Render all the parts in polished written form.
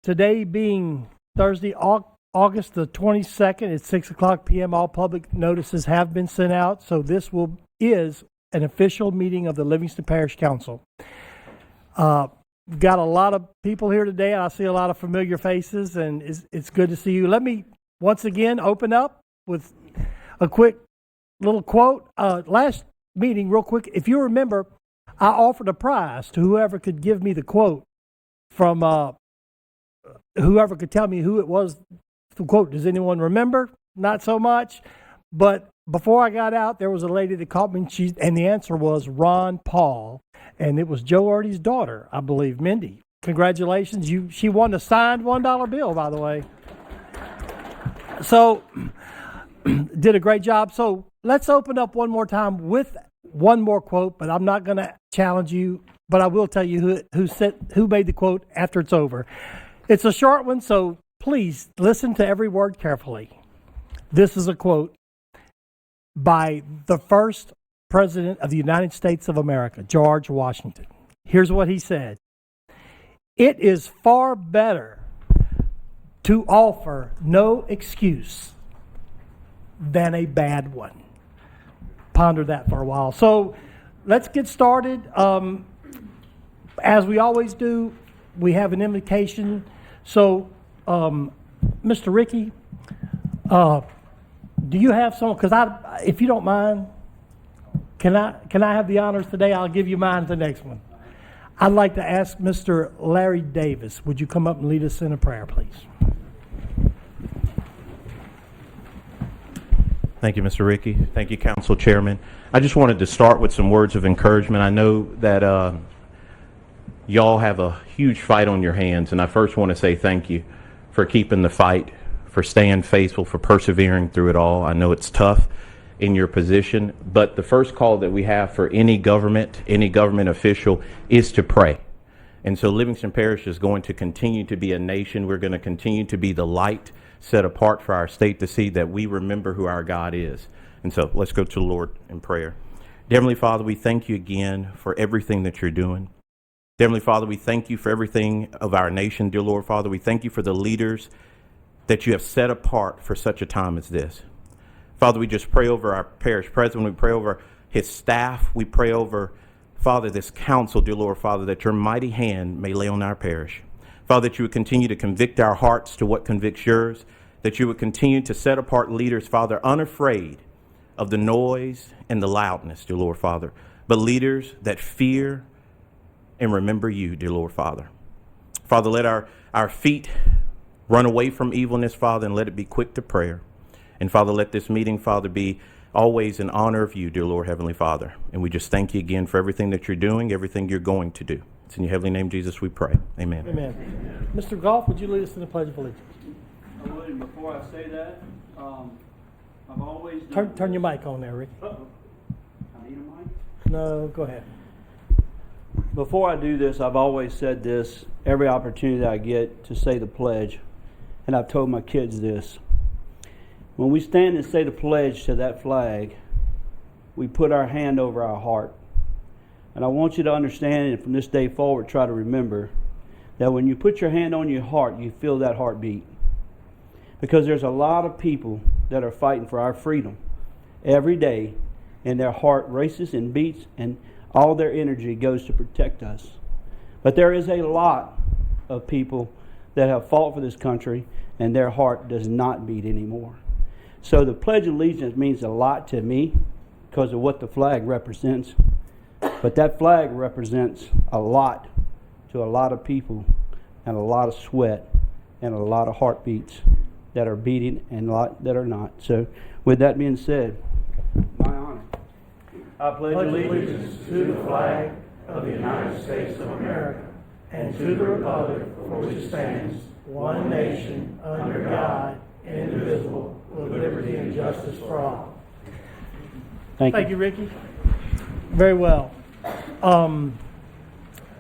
Today being Thursday, August the 22nd at 6 o'clock p.m., all public notices have been sent out, so this is an official meeting of the Livingston Parish Council. Got a lot of people here today. I see a lot of familiar faces, and it's good to see you. Let me once again open up with a quick little quote. Last meeting, real quick, if you remember, I offered a prize to whoever could give me the quote from whoever could tell me who it was. The quote, does anyone remember? Not so much. But before I got out, there was a lady that called me, and the answer was Ron Paul. And it was Joe Erdy's daughter, I believe, Mindy. Congratulations. She won a signed $1 bill, by the way. So, did a great job. So, let's open up one more time with one more quote, but I'm not going to challenge you, but I will tell you who made the quote after it's over. It's a short one, so please listen to every word carefully. This is a quote by the first President of the United States of America, George Washington. Here's what he said. It is far better to offer no excuse than a bad one. Ponder that for a while. So let's get started. As we always do, we have an invocation. So, Mr. Ricky, do you have someone? Because if you don't mind, can I have the honors today? I'll give you mine at the next one. I'd like to ask Mr. Larry Davis. Would you come up and lead us in a prayer, please? Thank you, Mr. Ricky. Thank you, Council Chairman. I just wanted to start with some words of encouragement. I know that y'all have a huge fight on your hands, and I first want to say thank you for keeping the fight, for staying faithful, for persevering through it all. I know it's tough in your position, but the first call that we have for any government official is to pray. And so Livingston Parish is going to continue to be a nation. We're going to continue to be the light set apart for our state to see that we remember who our God is. And so let's go to the Lord in prayer. Dear Heavenly Father, we thank you again for everything that you're doing. Dear Heavenly Father, we thank you for everything of our nation, dear Lord Father. We thank you for the leaders that you have set apart for such a time as this. Father, we just pray over our parish president. We pray over his staff. We pray over, Father, this council, dear Lord Father, that your mighty hand may lay on our parish. Father, that you would continue to convict our hearts to what convicts yours, that you would continue to set apart leaders, Father, unafraid of the noise and the loudness, dear Lord Father, but leaders that fear and remember you, dear Lord Father. Father, let our feet run away from evilness, Father, and let it be quick to prayer. And Father, let this meeting, Father, be always in honor of you, dear Lord, Heavenly Father. And we just thank you again for everything that you're doing, everything you're going to do. It's in your heavenly name, Jesus, we pray. Amen. Amen. Mr. Goff, would you lead us in the Pledge of Allegiance? I would, and before I say that, I've always... Turn your mic on there, Rick. Uh-oh. I need a mic? No, go ahead. Before I do this, I've always said this every opportunity that I get to say the pledge, and I've told my kids this. When we stand and say the pledge to that flag, we put our hand over our heart. And I want you to understand, and from this day forward, try to remember that when you put your hand on your heart, you feel that heartbeat. Because there's a lot of people that are fighting for our freedom every day, and their heart races and beats, and all their energy goes to protect us. But there is a lot of people that have fought for this country, and their heart does not beat anymore. So the Pledge of Allegiance means a lot to me because of what the flag represents. But that flag represents a lot to a lot of people, and a lot of sweat, and a lot of heartbeats that are beating and a lot that are not. So with that being said, my honor. I pledge allegiance to the flag of the United States of America and to the republic for which it stands, one nation, under God, indivisible, with liberty and justice for all. Thank you, Ricky. Very well.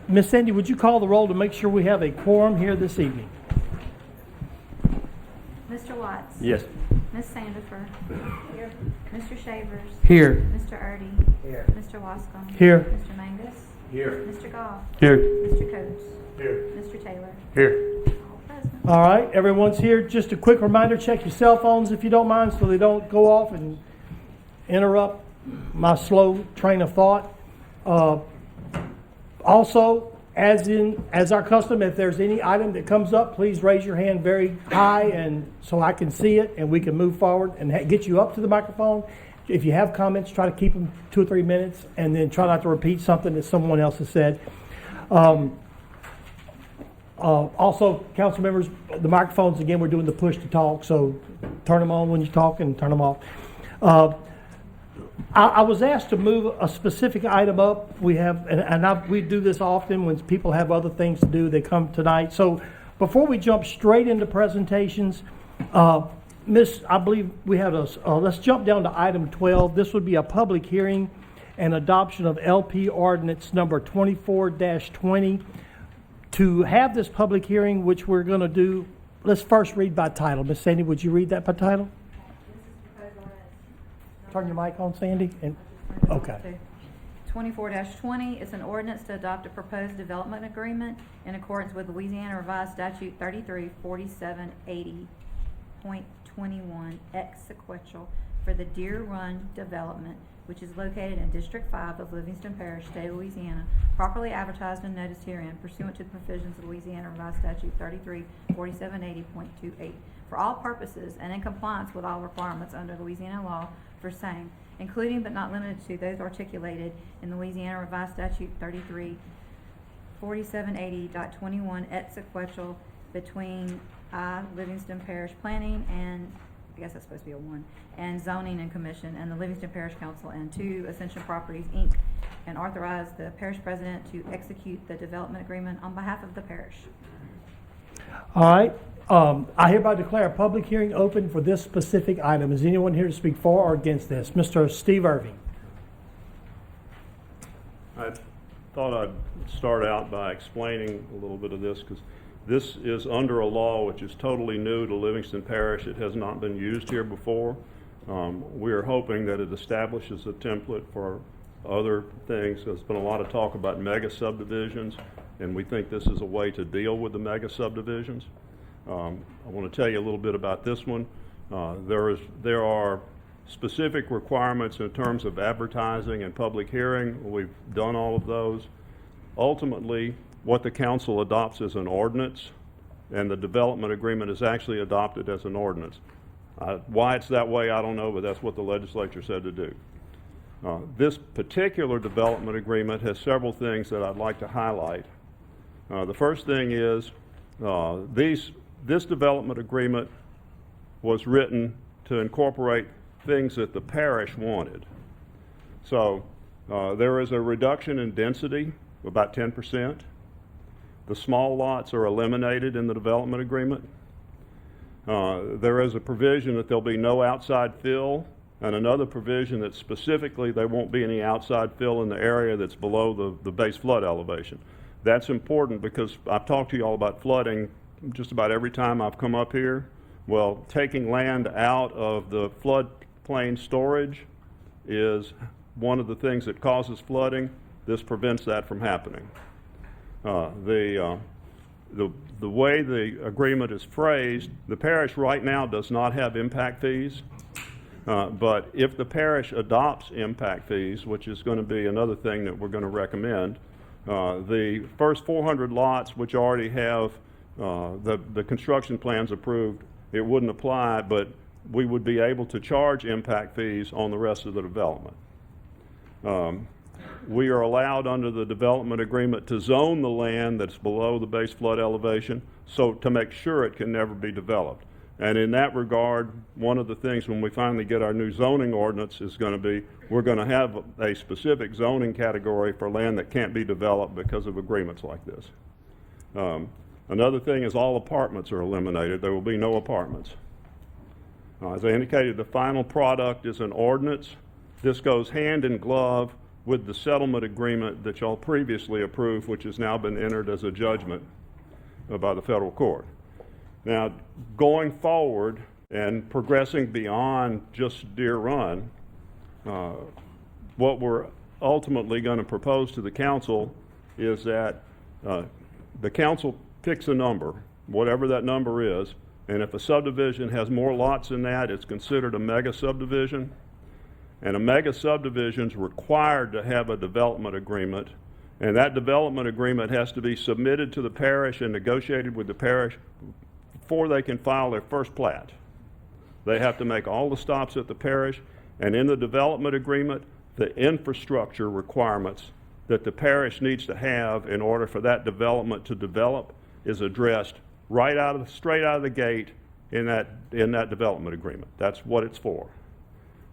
Miss Cindy, would you call the roll to make sure we have a quorum here this evening? Mr. Watts. Yes. Miss Sandifer. Here. Mr. Shavers. Here. Mr. Erdy. Here. Mr. Wascom. Here. Mr. Mangus. Here. Mr. Goff. Here. Mr. Coates. Here. Mr. Taylor. Here. All present. All right, everyone's here. Just a quick reminder, check your cell phones if you don't mind so they don't go off and interrupt my slow train of thought. Also, as our custom, if there's any item that comes up, please raise your hand very high and so I can see it and we can move forward and get you up to the microphone. If you have comments, try to keep them 2 or 3 minutes and then try not to repeat something that someone else has said. Also, council members, the microphones, again, we're doing the push to talk, so turn them on when you talk and turn them off. I was asked to move a specific item up. We have, we do this often when people have other things to do, they come tonight. So before we jump straight into presentations, I believe we have let's jump down to item 12. This would be a public hearing and adoption of LP ordinance number 24-20. To have this public hearing, which we're going to do, let's first read by title. Ms. Sandy, would you read that by title? Turn your mic on, Sandy. Okay. 24-20 is an ordinance to adopt a proposed development agreement in accordance with Louisiana Revised Statute 33-4780.21 ex sequential for the Deer Run development, which is located in District 5 of Livingston Parish, State of Louisiana, properly advertised and noticed herein pursuant to the provisions of Louisiana Revised Statute 33-4780.28 for all purposes and in compliance with all requirements under Louisiana law for same, including but not limited to those articulated in Louisiana Revised Statute 33-4780.21 et sequential between Livingston Parish Planning and, I guess that's supposed to be a 1, and Zoning and Commission and the Livingston Parish Council and 2 Ascension Properties, Inc., and authorize the parish president to execute the development agreement on behalf of the parish. All right. I hereby declare a public hearing open for this specific item. Is anyone here to speak for or against this? Mr. Steve Irving. I thought I'd start out by explaining a little bit of this because this is under a law which is totally new to Livingston Parish. It has not been used here before. We are hoping that it establishes a template for other things. There's been a lot of talk about mega subdivisions, and we think this is a way to deal with the mega subdivisions. I want to tell you a little bit about this one. There are specific requirements in terms of advertising and public hearing. We've done all of those. Ultimately, what the council adopts is an ordinance, and the development agreement is actually adopted as an ordinance. Why it's that way, I don't know, but that's what the legislature said to do. This particular development agreement has several things that I'd like to highlight. The first thing is this development agreement was written to incorporate things that the parish wanted. So there is a reduction in density of about 10%. The small lots are eliminated in the development agreement. There is a provision that there'll be no outside fill, and another provision that specifically there won't be any outside fill in the area that's below the base flood elevation. That's important because I've talked to you all about flooding just about every time I've come up here. Well, taking land out of the floodplain storage is one of the things that causes flooding. This prevents that from happening. The way the agreement is phrased, the parish right now does not have impact fees, but if the parish adopts impact fees, which is going to be another thing that we're going to recommend, the first 400 lots which already have the construction plans approved, it wouldn't apply, but we would be able to charge impact fees on the rest of the development. We are allowed under the development agreement to zone the land that's below the base flood elevation so to make sure it can never be developed. And in that regard, one of the things when we finally get our new zoning ordinance is going to be, we're going to have a specific zoning category for land that can't be developed because of agreements like this. Another thing is all apartments are eliminated. There will be no apartments. As I indicated, the final product is an ordinance. This goes hand in glove with the settlement agreement that y'all previously approved, which has now been entered as a judgment by the federal court. Now, going forward and progressing beyond just Deer Run, what we're ultimately going to propose to the council is that the council picks a number. whatever that number is. And if a subdivision has more lots than that, it's considered a mega subdivision. And a mega subdivision is required to have a development agreement. And that development agreement has to be submitted to the parish and negotiated with the parish before they can file their first plat. They have to make all the stops at the parish, and in the development agreement, the infrastructure requirements that the parish needs to have in order for that development to develop is addressed straight out of the gate in that development agreement. That's what it's for.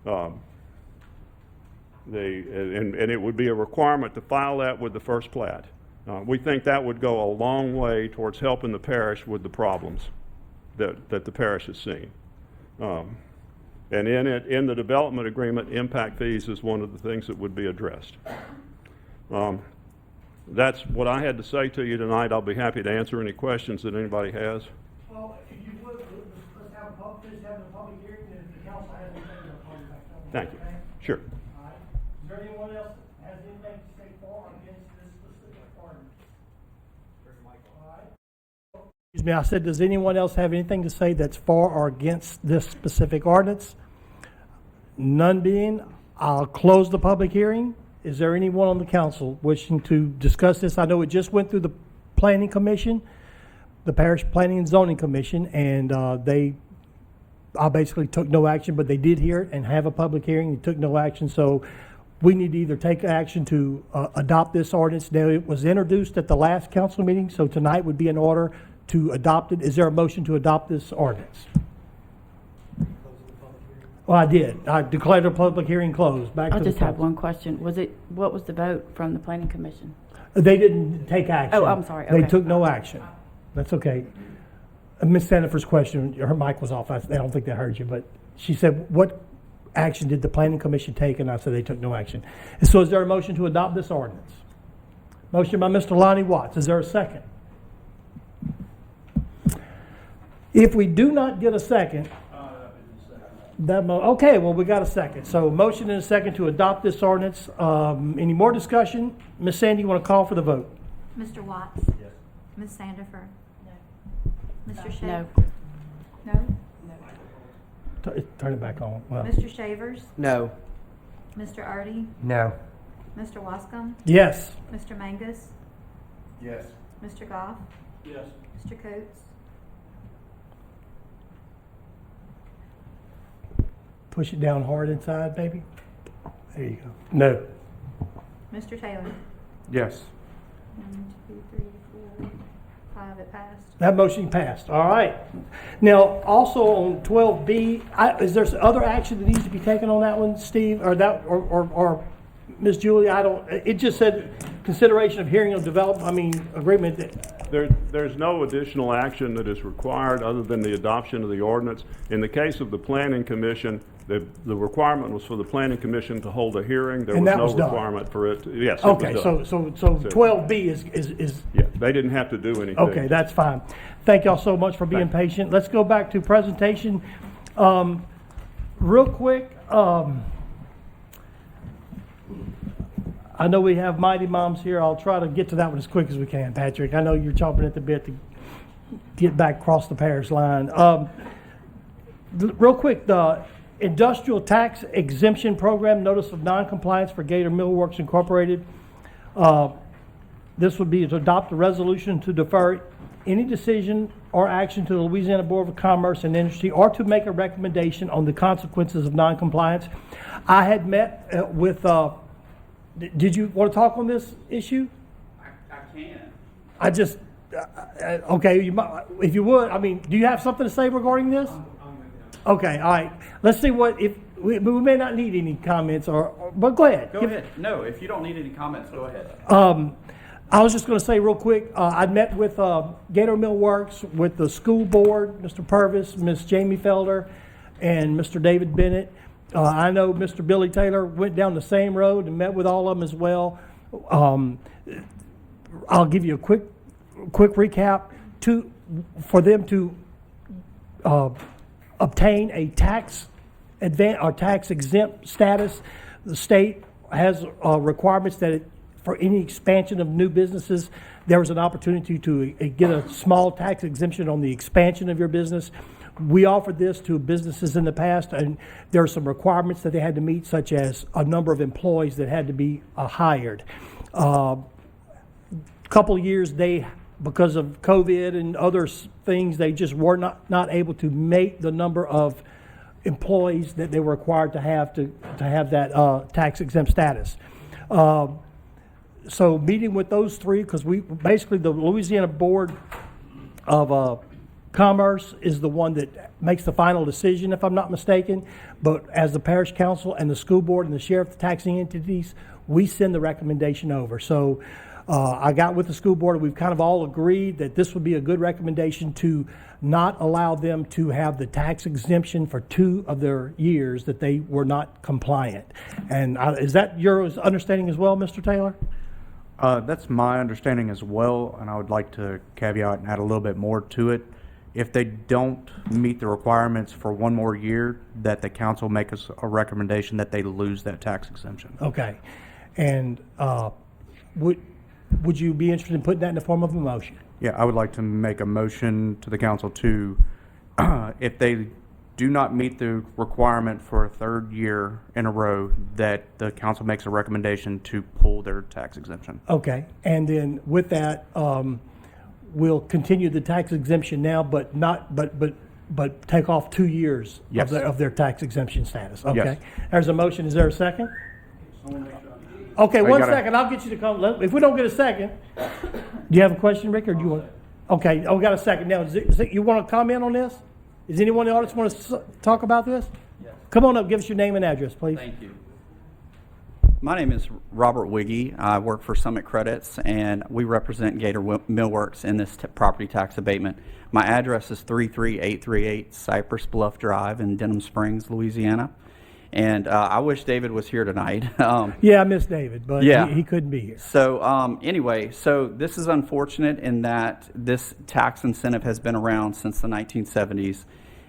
And it would be a requirement to file that with the first plat. We think that would go a long way towards helping the parish with the problems that the parish has seen. And in the development agreement, impact fees is one of the things that would be addressed. That's what I had to say to you tonight. I'll be happy to answer any questions that anybody has. Well, if you would, let's have a public hearing, and if the council has anything, they'll call you back. Thank you. Sure. All right. Is there anyone else that has anything to say for or against this specific ordinance? All right. Excuse me, I said, does anyone else have anything to say that's for or against this specific ordinance? None being, I'll close the public hearing. Is there anyone on the council wishing to discuss this? I know it just went through the planning commission, the parish planning and zoning commission, and I basically took no action, but they did hear it and have a public hearing. They took no action, so we need to either take action to adopt this ordinance. Now, it was introduced at the last council meeting, so tonight would be in order to adopt it. Is there a motion to adopt this ordinance? Well, I did. I declared the public hearing closed. Back I to the just have council. one question. What was the vote from the planning commission? They didn't take action. Oh, I'm sorry. They Okay. took no action. That's okay. Ms. Sandifer's question, her mic was off. I don't think they heard you, but she said, what action did the planning commission take? And I said they took no action. And so is there a motion to adopt this ordinance? Motion by Mr. Lonnie Watts. Is there a second? If we do not get a second, okay, well, we got a second. So motion and a second to adopt this ordinance. Any more discussion? Ms. Sandy, you want to call for the vote? Mr. Watts? Yes. Ms. Sandifer? No. Mr. No. Shaver? No? Turn it back on. Well, Mr. Shavers? No. Mr. Artie? No. Mr. Wascom? yes. Mr. Mangus? Yes. Mr. Goff? Yes. Mr. Coates? Push it down hard inside, baby. There you go. No. Mr. Taylor? Yes. 1, 2, 3, 4, 5, it passed. That motion passed. All right. Now, also on 12B, is there other action that needs to be taken on that one, Steve, or Ms. Julie? It just said consideration of hearing of agreement. There's no additional action that is required other than the adoption of the ordinance. In the case of the planning commission, the requirement was for the planning commission to hold a hearing. There And was that no was done. requirement for it. Yes, it Okay, was so done. 12B is Yeah, they didn't have to do anything. okay. That's fine. Thank y'all so much for being Thank you. patient. Let's go back to presentation. Real quick. I know we have Mighty Moms here. I'll try to get to that one as quick as we can, Patrick. I know you're chomping at the bit to get back across the parish line. Real quick, the Industrial Tax Exemption Program, Notice of Noncompliance for Gator Millworks Incorporated. This would be to adopt a resolution to defer any decision or action to the Louisiana Board of Commerce and Industry, or to make a recommendation on the consequences of noncompliance. I had met with did you want to talk on this issue? I can. I just, okay, if you would, do you have something to say regarding this? Okay, all right. Let's see if we may not need any comments, but go ahead. Go ahead. No, if you don't need any comments, go ahead. I was just going to say real quick, I met with Gator Mill Works, with the school board, Mr. Purvis, Ms. Jamie Felder, and Mr. David Bennett. I know Mr. Billy Taylor went down the same road and met with all of them as well. I'll give you a quick recap. For them to obtain a tax exempt status, the state has requirements that for any expansion of new businesses, there was an opportunity to get a small tax exemption on the expansion of your business. We offered this to businesses in the past, and there are some requirements that they had to meet, such as a number of employees that had to be hired. Couple of years, because of COVID and other things, they just were not able to make the number of employees that they were required to have that tax exempt status. So meeting with those three, because the Louisiana Board of Commerce is the one that makes the final decision, if I'm not mistaken. But as the parish council and the school board and the sheriff, the taxing entities, we send the recommendation over. So I got with the school board, and we've kind of all agreed that this would be a good recommendation to not allow them to have the tax exemption for 2 of their years that they were not compliant. And is that your understanding as well, Mr. Taylor? That's my understanding as well, and I would like to caveat and add a little bit more to it. If they don't meet the requirements for 1 more year, that the council make us a recommendation that they lose that tax exemption. Okay. And would you be interested in putting that in the form of a motion? Yeah, I would like to make a motion to the council to, if they do not meet the requirement for a 3rd year in a row, that the council makes a recommendation to pull their tax exemption. Okay. And then with that, we'll continue the tax exemption now, but take off 2 years Yes. of their tax exemption status. Okay. Yes. There's a motion. Is there a second? Okay, you one gotta- second. I'll get you to come. If we don't get a second, do you have a question, Rick, or do you want? Okay, we got a second now. You want to comment on this? Does anyone in the audience want to talk about this? Yes. Come on up. Give us your name and address, please. Thank you. My name is Robert Wiggy. I work for Summit Credits, and we represent Gator Millworks in this property tax abatement. My address is 33838 Cypress Bluff Drive in Denham Springs, Louisiana. And I wish David was here tonight. Yeah, I miss David, but Yeah. he couldn't be here. So anyway, so this is unfortunate in that this tax incentive has been around since the 1970s,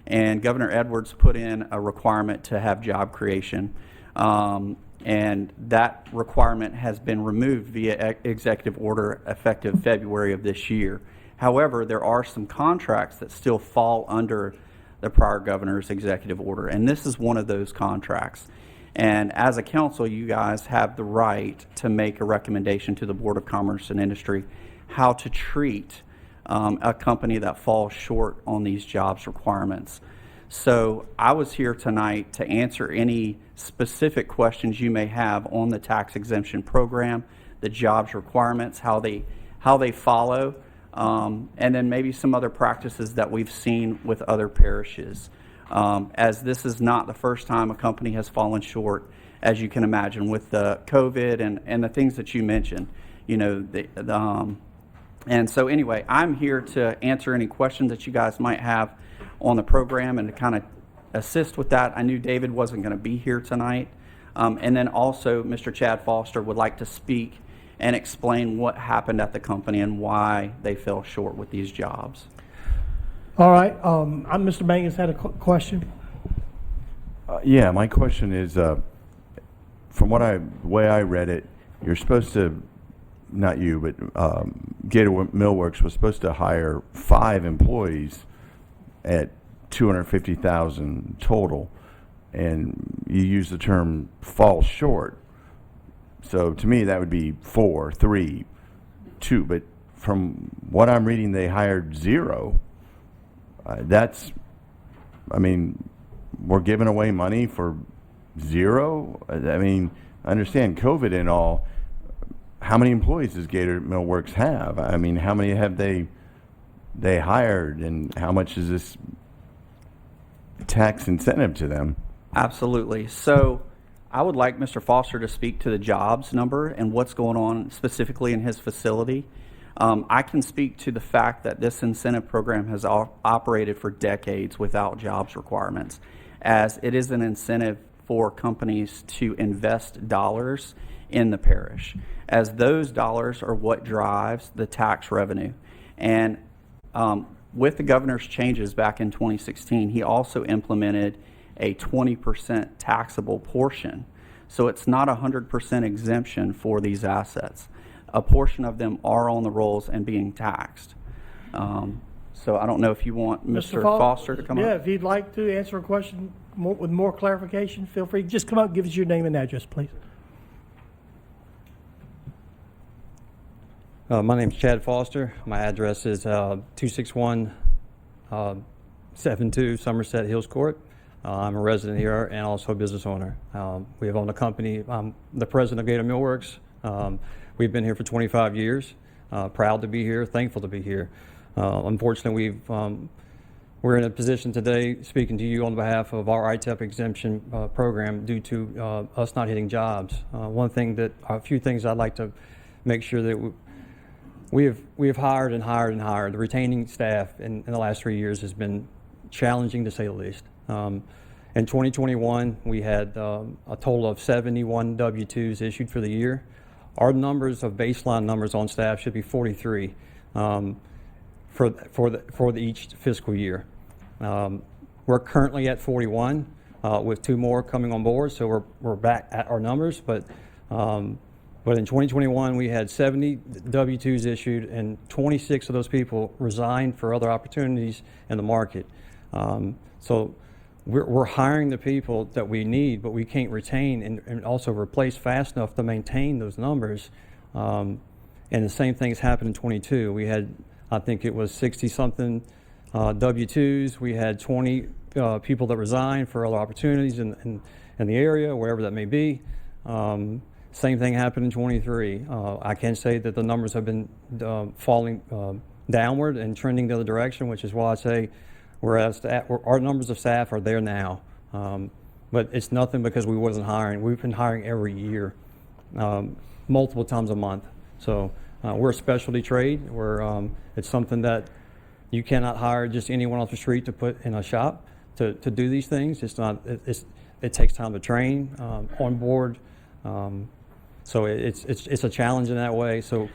and Governor Edwards put in a requirement to have job creation, and that requirement has been removed via executive order effective February of this year. However, there are some contracts that still fall under the prior governor's executive order, and this is one of those contracts. And as a council, you guys have the right to make a recommendation to the Board of Commerce and Industry how to treat a company that falls short on these jobs requirements. So I was here tonight to answer any specific questions you may have on the tax exemption program, the jobs requirements, how they follow, and then maybe some other practices that we've seen with other parishes. As this is not the first time a company has fallen short, as you can imagine, with the COVID and the things that you mentioned, and so anyway, I'm here to answer any questions that you guys might have on the program and to kind of assist with that. I knew David wasn't going to be here tonight. And then also Mr. Chad Foster would like to speak and explain what happened at the company and why they fell short with these jobs. All right. Mr. Mangus had a question. Yeah, my question is, from the way I read it, you're supposed to, not you, but Gator Millworks was supposed to hire 5 employees at $250,000 total, and you use the term fall short. So to me, that would be 4, 3, 2. But from what I'm reading, they hired 0. We're giving away money for 0. I understand COVID and all. How many employees does Gator Millworks have? How many have they hired, and how much is this tax incentive to them? Absolutely. So I would like Mr. Foster to speak to the jobs number and what's going on specifically in his facility. I can speak to the fact that this incentive program has operated for decades without jobs requirements, as it is an incentive for companies to invest dollars in the parish, as those dollars are what drives the tax revenue. And with the governor's changes back in 2016, he also implemented a 20% taxable portion. So it's not 100% exemption for these assets. a portion of them are on the rolls and being taxed. So I don't know if you want Mr. Foster to come Yeah, up. if you'd like to answer a question with more clarification, feel free. Just come up and give us your name and address, please. My name's Chad Foster. My address is 26172 Somerset Hills Court. I'm a resident here and also a business owner. We have owned a company. I'm the president of Gator Millworks. We've been here for 25 years. Proud to be here, thankful to be here. Unfortunately, we're in a position today speaking to you on behalf of our ITEP exemption program due to us not hitting jobs. A few things I'd like to make sure that we have hired and hired and hired. The retaining staff in the last 3 years has been challenging to say the least. In 2021, we had a total of 71 W-2s issued for the year. Our numbers of baseline numbers on staff should be 43 for each fiscal year. We're currently at 41 with 2 more coming on board, so we're back at our numbers. But in 2021, we had 70 W-2s issued, and 26 of those people resigned for other opportunities in the market. So we're hiring the people that we need, but we can't retain and also replace fast enough to maintain those numbers. And the same things happened in 22. We had, I think it was 60-something W-2s. We had 20 people that resigned for other opportunities in the area, wherever that may be. Same thing happened in 23. I can say that the numbers have been falling downward and trending the other direction, which is why I say our numbers of staff are there now. But it's nothing because we wasn't hiring. We've been hiring every year, multiple times a month. So we're a specialty trade. It's something that you cannot hire just anyone off the street to put in a shop to do these things. It takes time to train, on board. So it's a challenge in that way. So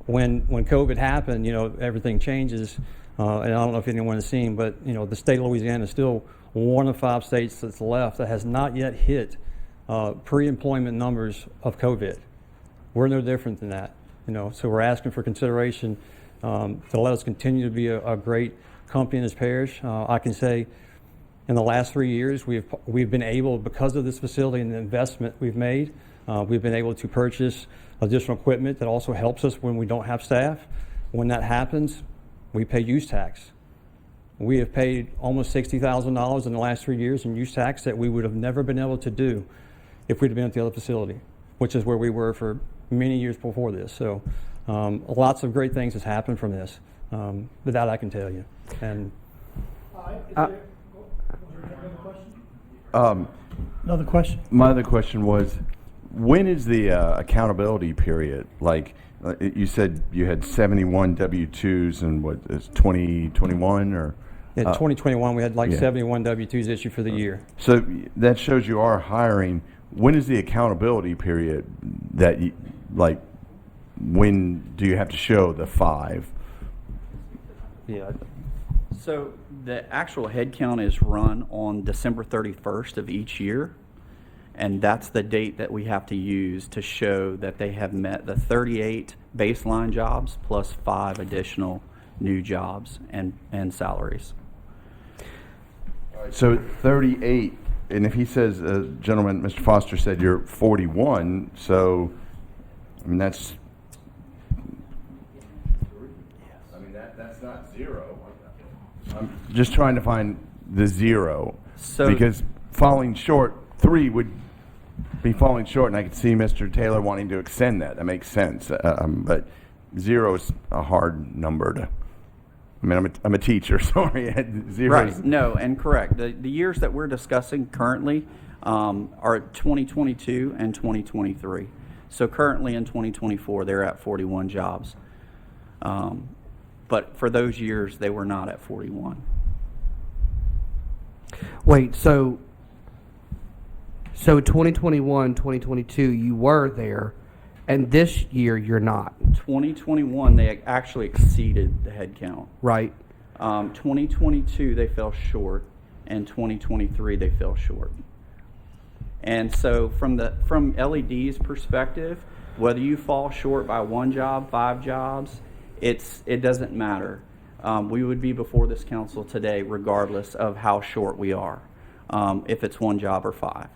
when COVID happened, everything changes. And I don't know if anyone has seen, but the state of Louisiana is still one of 5 states that's left that has not yet hit pre-employment numbers of COVID. We're no different than that. So we're asking for consideration to let us continue to be a great company in this parish. I can say in the last 3 years, we've been able, because of this facility and the investment we've made, we've been able to purchase additional equipment that also helps us when we don't have staff. When that happens, we pay use tax. We have paid almost $60,000 in the last 3 years in use tax that we would have never been able to do if we'd have been at the other facility, which is where we were for many years before this. So lots of great things has happened from this. But that I can tell you. And Another question? My other question was, when is the accountability period? Like you said, you had 71 W-2s and what is 2021 or? in 2021, we had 71 W-2s issued for the year. So that shows you are hiring. When is the accountability period that when do you have to show the 5? Yeah. So the actual head count is run on December 31st of each year, and that's the date that we have to use to show that they have met the 38 baseline jobs plus 5 additional new jobs and salaries. So 38, and if he says, gentleman, Mr. Foster said you're 41, so that's. That's not 0. I'm just trying to find the 0. Because falling short, 3 would be falling short, and I could see Mr. Taylor wanting to extend that. That makes sense. But 0 is a hard number to. I'm a teacher. Sorry, 0. Right. No, and correct. The years that we're discussing currently are 2022 and 2023. So currently in 2024, they're at 41 jobs. But for those years, they were not at 41. Wait, so 2021, 2022, you were there, and this year you're not. 2021, they actually exceeded the head count. Right. 2022, they fell short, and 2023, they fell short. And so from LED's perspective, Whether you fall short by 1 job, 5 jobs, it doesn't matter. We would be before this council today regardless of how short we are, if it's 1 job or 5.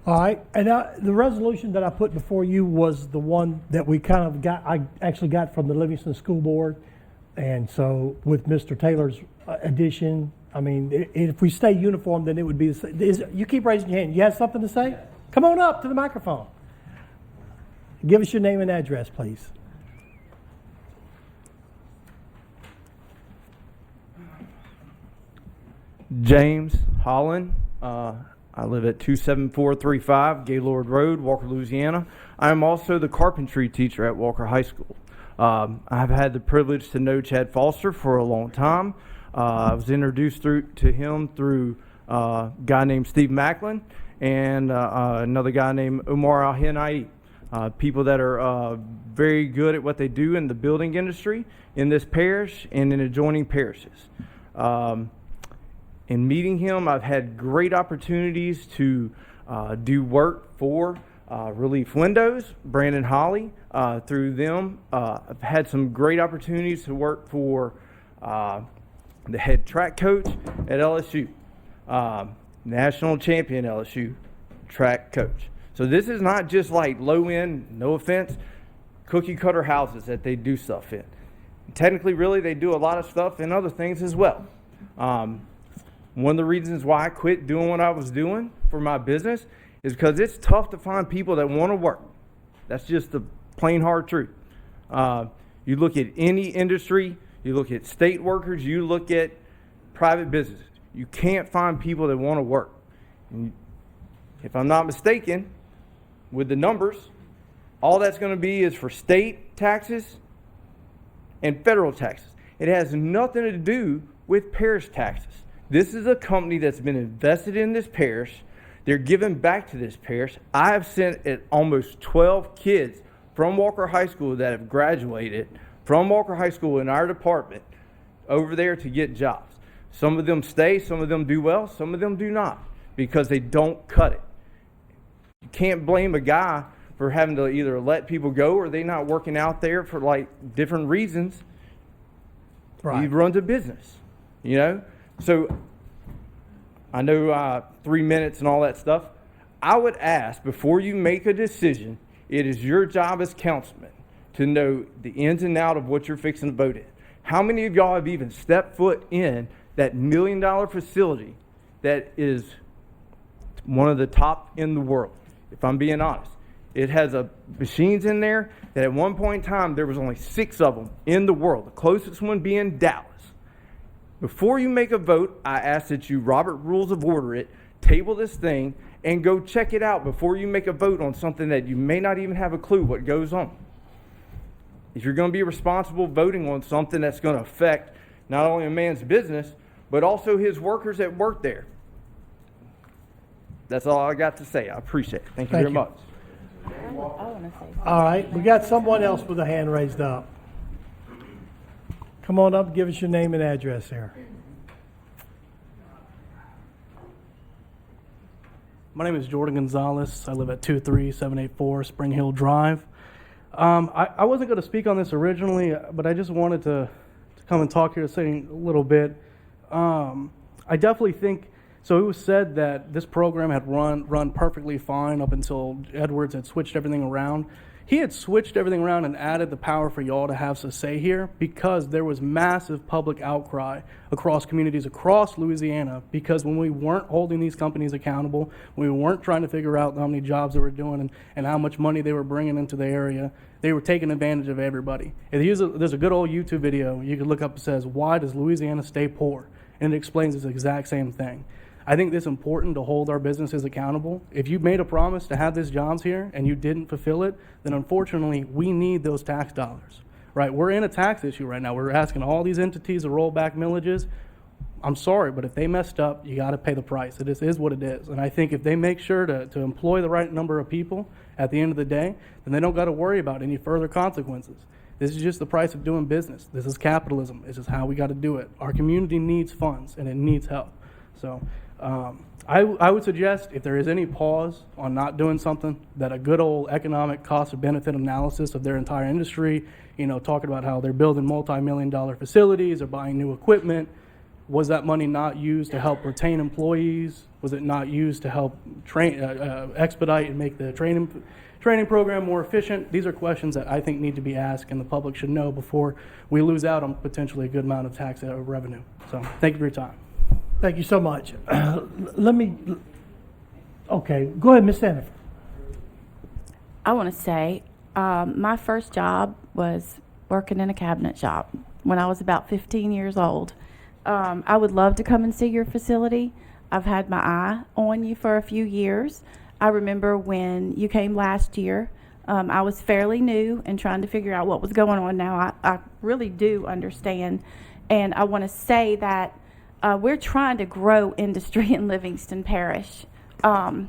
All right, and the resolution that I put before you was the one that we kind of got, I actually got from the Livingston School Board. And so with Mr. Taylor's addition, I mean, if we stay uniform, then it would be, you keep raising your hand. You have something to say? Come on up to the microphone. Give us your name and address, please. James Holland. I live at 27435 Gaylord Road, Walker, Louisiana. I am also the carpentry teacher at Walker High School. I've had the privilege to know Chad Foster for a long time. I was introduced to him through a guy named Steve Macklin and another guy named Omar Al-Hinai. People that are very good at what they do in the building industry in this parish and in adjoining parishes. In meeting him, I've had great opportunities to do work for Relief Windows, Brandon Holly, through them. I've had some great opportunities to work for the head track coach at LSU, national champion LSU track coach. So this is not just like low end, no offense, cookie cutter houses that they do stuff in. Technically, really, they do a lot of stuff in other things as well. One of the reasons why I quit doing what I was doing for my business is because it's tough to find people that want to work. That's just the plain hard truth. You look at any industry, you look at state workers, you look at private businesses. You can't find people that want to work. And if I'm not mistaken, with the numbers, all that's going to be is for state taxes and federal taxes. It has nothing to do with parish taxes. This is a company that's been invested in this parish. They're giving back to this parish. I have sent almost 12 kids from Walker High School that have graduated from Walker High School in our department over there to get jobs. Some of them stay, some of them do well, some of them do not because they don't cut it. You can't blame a guy for having to either let people go or they not working out there for like different reasons. Right. He runs a business, you know? So I know 3 minutes and all that stuff. I would ask before you make a decision, it is your job as councilman to know the ins and outs of what you're fixing to vote in. How many of y'all have even stepped foot in that $1 million facility that is one of the top in the world? If I'm being honest, it has machines in there that at one point in time there was only 6 of them in the world, the closest one being Dallas. Before you make a vote, I ask that you Robert Rules of Order it, table this thing, and go check it out before you make a vote on something that you may not even have a clue what goes on. If you're going to be responsible voting on something that's going to affect not only a man's business, but also his workers that work there. That's all I got to say. I appreciate it. Thank you very much. I want to say something. All right, we got someone else with a hand raised up. Come on up, give us your name and address there. My name is Jordan Gonzalez. I live at 23784 Spring Hill Drive. I wasn't going to speak on this originally, but I just wanted to come and talk here to say a little bit. I definitely think, so it was said that this program had run perfectly fine up until Edwards had switched everything around. He had switched everything around and added the power for y'all to have to say here because there was massive public outcry across communities across Louisiana because when we weren't holding these companies accountable, we weren't trying to figure out how many jobs they were doing and how much money they were bringing into the area, they were taking advantage of everybody. There's a good old YouTube video you could look up that says, "Why does Louisiana stay poor?" And it explains this exact same thing. I think it's important to hold our businesses accountable. If you made a promise to have these jobs here and you didn't fulfill it, then unfortunately we need those tax dollars, right? We're in a tax issue right now. We're asking all these entities to roll back millages. I'm sorry, but if they messed up, you got to pay the price. It is what it is. And I think if they make sure to employ the right number of people at the end of the day, then they don't got to worry about any further consequences. This is just the price of doing business. This is capitalism. This is how we got to do it. Our community needs funds and it needs help. So I would suggest if there is any pause on not doing something, that a good old economic cost or benefit analysis of their entire industry, talking about how they're building multi-million-dollar facilities or buying new equipment. Was that money not used to help retain employees? Was it not used to help expedite and make the training program more efficient? These are questions that I think need to be asked and the public should know before we lose out on potentially a good amount of tax revenue. So thank you for your time. Thank you so much. Okay, go ahead, Ms. Sanford. I want to say my first job was working in a cabinet shop when I was about 15 years old. I would love to come and see your facility. I've had my eye on you for a few years. I remember when you came last year, I was fairly new and trying to figure out what was going on. Now I really do understand, and I want to say that we're trying to grow industry in Livingston Parish. I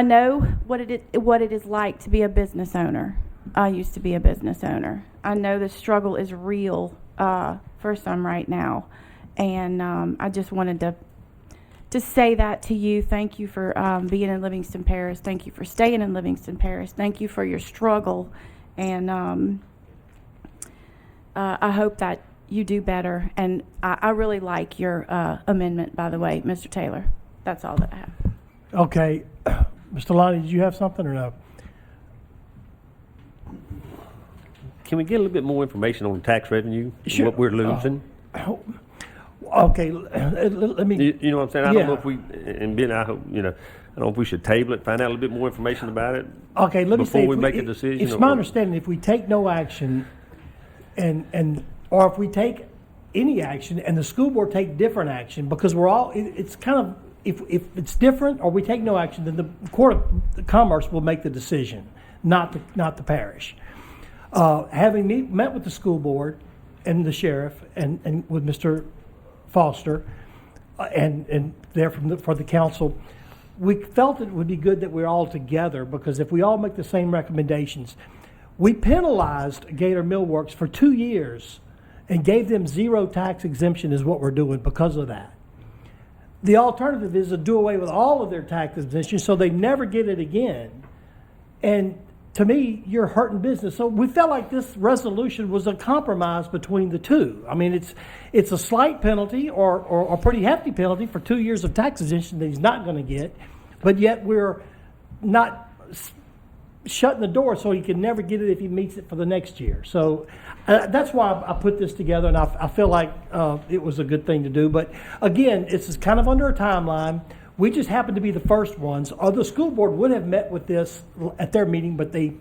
know what it is like to be a business owner. I used to be a business owner. I know the struggle is real for some right now, and I just wanted to say that to you. Thank you for being in Livingston Parish. Thank you for staying in Livingston Parish. Thank you for your struggle, and I hope that you do better. And I really like your amendment, by the way, Mr. Taylor. That's all that I have. Okay. Mr. Lonnie, did you have something or no? Can we get a little bit more information on tax revenue? Sure. What we're losing? Okay, let me. You know what I'm saying? I Yeah. don't know if we, and Ben, I hope, I don't know if we should table it, find out a little bit more information about it. Okay, let me say. Before we make a decision. It's my understanding if we take no action or if we take any action and the school board take different action, because it's kind of, if it's different or we take no action, then the Court of Commerce will make the decision, not the parish. Having met with the school board and the sheriff and with Mr. Foster and there for the council, we felt it would be good that we're all together, because if we all make the same recommendations, we penalized Gator Millworks for 2 years and gave them zero tax exemption is what we're doing because of that. The alternative is to do away with all of their tax exemptions so they never get it again. And to me, you're hurting business. So we felt like this resolution was a compromise between the two. I mean, it's a slight penalty or a pretty hefty penalty for 2 years of tax exemption that he's not going to get, but yet we're not shutting the door so he can never get it if he meets it for the next year. So that's why I put this together, and I feel like it was a good thing to do. But again, it's kind of under a timeline. We just happened to be the first ones. Or the school board would have met with this at their meeting, but they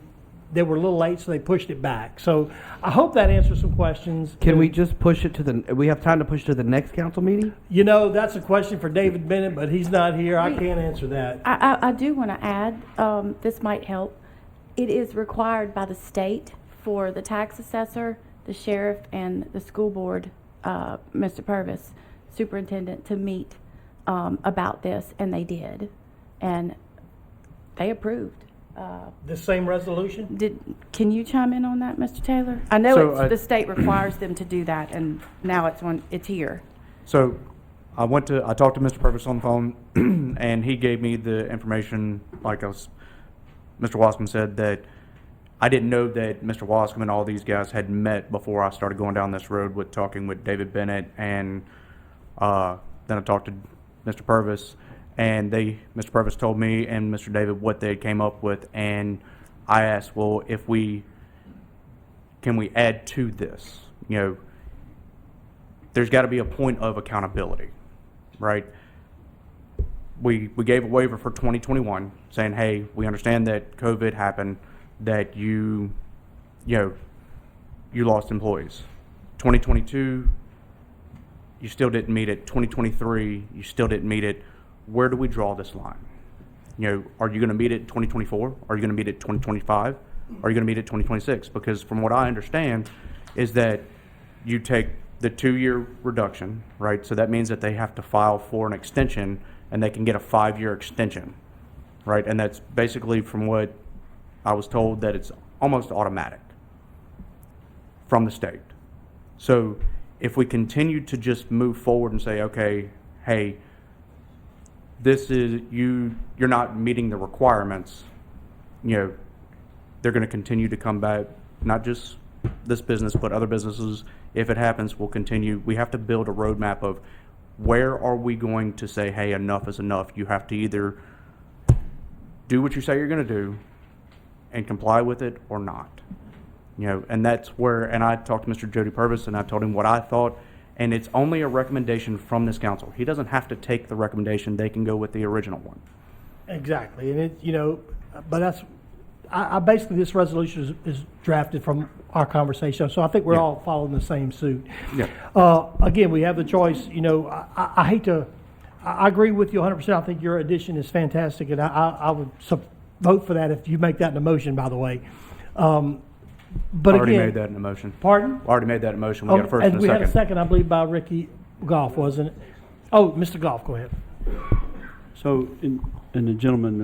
were a little late, so they pushed it back. So I hope that answers some questions. Can we just push it to we have time to push to the next council meeting? That's a question for David Bennett, but he's not here. I can't answer that. I do want to add, this might help. It is required by the state for the tax assessor, the sheriff, and the school board, Mr. Purvis, superintendent, to meet about this, and they did, and they approved. The same resolution? Can you chime in on that, Mr. Taylor? I know the state requires them to do that, and now it's here. So I talked to Mr. Purvis on the phone, and he gave me the information, Mr. Wascom said that I didn't know that Mr. Wascom and all these guys had met before I started going down this road with talking with David Bennett, and then I talked to Mr. Purvis, and Mr. Purvis told me and Mr. David what they came up with, and I asked, well, can we add to this? There's got to be a point of accountability, right? We gave a waiver for 2021 saying, hey, we understand that COVID happened, that you lost employees. 2022, you still didn't meet it. 2023, you still didn't meet it. Where do we draw this line? Are you going to meet it in 2024? Are you going to meet it 2025? Are you going to meet it 2026? Because from what I understand is that you take the 2-year reduction, right? So that means that they have to file for an extension, and they can get a 5-year extension, right? And that's basically, from what I was told, that it's almost automatic from the state. So if we continue to just move forward and say, okay, hey, this is, you're not meeting the requirements, they're going to continue to come back, not just this business, but other businesses. If it happens, we'll continue. We have to build a roadmap of where are we going to say, hey, enough is enough. You have to either do what you say you're going to do and comply with it or not. And that's where, and I talked to Mr. Jody Purvis and I told him what I thought, and it's only a recommendation from this council. He doesn't have to take the recommendation. They can go with the original one. Exactly, and but that's, I basically, this resolution is drafted from our conversation, so I think we're all following the same suit. Yeah. Again, we have the choice, I hate to, I agree with you 100%. I think your addition is fantastic, and I would vote for that if you make that in a motion, by the way. But I already again, made that in a motion. Pardon? I already made that in a motion. We got a first and a we second. had a second, I believe, by Ricky Goff, wasn't it? Oh, Mr. Goff, go ahead. So, and the gentleman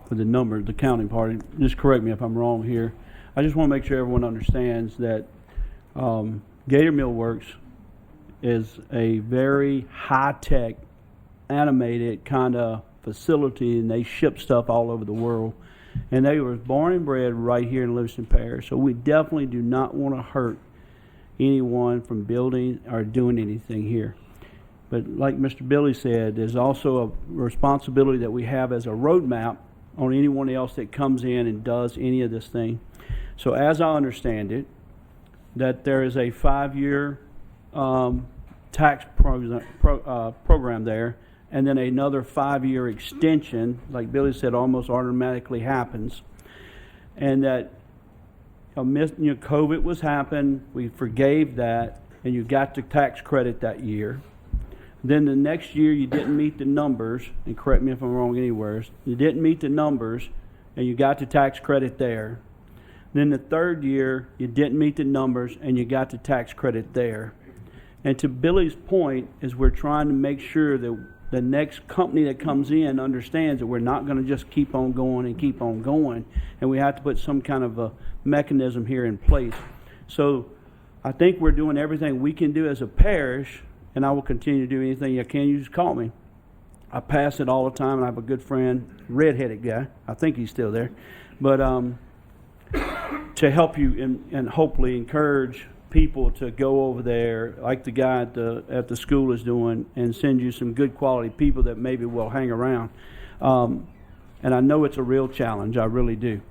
with the number, the counting party, just correct me if I'm wrong here. I just want to make sure everyone understands that Gator Mill Works is a very high-tech, animated kind of facility, and they ship stuff all over the world. And they were born and bred right here in Livingston Parish. So we definitely do not want to hurt anyone from building or doing anything here. But like Mr. Billy said, there's also a responsibility that we have as a roadmap on anyone else that comes in and does any of this thing. So as I understand it, that there is a 5-year tax program there, and then another 5-year extension, like Billy said, almost automatically happens. And that COVID was happening, we forgave that, and you got the tax credit that year. Then the next year you didn't meet the numbers, and correct me if I'm wrong anywhere, you didn't meet the numbers, and you got the tax credit there. Then the third year you didn't meet the numbers, and you got the tax credit there. And to Billy's point is we're trying to make sure that the next company that comes in understands that we're not going to just keep on going and keep on going, and we have to put some kind of a mechanism here in place. So I think we're doing everything we can do as a parish, and I will continue to do anything I can. You just call me. I pass it all the time, and I have a good friend, red-headed guy. I think he's still there. But to help you and hopefully encourage people to go over there, like the guy at the school is doing, and send you some good quality people that maybe will hang around. And I know it's a real challenge. I really do.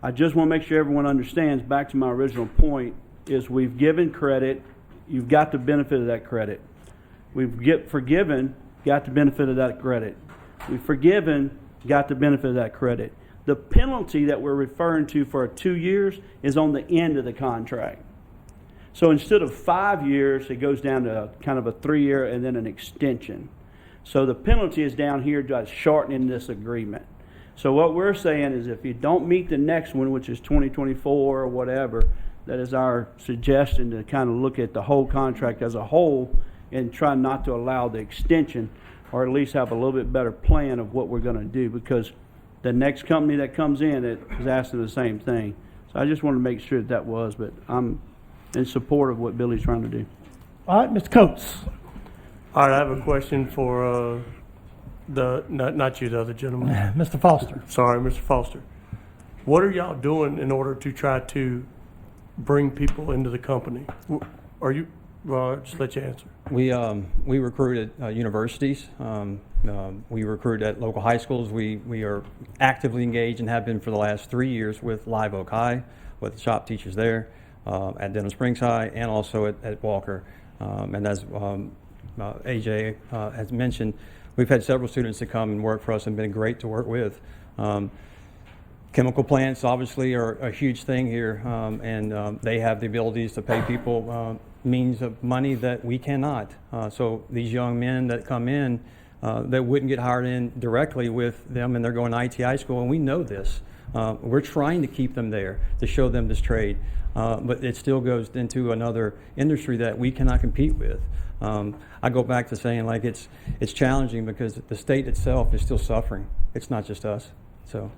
I just want to make sure everyone understands, back to my original point, is we've given credit. You've got the benefit of that credit. We've forgiven, got the benefit of that credit. We've forgiven, got the benefit of that credit. The penalty that we're referring to for 2 years is on the end of the contract. So instead of 5 years, it goes down to kind of a 3-year and then an extension. So the penalty is down here to shortening this agreement. So what we're saying is if you don't meet the next one, which is 2024 or whatever, that is our suggestion to kind of look at the whole contract as a whole and try not to allow the extension, or at least have a little bit better plan of what we're going to do, because the next company that comes in is asking the same thing. So I just want to make sure that was, but I'm in support of what Billy's trying to do. All right, Mr. Coates. All right, I have a question for not you, the other gentleman. Mr. Foster. Sorry, Mr. Foster. What are y'all doing in order to try to bring people into the company? Are you, well, I'll just let you answer. We recruit at universities. We recruit at local high schools. We are actively engaged and have been for the last 3 years with Live Oak High, with shop teachers there, at Denham Springs High, and also at Walker. And as AJ has mentioned, we've had several students that come and work for us and been great to work with. Chemical plants obviously are a huge thing here, and they have the abilities to pay people means of money that we cannot. So these young men that come in that wouldn't get hired in directly with them, and they're going to ITI school, and we know this. We're trying to keep them there to show them this trade, but it still goes into another industry that we cannot compete with. I go back to saying, like, it's challenging because the state itself is still suffering. It's not just us. So,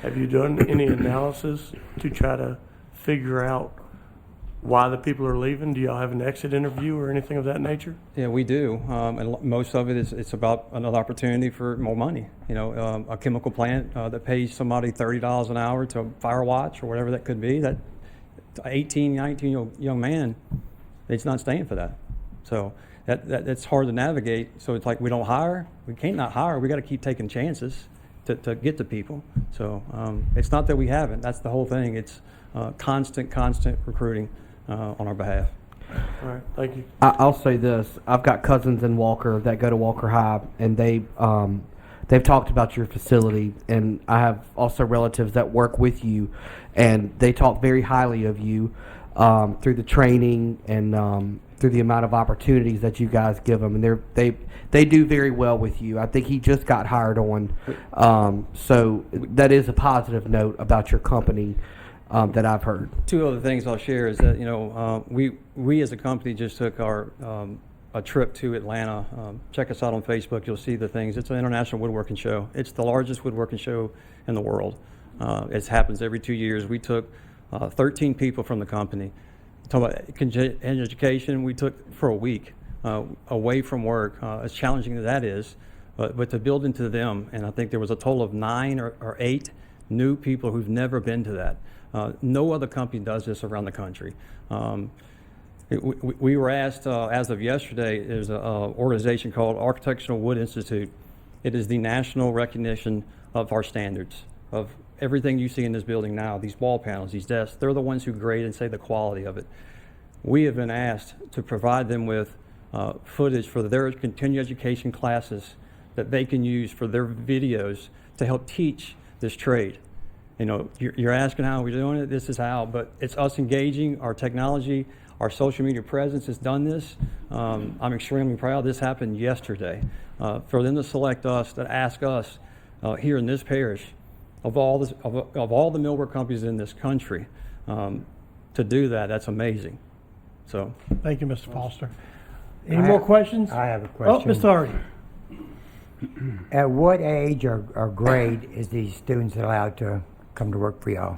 have you done any analysis to try to figure out why the people are leaving? Do y'all have an exit interview or anything of that nature? Yeah, we do, and most of it is it's about another opportunity for more money. You know, a chemical plant that pays somebody $30 an hour to fire watch or whatever that could be. That 18, 19 young man, he's not staying for that. So that's hard to navigate. So it's like we don't hire, we can't not hire. We got to keep taking chances to get to people. So it's not that we haven't. That's the whole thing. It's constant recruiting on our behalf. All right, thank you. I'll say this: I've got cousins in Walker that go to Walker High, and they've talked about your facility, and I have also relatives that work with you, and they talk very highly of you through the training and through the amount of opportunities that you guys give them, and they do very well with you. I think he just got hired on, so that is a positive note about your company. That I've heard. Two other things I'll share is that, you know, we as a company just took our a trip to Atlanta. Check us out on Facebook. You'll see the things. It's an international woodworking show. It's the largest woodworking show in the world. It happens every 2 years. We took 13 people from the company. Talking about education, we took for a week away from work. As challenging as that is, but to build into them, and I think there was a total of 9 or 8 new people who've never been to that. No other company does this around the country. We were asked, as of yesterday, there's an organization called Architectural Wood Institute. It is the national recognition of our standards, of everything you see in this building now, these wall panels, these desks. They're the ones who grade and say the quality of it. We have been asked to provide them with footage for their continuing education classes that they can use for their videos to help teach this trade. You know, you're asking how we're doing it. This is how, but it's us engaging. Our technology, our social media presence has done this. I'm extremely proud. This happened yesterday. For them to select us, to ask us here in this parish, of all the millwork companies in this country, to do that, that's amazing. So, thank you, Mr. Foster. Any more questions? I have a question. Oh, Mr. Hardy. At what age or grade is these students allowed to come to work for y'all?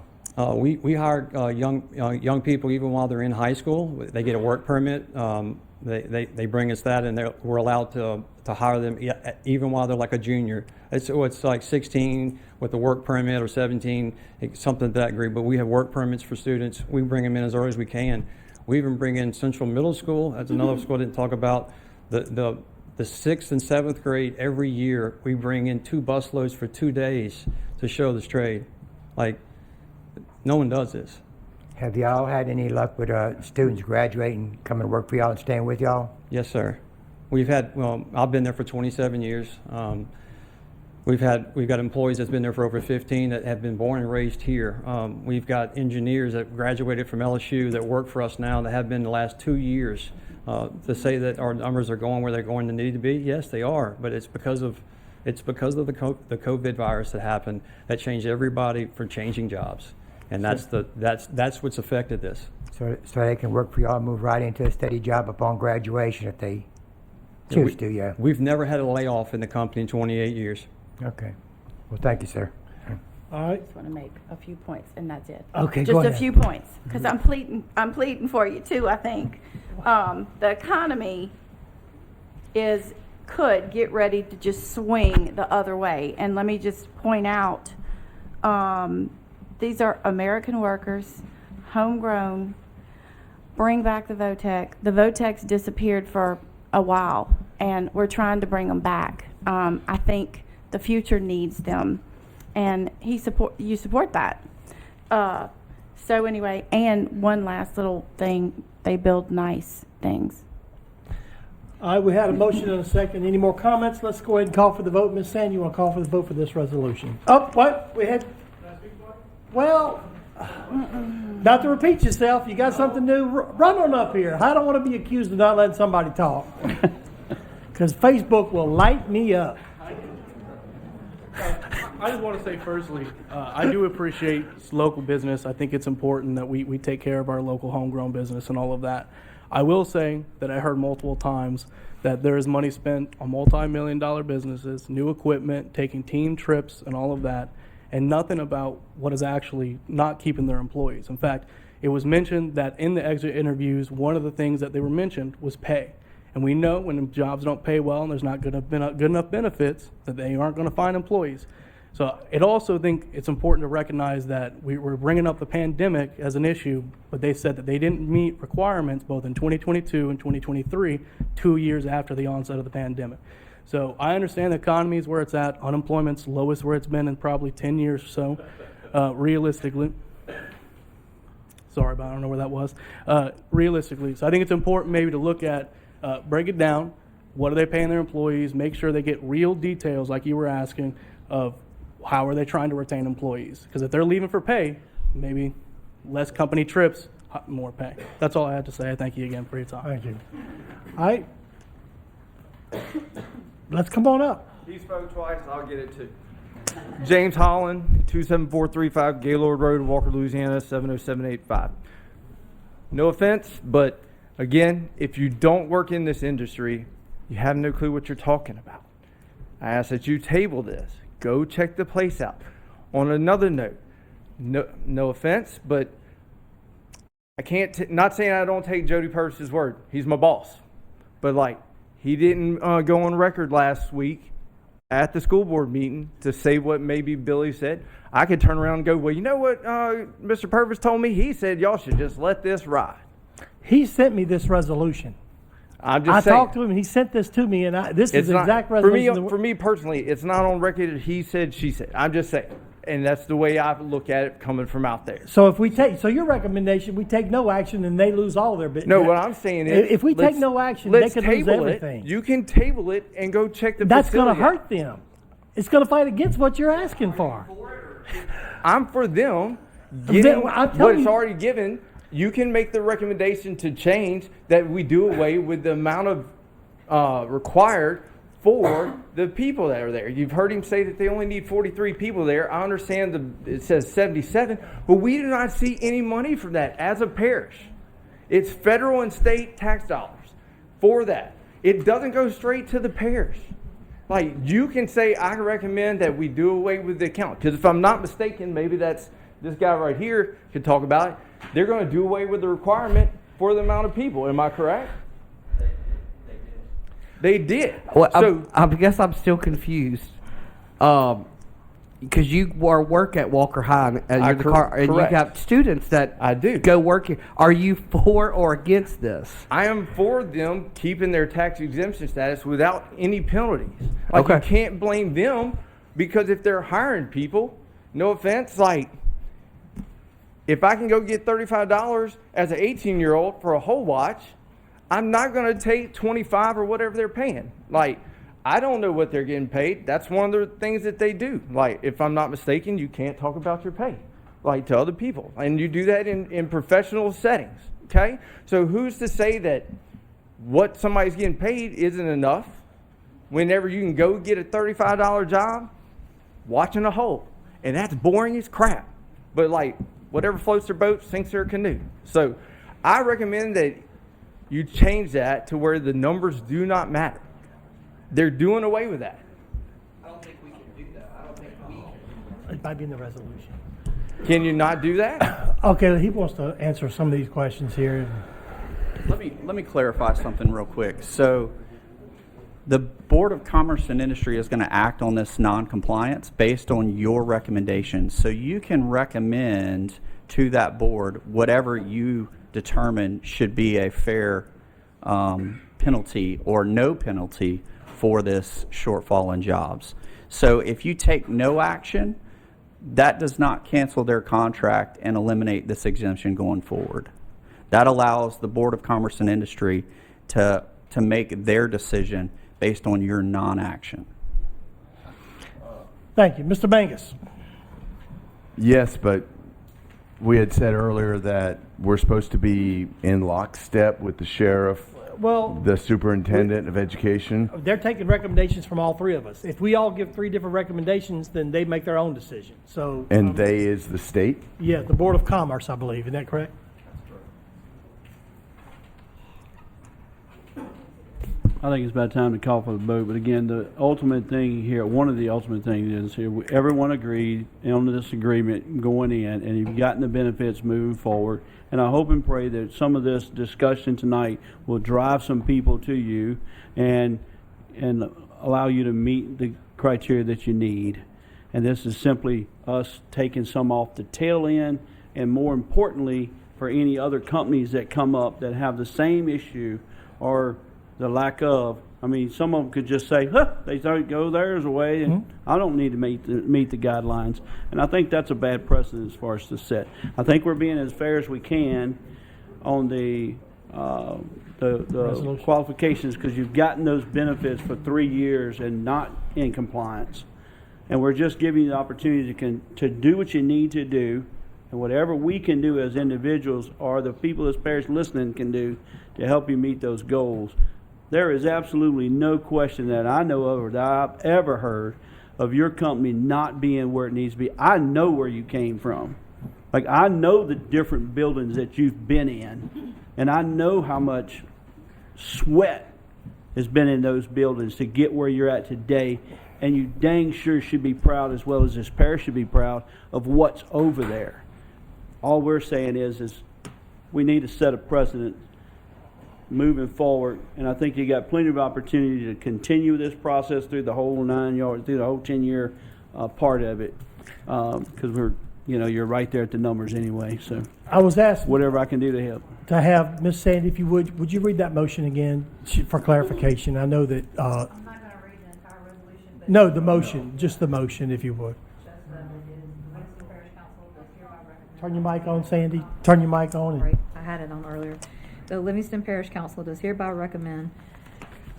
We hire young people even while they're in high school. They get a work permit. They bring us that, and we're allowed to hire them even while they're like a junior. It's like 16 with a work permit or 17, something to that degree. But we have work permits for students. We bring them in as early as we can. We even bring in Central Middle School. That's another school I didn't talk about. The 6th and 7th grade, every year we bring in 2 busloads for 2 days to show this trade. Like, no one does this. Have y'all had any luck with students graduating, coming to work for y'all and staying with y'all? Yes, sir. I've been there for 27 years. We've got employees that's been there for over 15 that have been born and raised here. We've got engineers that graduated from LSU that work for us now that have been the last 2 years. To say that our numbers are going where they're going to need to be, yes, they are, but it's because of the COVID virus that happened that changed everybody for changing jobs, and that's what's affected this. So they can work for y'all and move right into a steady job upon graduation if they choose to, yeah. We've never had a layoff in the company in 28 years. Okay. Well, thank you, sir. All right. I just want to make a few points, and that's it. Okay, just go a ahead. few points, because I'm pleading for you too. I think the economy could get ready to just swing the other way, and let me just point out, these are American workers, homegrown. Bring back the Votech. The Votechs disappeared for a while, and we're trying to bring them back. I think the future needs them. And you support that. So anyway, and one last little thing, they build nice things. All right, we had a motion and a second. Any more comments? Let's go ahead and call for the vote. Ms. Sand, you want to call for the vote for this resolution? Oh, what? We had... Well, not to repeat yourself, you got something new, run on up here. I don't want to be accused of not letting somebody talk. Because Facebook will light me up. I just want to say firstly, I do appreciate local business. I think it's important that we take care of our local homegrown business and all of that. I will say that I heard multiple times that there is money spent on multi-million-dollar businesses, new equipment, taking team trips and all of that, and nothing about what is actually not keeping their employees. In fact, It was mentioned that in the exit interviews, one of the things that they were mentioned was pay. And we know when jobs don't pay well and there's not good enough benefits, that they aren't going to find employees. So I also think it's important to recognize that we were bringing up the pandemic as an issue, but they said that they didn't meet requirements both in 2022 and 2023, 2 years after the onset of the pandemic. So I understand the economy is where it's at. Unemployment's lowest where it's been in probably 10 years or so, realistically. Sorry, but I don't know where that was. Realistically. So I think it's important maybe to look at, break it down. What are they paying their employees? Make sure they get real details, like you were asking, of how are they trying to retain employees? Because if they're leaving for pay, maybe less company trips, more pay. That's all I had to say. I thank you again for your time. Thank you. All right. Let's come on up. He spoke twice. I'll get it too. James Holland, 27435 Gaylord Road, Walker, Louisiana, 70785. No offense, but again, if you don't work in this industry, you have no clue what you're talking about. I ask that you table this. Go check the place out. On another note, no offense, but I can't, not saying I don't take Jody Purvis's word. He's my boss. But like, he didn't go on record last week at the school board meeting to say what maybe Billy said. I could turn around and go, well, you know what Mr. Purvis told me? He said y'all should just let this ride. He sent me this resolution. I'm just saying. I talked to him, and he sent this to me, and this is the exact resolution. For me personally, it's not on record. He said, she said. I'm just saying. And that's the way I look at it coming from out there. So if we take, so your recommendation, we take no action and they lose all of their business. No, what I'm saying is, if we take no action, they could lose everything. You can table it and go check the That's facility going to hurt them. It's going to fight against what you're asking for. I'm for them getting what is you, already given. You can make the recommendation to change that we do away with the amount of required for the people that are there. You've heard him say that they only need 43 people there. I understand it says 77, but we do not see any money from that as a parish. It's federal and state tax dollars for that. It doesn't go straight to the parish. Like, you can say, I recommend that we do away with the account. Because if I'm not mistaken, maybe that's this guy right here could talk about it. They're going to do away with the requirement for the amount of people. Am I correct? They did. Well, So I guess I'm still confused. Because you work at Walker High, and you're the and you got students that I do go work here. Are you for or against this? I am for them keeping their tax exemption status without any penalties. Like, Okay. you can't blame them, because if they're hiring people, no offense, like, if I can go get $35 as an 18-year-old for a whole watch, I'm not going to take 25 or whatever they're paying. Like, I don't know what they're getting paid. That's one of the things that they do. Like, if I'm not mistaken, you can't talk about your pay, like, to other people. And you do that in professional settings, okay? So who's to say that what somebody's getting paid isn't enough whenever you can go get a $35 job watching a hole? And that's boring as crap. But, like, whatever floats their boat sinks their canoe. So I recommend that you change that to where the numbers do not matter. They're doing away with that. I don't think we can do that. I don't think we can. It might be in the resolution. Can you not do that? Okay, he wants to answer some of these questions here. Let me clarify something real quick. So the Board of Commerce and Industry is going to act on this non-compliance based on your recommendations. So you can recommend to that board whatever you determine should be a fair penalty or no penalty for this shortfall in jobs. So if you take no action, that does not cancel their contract and eliminate this exemption going forward. That allows the Board of Commerce and Industry to make their decision based on your non-action. Thank you. Mr. Mangus. Yes, but we had said earlier that we're supposed to be in lockstep with the sheriff, Well, the superintendent of education. they're taking recommendations from all three of us. If we all give 3 different recommendations, then they make their own decision. So, And they is the state? yeah, the Board of Commerce, I believe. Isn't that correct? I think it's about time to call for the vote, but again, the ultimate thing here, one of the ultimate things is here, everyone agreed on this agreement going in, and you've gotten the benefits moving forward. And I hope and pray that some of this discussion tonight will drive some people to you and allow you to meet the criteria that you need. And this is simply us taking some off the tail end, and more importantly, for any other companies that come up that have the same issue or the lack of. I mean, some of them could just say, huh, they don't go theirs away, and I don't need to meet the guidelines. And I think that's a bad precedent as far as to set. I think we're being as fair as we can on the qualifications, because you've gotten those benefits for 3 years and not in compliance. And we're just giving you the opportunity to do what you need to do, and whatever we can do as individuals or the people of this parish listening can do to help you meet those goals. There is absolutely no question that I know of or that I've ever heard of your company not being where it needs to be. I know where you came from. Like, I know the different buildings that you've been in, and I know how much sweat has been in those buildings to get where you're at today. And you dang sure should be proud, as well as this parish should be proud, of what's over there. All we're saying is we need to set a precedent moving forward, and I think you got plenty of opportunity to continue this process through the whole 9 yards, through the whole 10-year part of it, because you're right there at the numbers anyway. So I was asked whatever I can do to help. To have Ms. Sandy, if you would you read that motion again for clarification? I know that. I'm not going to read the entire resolution. But No, the motion, just the motion, if you would. Turn your mic on, Sandy. Turn your mic on. Right, I had it on earlier. The Livingston Parish Council does hereby recommend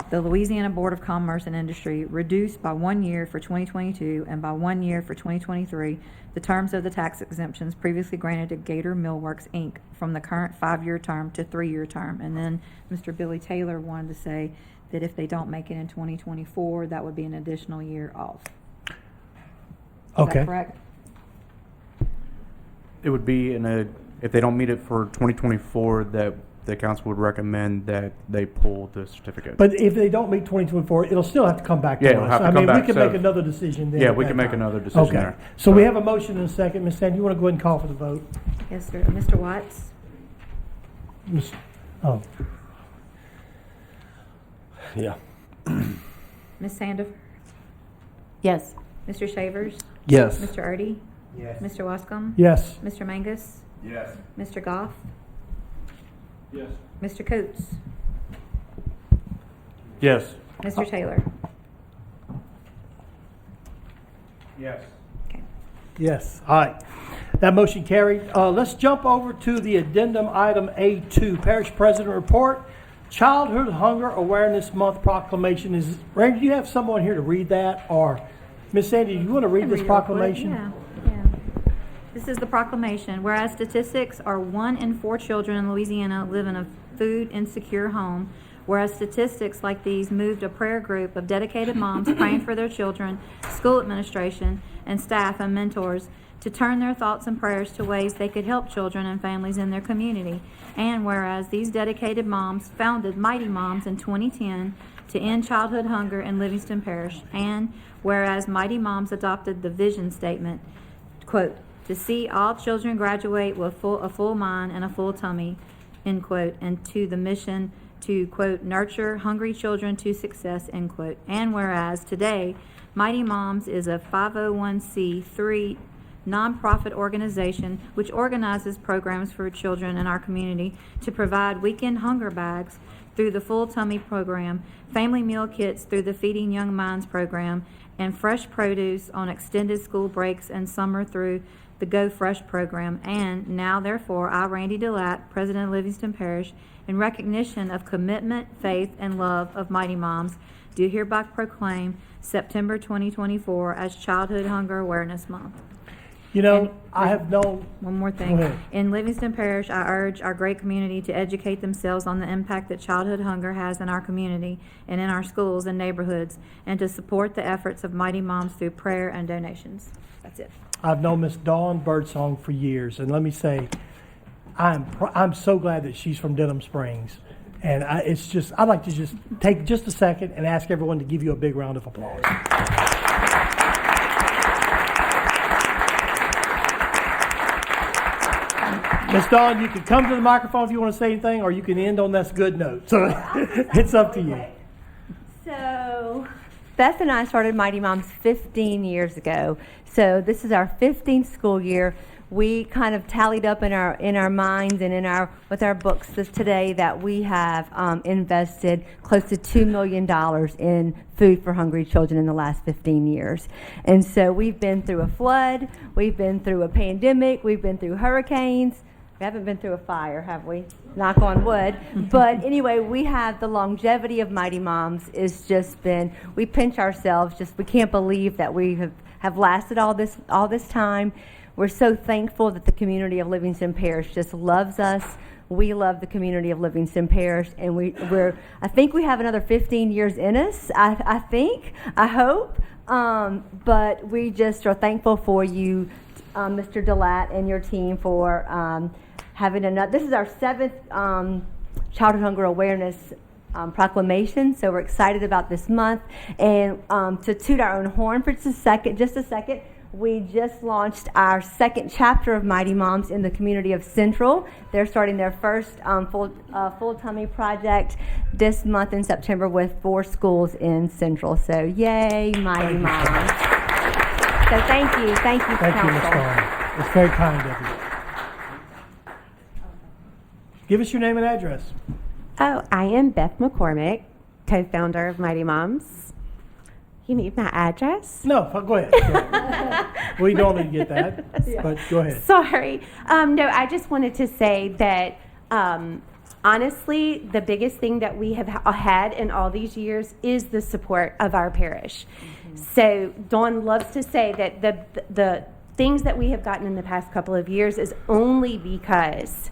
the Louisiana Board of Commerce and Industry reduce by 1 year for 2022 and by 1 year for 2023 the terms of the tax exemptions previously granted to Gator Millworks, Inc. from the current 5-year term to 3-year term. And then Mr. Billy Taylor wanted to say that if they don't make it in 2024, that would be an additional year off. Is Okay. that correct? It would be if they don't meet it for 2024, that the council would recommend that they pull the certificate. But if they don't meet 2024, it'll still have to come back to us. Yeah, it'll have to I come mean, back, we can so- make another decision then. Yeah, at we that can make time. another decision Okay. there. So we have a motion and a second. Ms. Sandy, you want to go ahead and call for the vote? Yes, sir. Mr. Watts? Oh, Yeah. Ms. Sandifer? Yes. Mr. Shavers? Yes. Mr. Erdy? Yes. Mr. Wascom? yes. Mr. Mangus? Yes. Mr. Goff? Yes. Mr. Coates? Yes. Mr. Taylor? Yes. Yes. All right. That motion carried. Let's jump over to the addendum item A2, Parish President Report. Childhood Hunger Awareness Month proclamation. Randy, do you have someone here to read that? Or Miss Sandy, do you want to read this proclamation? Yeah. This is the proclamation. Whereas statistics are 1 in 4 children in Louisiana live in a food insecure home. Whereas statistics like these moved a prayer group of dedicated moms praying for their children, school administration, and staff and mentors to turn their thoughts and prayers to ways they could help children and families in their community. And whereas these dedicated moms founded Mighty Moms in 2010 to end childhood hunger in Livingston Parish. And whereas Mighty Moms adopted the vision statement, quote, to see all children graduate with a full mind and a full tummy, end quote, and to the mission to, quote, nurture hungry children to success, end quote. And whereas today, Mighty Moms is a 501c3 nonprofit organization which organizes programs for children in our community to provide weekend hunger bags through the Full Tummy program, family meal kits through the Feeding Young Minds program, and fresh produce on extended school breaks and summer through the Go Fresh program. And now, therefore, I, Randy DeLatte, President of Livingston Parish, in recognition of commitment, faith, and love of Mighty Moms, do hereby proclaim September 2024 as Childhood Hunger Awareness Month. You know, I have known. One more Go thing. ahead. In Livingston Parish, I urge our great community to educate themselves on the impact that childhood hunger has in our community and in our schools and neighborhoods, and to support the efforts of Mighty Moms through prayer and donations. That's it. I've known Miss Dawn Birdsong for years, and let me say, I'm so glad that she's from Denham Springs. And I'd like to just take just a second and ask everyone to give you a big round of applause. Ms. Dawn, you can come to the microphone if you want to say anything, or you can end on this good note. So it's up to you. So Beth and I started Mighty Moms 15 years ago. So this is our 15th school year. We kind of tallied up in our minds and with our books today that we have invested close to $2 million in food for hungry children in the last 15 years. And so we've been through a flood, we've been through a pandemic, we've been through hurricanes. We haven't been through a fire, have we? Knock on wood. But anyway, we have the longevity of Mighty Moms is just been, we pinch ourselves, we can't believe that we have lasted all this time. We're so thankful that the community of Livingston Parish just loves us. We love the community of Livingston Parish, and I think we have another 15 years in us, I hope. But we just are thankful for you, Mr. Delat and your team for having this is our 7th Childhood Hunger Awareness proclamation, so we're excited about this month. And to toot our own horn for just a second, we just launched our 2nd chapter of Mighty Moms in the community of Central. They're starting their first full tummy project this month in September with 4 schools in Central. So yay, Mighty Moms. So thank you, Thank you, Ms. Dawn. It's very kind of you. Give us your name and address. Oh, I am Beth McCormick, co-founder of Mighty Moms. You need my address? No, go ahead. We normally get that, but go ahead. Sorry. No, I just wanted to say that honestly, the biggest thing that we have had in all these years is the support of our parish. Mm-hmm. So Dawn loves to say that the things that we have gotten in the past couple of years is only because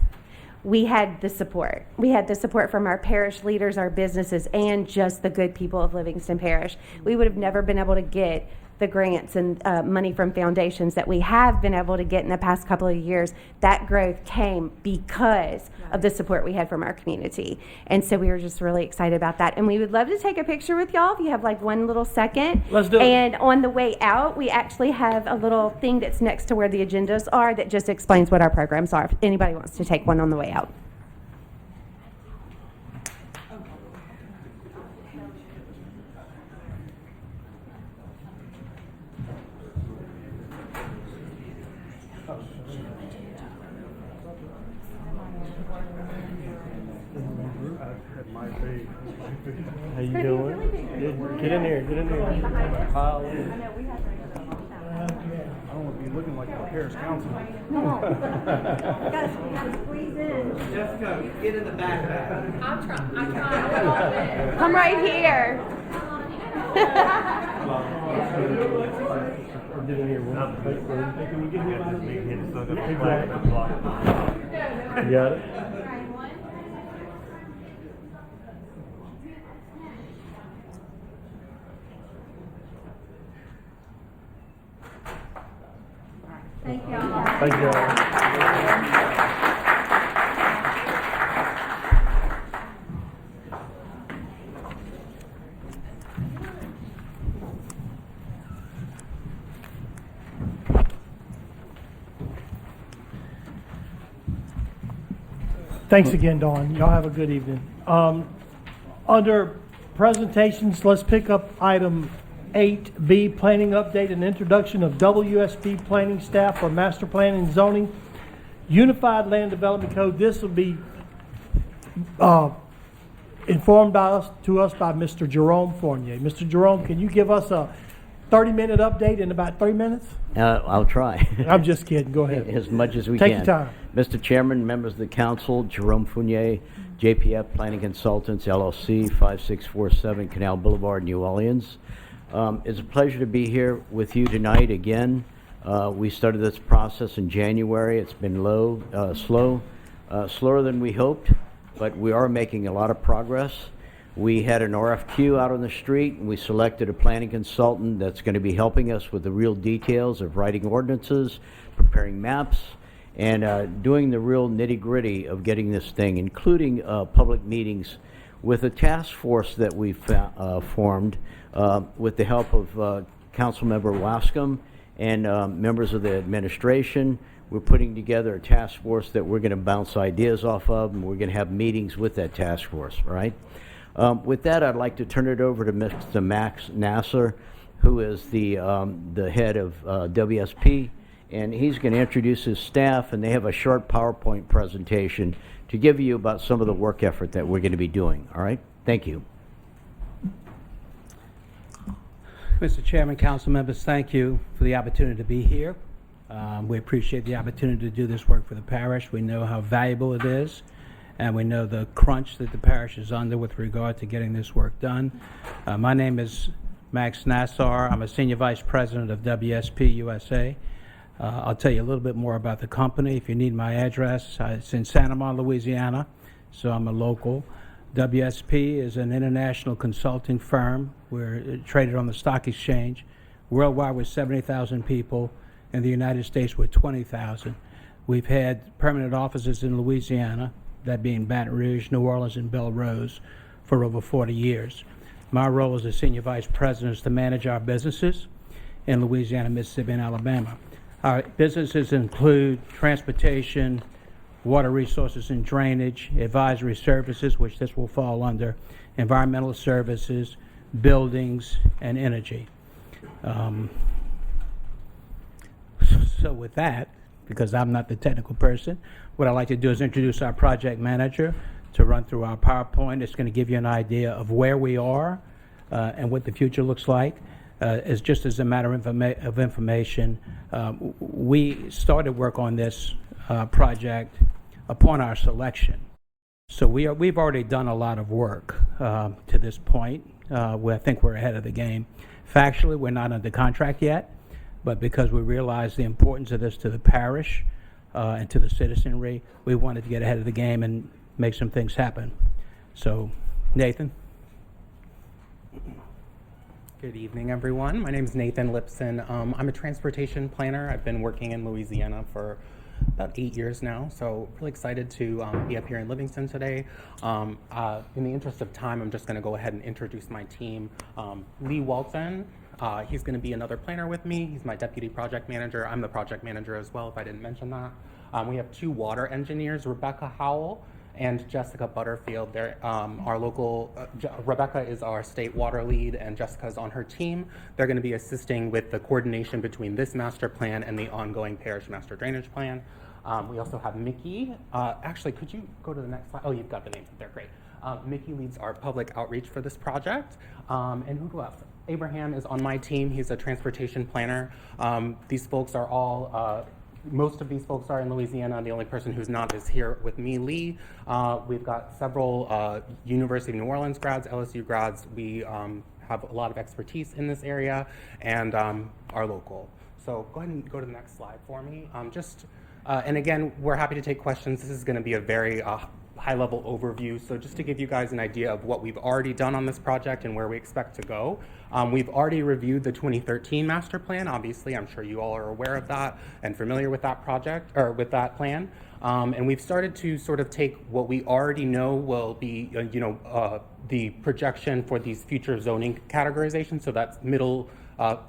we had the support. We had the support from our parish leaders, our businesses, and just the good people of Livingston Parish. We would have never been able to get the grants and money from foundations that we have been able to get in the past couple of years. That growth came because of the support we had from our community. And so we were just really excited about that. And we would love to take a picture with y'all if you have like one little second. Let's do it. And on the way out, we actually have a little thing that's next to where the agendas are that just explains what our programs are, if anybody wants to take one on the way out. How you doing? Get in here. Get in here. I don't want to be looking like a parish councilman. Come on. Gotta squeeze in. Jessica, get in the back. I'm trying. Come right here. Get in here. Can we get here? You got it? Thank y'all. Thank you. Thanks again, Dawn. Y'all have a good evening. Under presentations, let's pick up item 8B, planning update and introduction of WSP planning staff for master planning and zoning. Unified Land Development Code. This will be informed to us by Mr. Jerome Fournier. Mr. Jerome, can you give us a 30-minute update in about 3 minutes? I'll try. I'm just kidding. Go ahead. As much as we Take can. your time. Mr. Chairman, members of the council, Jerome Fournier, JPF Planning Consultants, LLC, 5647 Canal Boulevard, New Orleans. It's a pleasure to be here with you tonight again. We started this process in January. It's been slower than we hoped, but we are making a lot of progress. We had an RFQ out on the street, and we selected a planning consultant that's going to be helping us with the real details of writing ordinances, preparing maps, and doing the real nitty-gritty of getting this thing, including public meetings with a task force that we formed with the help of Councilmember Wascom and members of the administration. We're putting together a task force that we're going to bounce ideas off of, and we're going to have meetings with that task force, right? With that, I'd like to turn it over to Mr. Max Nasser, who is the head of WSP, and he's going to introduce his staff, and they have a short PowerPoint presentation to give you about some of the work effort that we're going to be doing, all right? Thank you. Mr. Chairman, council members, thank you for the opportunity to be here. We appreciate the opportunity to do this work for the parish. We know how valuable it is, and we know the crunch that the parish is under with regard to getting this work done. My name is Max Nassar. I'm a Senior Vice President of WSP USA. I'll tell you a little bit more about the company. If you need my address, it's in Santa Monica, Louisiana, so I'm a local. WSP is an international consulting firm. We're traded on the stock exchange. Worldwide, we're 70,000 people. In the United States, we're 20,000. We've had permanent offices in Louisiana, that being Baton Rouge, New Orleans, and Belrose, for over 40 years. My role as a Senior Vice President is to manage our businesses in Louisiana, Mississippi, and Alabama. Our businesses include transportation, water resources and drainage, advisory services, which this will fall under, environmental services, buildings, and energy. So with that, because I'm not the technical person, what I'd like to do is introduce our project manager to run through our PowerPoint. It's going to give you an idea of where we are and what the future looks like. As just as a matter of information, we started work on this project upon our selection. So we've already done a lot of work to this point. Where I think we're ahead of the game. Factually, we're not under contract yet, but because we realize the importance of this to the parish and to the citizenry, we wanted to get ahead of the game and make some things happen. So, Nathan. Good evening, everyone. My name is Nathan Lipson. I'm a transportation planner. I've been working in Louisiana for about 8 years now, so really excited to be up here in Livingston today. In the interest of time, I'm just going to go ahead and introduce my team. Lee Walton, he's going to be another planner with me. He's my deputy project manager. I'm the project manager as well, if I didn't mention that. We have 2 water engineers, Rebecca Howell and Jessica Butterfield. They're our local, Rebecca is our state water lead, and Jessica's on her team. They're going to be assisting with the coordination between this master plan and the ongoing parish master drainage plan. We also have Mickey. Actually, could you go to the next slide? Oh, you've got the names up there, great. Mickey leads our public outreach for this project. And who else? Abraham is on my team. He's a transportation planner. These folks are all most of these folks are in Louisiana. The only person who's not is here with me, Lee. We've got several University of New Orleans grads, LSU grads. We have a lot of expertise in this area and are local. So go ahead and go to the next slide for me. And again, we're happy to take questions. This is going to be a very high-level overview. So just to give you guys an idea of what we've already done on this project and where we expect to go. We've already reviewed the 2013 master plan. Obviously, I'm sure you all are aware of that and familiar with that project or with that plan. And we've started to sort of take what we already know will be, the projection for these future zoning categorizations. So that middle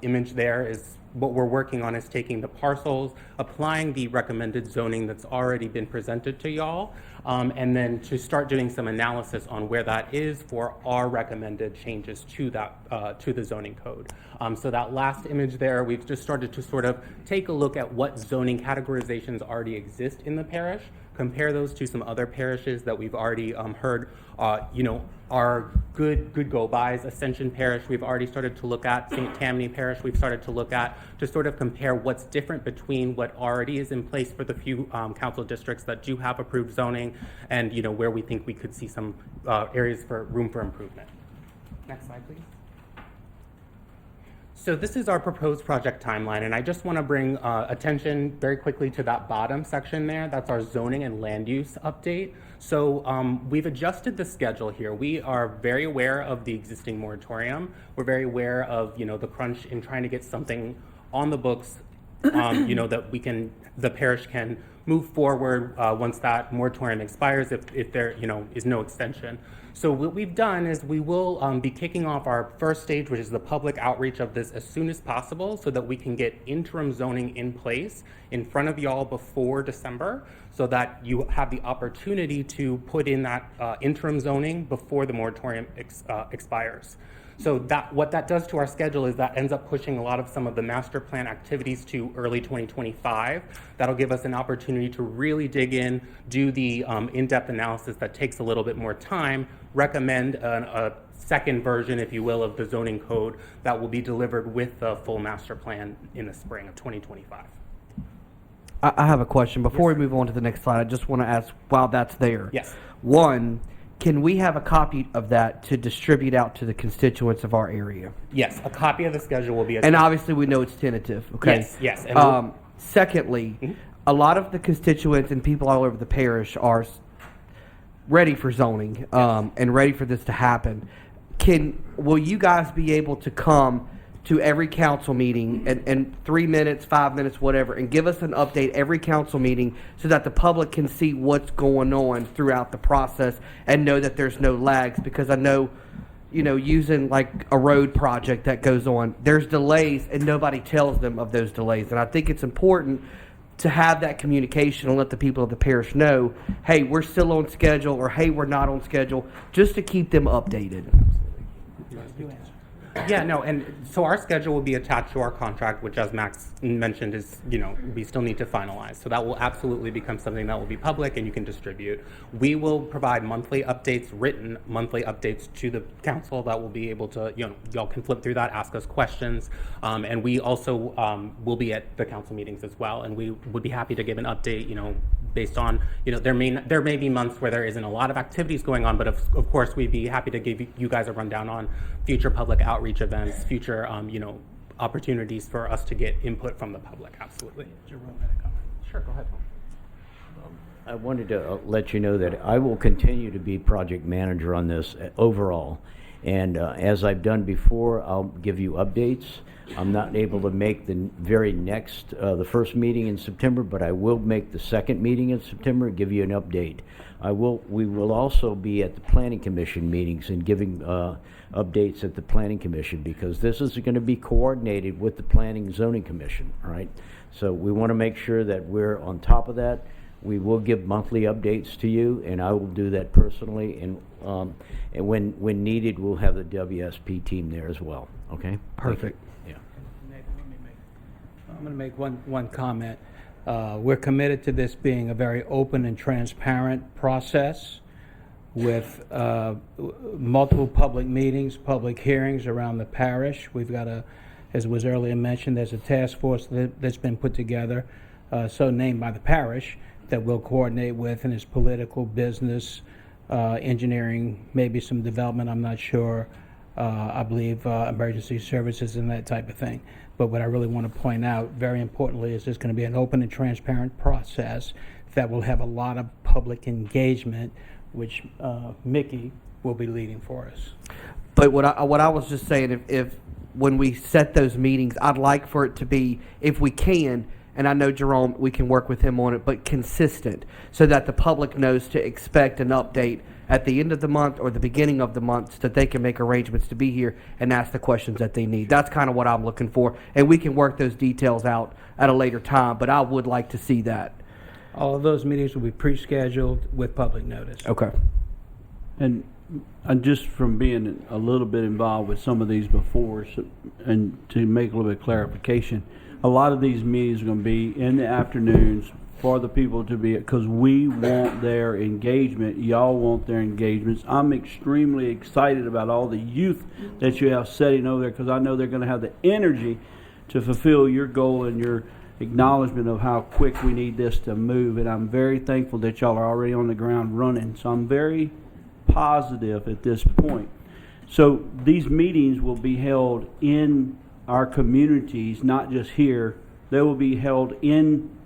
image there is what we're working on, is taking the parcels, applying the recommended zoning that's already been presented to y'all, and then to start doing some analysis on where that is for our recommended changes to that to the zoning code. So that last image there, we've just started to sort of take a look at what zoning categorizations already exist in the parish, compare those to some other parishes that we've already heard, are good go-bys. Ascension Parish, we've already started to look at. St. Tammany Parish, we've started to look at, to sort of compare what's different between what already is in place for the few council districts that do have approved zoning, and where we think we could see some areas for room for improvement. Next slide, please. So this is our proposed project timeline, and I just want to bring attention very quickly to that bottom section there. That's our zoning and land use update. So we've adjusted the schedule here. We are very aware of the existing moratorium. We're very aware of the crunch in trying to get something on the books, that the parish can move forward once that moratorium expires if there is no extension. So what we've done is we will be kicking off our first stage, which is the public outreach of this, as soon as possible so that we can get interim zoning in place in front of y'all before December so that you have the opportunity to put in that interim zoning before the moratorium expires. So what that does to our schedule is that ends up pushing a lot of some of the master plan activities to early 2025. That'll give us an opportunity to really dig in, do the in-depth analysis that takes a little bit more time, recommend a second version, if you will, of the zoning code that will be delivered with the full master plan in the spring of 2025. I have a question. Before we move on to the next slide, I just want to ask, while that's there. Yes. One, can we have a copy of that to distribute out to the constituents of our area? Yes, a copy of the schedule will be And obviously, we know it's tentative, okay? Yes, yes. And secondly, a lot of the constituents and people all over the parish are ready for zoning and ready for this to happen. Will you guys be able to come to every council meeting and 3 minutes, 5 minutes, whatever, and give us an update every council meeting so that the public can see what's going on throughout the process and know that there's no lags? Because I know, using like a road project that goes on, there's delays and nobody tells them of those delays. And I think it's important to have that communication and let the people of the parish know, hey, we're still on schedule, or hey, we're not on schedule, just to keep them updated. Yeah, no, and so our schedule will be attached to our contract, which, as Max mentioned, is, we still need to finalize. So that will absolutely become something that will be public and you can distribute. We will provide monthly updates, written monthly updates to the council that will be able to, y'all can flip through that, ask us questions. And we also will be at the council meetings as well. And we would be happy to give an update, based on, there may be months where there isn't a lot of activities going on, but of course, we'd be happy to give you guys a rundown on future public outreach events, future, opportunities for us to get input from the public. Absolutely. Jerome had a comment. Sure, go ahead. I wanted to let you know that I will continue to be project manager on this overall. And as I've done before, I'll give you updates. I'm not able to make the very next, the first meeting in September, but I will make the second meeting in September and give you an update. We will also be at the Planning Commission meetings and giving updates at the Planning Commission, because this is going to be coordinated with the Planning and Zoning Commission, all right? So we want to make sure that we're on top of that. We will give monthly updates to you, and I will do that personally. And when needed, we'll have the WSP team there as well. Okay. Perfect. Yeah. I'm going to make one comment. We're committed to this being a very open and transparent process with multiple public meetings, public hearings around the parish. We've got as was earlier mentioned, there's a task force that's been put together, so named by the parish, that we'll coordinate with, and it's political, business, engineering, maybe some development, I'm not sure. I believe emergency services and that type of thing. But what I really want to point out, very importantly, is it's going to be an open and transparent process that will have a lot of public engagement, which Mickey will be leading for us. But what I was just saying, if when we set those meetings, I'd like for it to be, if we can, and I know Jerome, we can work with him on it, but consistent, so that the public knows to expect an update at the end of the month or the beginning of the month, so that they can make arrangements to be here and ask the questions that they need. That's kind of what I'm looking for, and we can work those details out at a later time, but I would like to see that. All of those meetings will be pre-scheduled with public notice. Okay. And just from being a little bit involved with some of these before, and to make a little bit of clarification, a lot of these meetings are going to be in the afternoons for the people to be, because we want their engagement. Y'all want their engagements. I'm extremely excited about all the youth that you have sitting over there, because I know they're going to have the energy to fulfill your goal and your acknowledgement of how quick we need this to move. And I'm very thankful that y'all are already on the ground running. So I'm very positive at this point. So these meetings will be held in our communities, not just here. They will be held in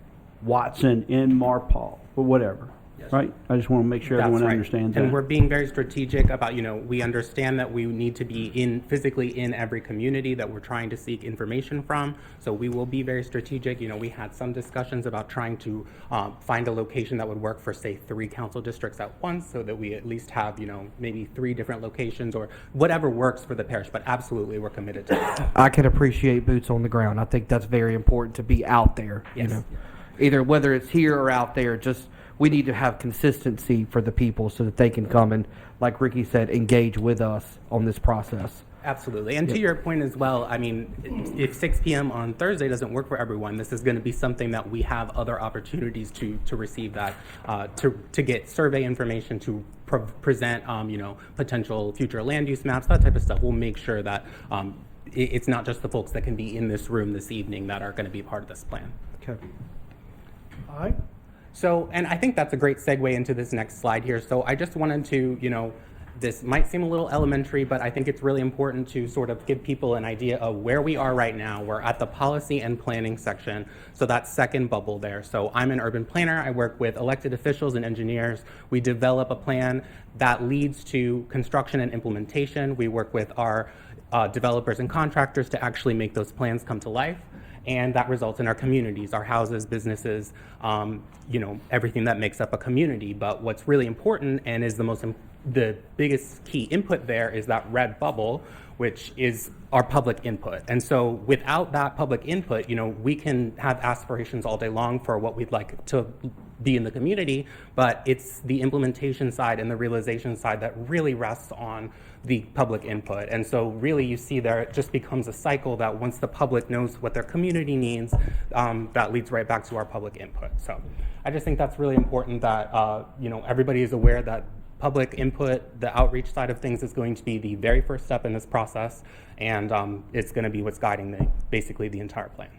Watson, in Marpaw, or whatever. right? I just want to make sure That's everyone right. understands And that. we're being very strategic about, we understand that we need to be physically in every community that we're trying to seek information from. So we will be very strategic. We had some discussions about trying to find a location that would work for, say, 3 council districts at once, so that we at least have, maybe 3 different locations or whatever works for the parish. But absolutely, we're committed to that. I can appreciate boots on the ground. I think that's very important to be out there. Yes. Either whether it's here or out there, just we need to have consistency for the people so that they can come and, like Ricky said, engage with us on this process. Absolutely. And to your point as well, if 6 p.m. on Thursday doesn't work for everyone, this is going to be something that we have other opportunities to receive that, to get survey information, to present, potential future land use maps, that type of stuff. We'll make sure that it's not just the folks that can be in this room this evening that are going to be part of this plan. Okay. All right. So, and I think that's a great segue into this next slide here. So I just wanted to, this might seem a little elementary, but I think it's really important to sort of give people an idea of where we are right now. We're at the policy and planning section, so that second bubble there. So I'm an urban planner. I work with elected officials and engineers. We develop a plan that leads to construction and implementation. We work with our developers and contractors to actually make those plans come to life. And that results in our communities, our houses, businesses, everything that makes up a community. But what's really important and is the biggest key input there is that red bubble, which is our public input. And so without that public input, we can have aspirations all day long for what we'd like to be in the community, but it's the implementation side and the realization side that really rests on the public input. And so really you see there, it just becomes a cycle that once the public knows what their community needs, that leads right back to our public input. So I just think that's really important that, everybody is aware that public input, the outreach side of things is going to be the very first step in this process, and it's going to be what's guiding basically the entire plan.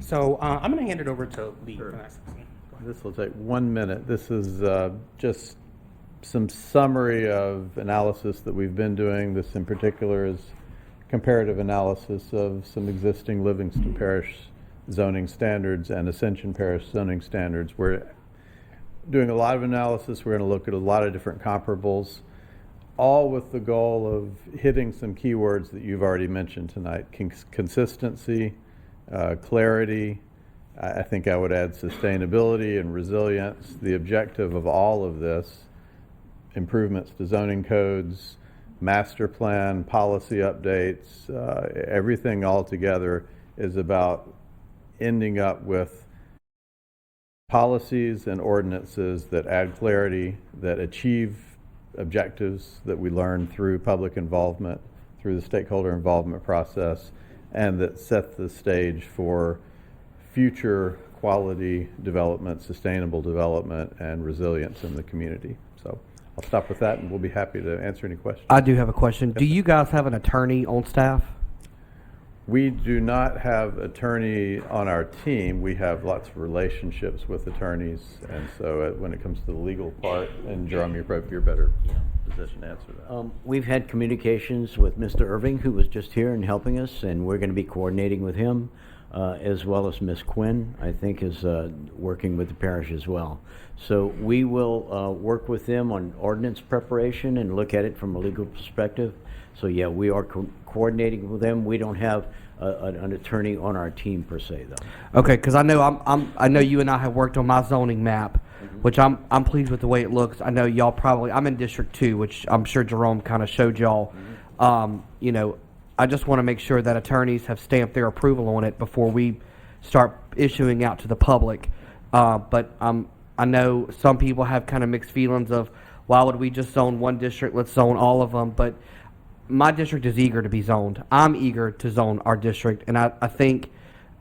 So I'm going to hand it over to Lee for the next section. This will take 1 minute. This is just some summary of analysis that we've been doing. This in particular is comparative analysis of some existing Livingston Parish zoning standards and Ascension Parish zoning standards. We're doing a lot of analysis. We're going to look at a lot of different comparables, all with the goal of hitting some keywords that you've already mentioned tonight. Consistency, clarity, I think I would add sustainability and resilience. The objective of all of this, improvements to zoning codes, master plan, policy updates, everything all together is about ending up with policies and ordinances that add clarity, that achieve objectives that we learn through public involvement, through the stakeholder involvement process, and that set the stage for future quality development, sustainable development, and resilience in the community. So I'll stop with that, and we'll be happy to answer any questions. I do have a question. Do you guys have an attorney on staff? We do not have attorney on our team. We have lots of relationships with attorneys, and so when it comes to the legal part, and Jerome, you're better positioned to answer that. We've had communications with Mr. Irving, who was just here and helping us, and we're going to be coordinating with him, as well as Ms. Quinn, I think, is working with the parish as well. So we will work with them on ordinance preparation and look at it from a legal perspective. So yeah, we are coordinating with them. We don't have an attorney on our team per se, though. Okay, because I know I know you and I have worked on my zoning map, which I'm pleased with the way it looks. I know y'all probably, I'm in District 2, which I'm sure Jerome kind of showed y'all. I just want to make sure that attorneys have stamped their approval on it before we start issuing out to the public. But I know some people have kind of mixed feelings of, why would we just zone one district? Let's zone all of them. But my district is eager to be zoned. I'm eager to zone our district, and I think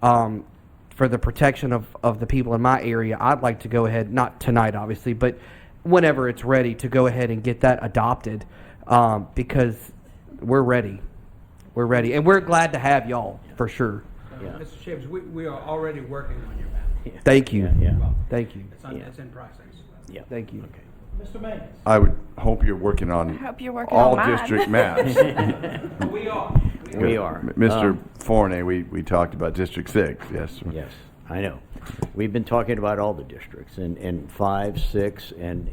for the protection of the people in my area, I'd like to go ahead, not tonight obviously, but whenever it's ready, to go ahead and get that adopted, because we're ready. We're ready, and we're glad to have y'all, for sure. Mr. Chambers, we are already working on your map. Thank you. Yeah. Thank you. It's in process. Yeah. Thank you. Okay. Mr. Mays. I would hope you're working on hope you're working all on mine. district maps. We are. We are. Mr. Forney, we talked about District 6, yes. Yes. I know. We've been talking about all the districts and 5, 6, and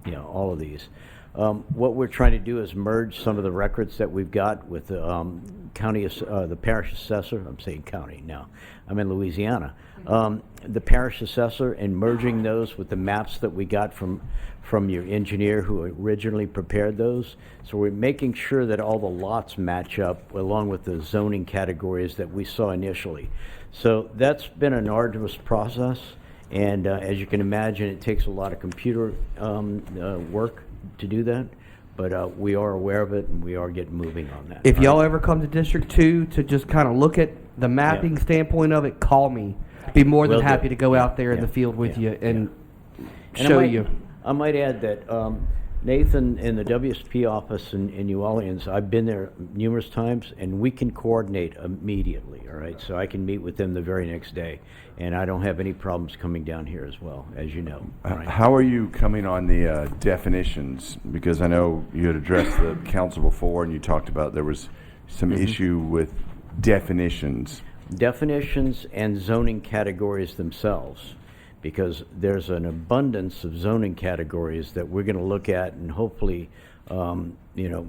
you know, all of these. What we're trying to do is merge some of the records that we've got with the the parish assessor. I'm saying county now. I'm in Louisiana. The parish assessor, and merging those with the maps that we got from your engineer who originally prepared those. So we're making sure that all the lots match up along with the zoning categories that we saw initially. So that's been an arduous process, and as you can imagine, it takes a lot of computer work to do that, but we are aware of it and we are getting moving on that. If y'all ever come to District 2 to just kind of look at the mapping standpoint of it, call me. Be more than Will do. happy to go out there in the field with you and show you. I might add that Nathan in the WSP office in New Orleans, I've been there numerous times, and we can coordinate immediately, all right? So I can meet with them the very next day, and I don't have any problems coming down here as well, as you know. all right? How are you coming on the definitions? Because I know you had addressed the council before, and you talked about there was some issue with definitions. Definitions and zoning categories themselves, because there's an abundance of zoning categories that we're going to look at and hopefully, you know,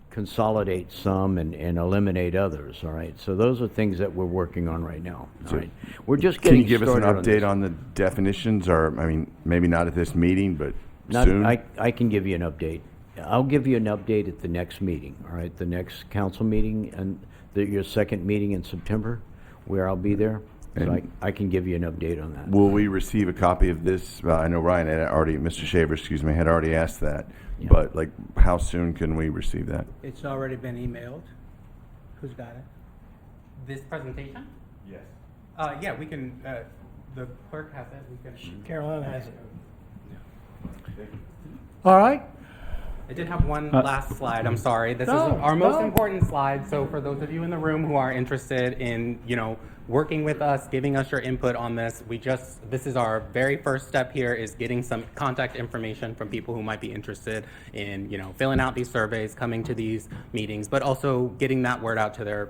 consolidate some and eliminate others. All right. So those are things that we're working on right now. All right. We're just getting Can you give us an started update this. on the definitions, or I mean, maybe not at this meeting, but soon? I can give you an update. I'll give you an update at the next meeting. All right. The next council meeting and your second meeting in September, where I'll be there. So I can give you an update on that. Will we receive a copy of this? I know Ryan had already, Mr. Shaver, excuse me, had already asked that. Yeah. But like, how soon can we receive that? It's already been emailed. Who's got it? This presentation? Yes. Yeah, we can, the clerk has it, we can. Carolina has it. All right. I did have one last slide, I'm sorry. This is No, our most no. important slide, so for those of you in the room who are interested in, you know, working with us, giving us your input on this, this is our very first step here, is getting some contact information from people who might be interested in, you know, filling out these surveys, coming to these meetings, but also getting that word out to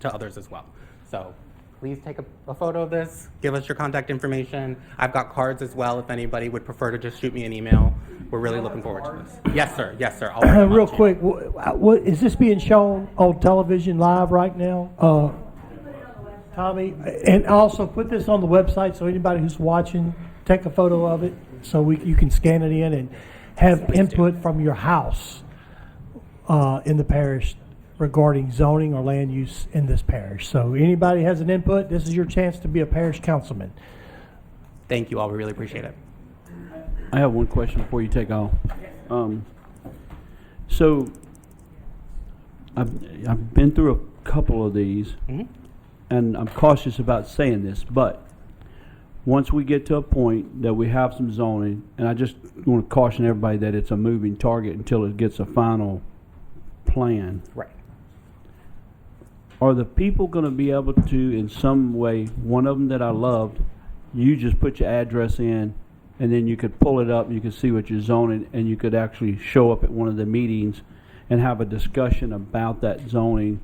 others as well. So please take a photo of this, give us your contact information. I've got cards as well if anybody would prefer to just shoot me an email. We're really looking forward to this. Yes, sir. Yes, sir. I'll bring them Real up to quick, what is this being shown on television live right now? Tommy, and also put this on the website so anybody who's watching, take a photo of it so you can scan it in and have input from your house in the parish regarding zoning or land use in this parish. So anybody has an input, this is your chance to be a parish councilman. Thank you all. We really appreciate it. I have one question before you take off. So I've been through a couple of these, and I'm cautious about saying this, but once we get to a point that we have some zoning, and I just want to caution everybody that it's a moving target until it gets a final plan. Right. Are the people going to be able to, in some way, one of them that I loved, you just put your address in, and then you could pull it up, and you could see what you're zoning, and you could actually show up at one of the meetings and have a discussion about that zoning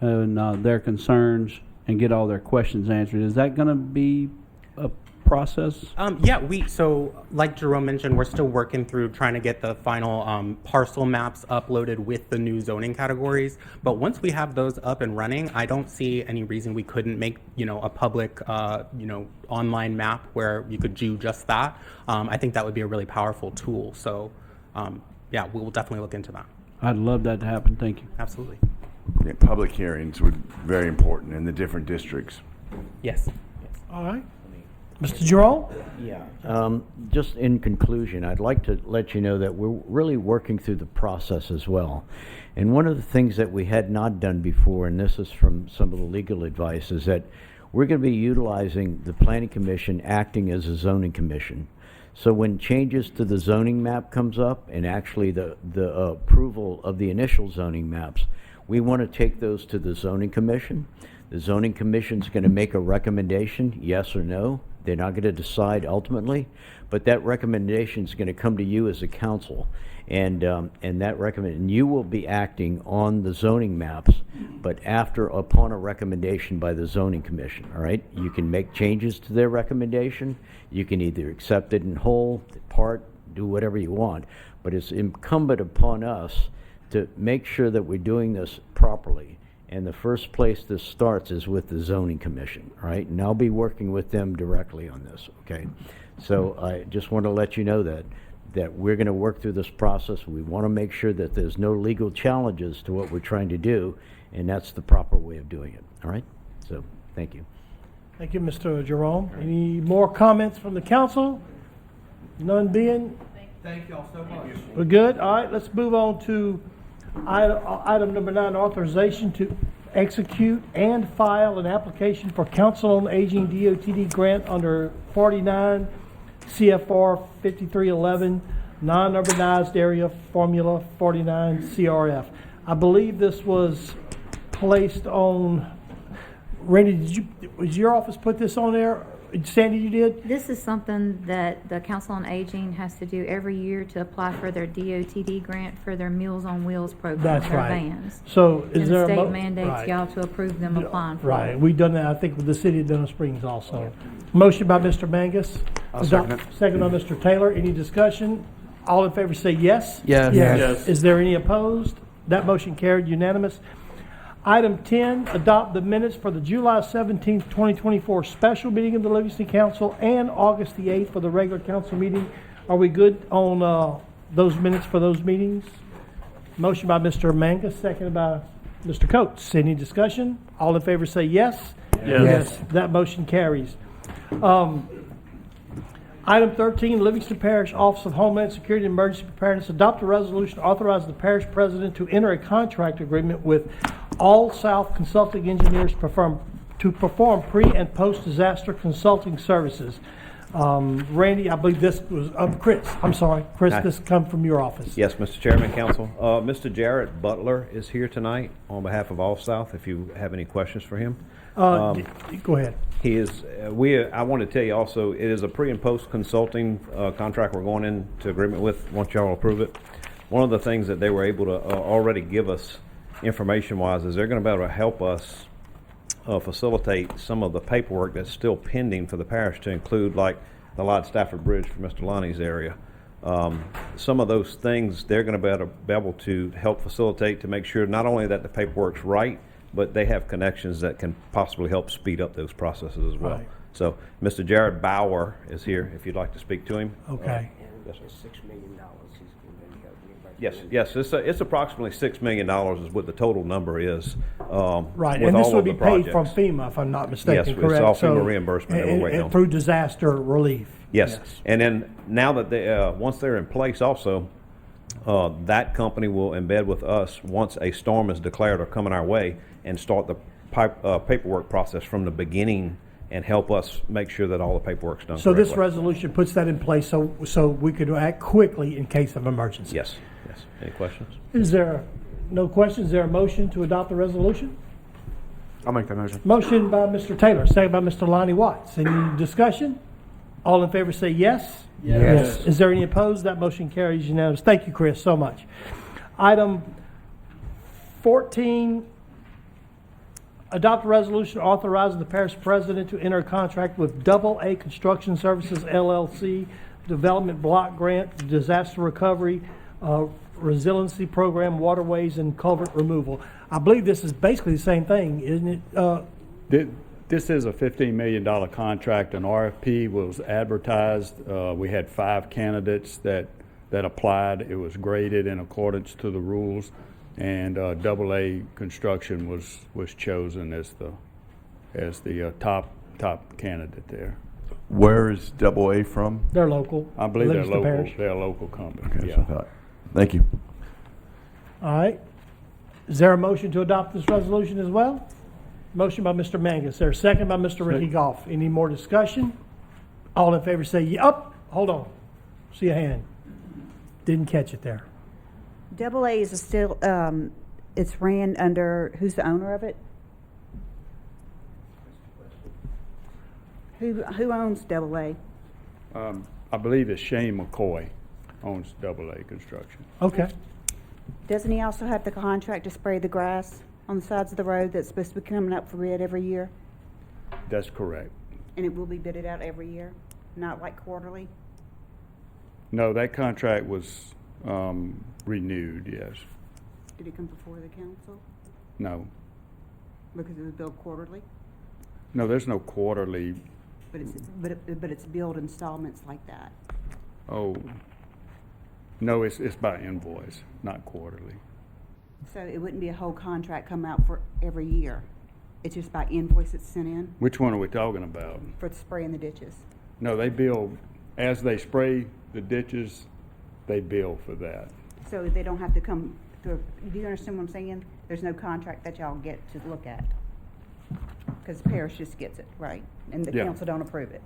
and their concerns and get all their questions answered. Is that going to be a process? Yeah, so like Jerome mentioned, we're still working through trying to get the final parcel maps uploaded with the new zoning categories. But once we have those up and running, I don't see any reason we couldn't make, a public, online map where you could do just that. I think that would be a really powerful tool. So, yeah, we will definitely look into that. I'd love that to happen. Thank you. Absolutely. Yeah, public hearings would be very important in the different districts. Yes. All right. Mr. Jerome? Yeah. Just in conclusion, I'd like to let you know that we're really working through the process as well. And one of the things that we had not done before, and this is from some of the legal advice, is that we're going to be utilizing the Planning Commission acting as a zoning commission. So when changes to the zoning map comes up, and actually the approval of the initial zoning maps, we want to take those to the zoning commission. The zoning commission is going to make a recommendation, yes or no, They're not going to decide ultimately, but that recommendation is going to come to you as a council. And and you will be acting on the zoning maps, but upon a recommendation by the zoning commission, all right? You can make changes to their recommendation. You can either accept it in whole, part, do whatever you want, but it's incumbent upon us to make sure that we're doing this properly. And the first place this starts is with the zoning commission, all right? And I'll be working with them directly on this, okay? So I just want to let you know that we're going to work through this process. We want to make sure that there's no legal challenges to what we're trying to do, and that's the proper way of doing it, all right? So, thank you. Thank you, Mr. Jerome. Any more comments from the council? None being? Thank you all so much. We're good? All right, let's move on to item number 9, authorization to execute and file an application for Council on Aging DOTD grant under 49 CFR 5311, non-urbanized area formula 49 CRF. I believe this was placed on, Randy, was your office put this on there? Sandy, you did? This is something that the Council on Aging has to do every year to apply for their DOTD grant for their Meals on Wheels program. That's their right. vans. So is and there the a state mandates y'all to approve them applying for Right, it. we've done that, I think, with the city of Denham Springs also. Motion by Mr. Mangus. I'll second it. Second by Mr. Taylor. Any discussion? All in favor say yes. Yes. Yes. Is there any opposed? That motion carried unanimous. Item 10, adopt the minutes for the July 17th, 2024 special meeting of the Livingston Council and August the 8th for the regular council meeting. Are we good on those minutes for those meetings? Motion by Mr. Mangus, seconded by Mr. Coates. Any discussion? All in favor say yes. Yes. That motion carries. Item 13, Livingston Parish Office of Homeland Security and Emergency Preparedness adopt a resolution authorizing the parish president to enter a contract agreement with All South Consulting Engineers to perform pre- and post-disaster consulting services. Randy, I believe this was, Chris, I'm sorry. Chris, Hi. this come from your office. Yes, Mr. Chairman, Council. Mr. Jarrett Butler is here tonight on behalf of All South, if you have any questions for him. Go ahead. He is, I want to tell you also, it is a pre and post consulting contract we're going into agreement with, once y'all approve it. One of the things that they were able to already give us information-wise is they're going to be able to help us facilitate some of the paperwork that's still pending for the parish, to include like the Lloyd Stafford Bridge for Mr. Lonnie's area. Some of those things they're going to be able to help facilitate, to make sure not only that the paperwork's right, but they have connections that can possibly help speed up those processes as well. Right. So Mr. Jared Bauer is here if you'd like to speak to him. Okay. Yes, sir. $6 million. Yes. It's approximately $6 million is what the total number is. Right, with and this all would of be the paid from projects. FEMA, if I'm not mistaken, Yes, it's correct? all FEMA reimbursement that we're waiting on. Through disaster relief. Yes. And then now that they, once they're in place also, that company will embed with us once a storm is declared or coming our way, and start the paperwork process from the beginning and help us make sure that all the paperwork's done So this correctly. resolution puts that in place so we could act quickly in case of emergency. Yes. Any questions? Is there no questions? Is there a motion to adopt the resolution? I'll make that motion. Motion by Mr. Taylor, second by Mr. Lonnie Watts. Any discussion? All in favor say yes. Yes. Is there any opposed? That motion carries unanimous. Thank you, Chris, so much. Item 14, adopt a resolution authorizing the parish president to enter a contract with AA Construction Services LLC, Development Block Grant, Disaster Recovery, Resiliency Program, Waterways, and Culvert Removal. I believe this is basically the same thing, isn't it? This is a $15 million contract. An RFP was advertised. We had 5 candidates that applied. It was graded in accordance to the rules, and AA Construction was chosen as the top candidate there. Where is AA from? They're local. I believe they're Livingston local. Parish. They're a local company. Okay, Yeah. so I thought. Thank you. All right. Is there a motion to adopt this resolution as well? Motion by Mr. Mangus. There, second by Mr. Ricky Goff. Any more discussion? All in favor say, hold on. See a hand. Didn't catch it there. AA is still, it's ran under, who's the owner of it? Who owns Double A? I believe it's Shane McCoy owns Double A Construction. Okay. Doesn't he also have the contract to spray the grass on the sides of the road that's supposed to be coming up for bid every year? That's correct. And it will be bidded out every year, not like quarterly? No, that contract was renewed, yes. Did it come before the council? No. Because it was billed quarterly? No, there's no quarterly. But it's billed installments like that. Oh, no, it's by invoice, not quarterly. So it wouldn't be a whole contract come out for every year. It's just by invoice that's sent in Which one are we talking about? for the spray in the ditches. No, they bill, as they spray the ditches, they bill for that. So they don't have to come through. Do you understand what I'm saying? There's no contract that y'all get to look at. Because the parish just gets it, right? And the Yeah. council don't approve it.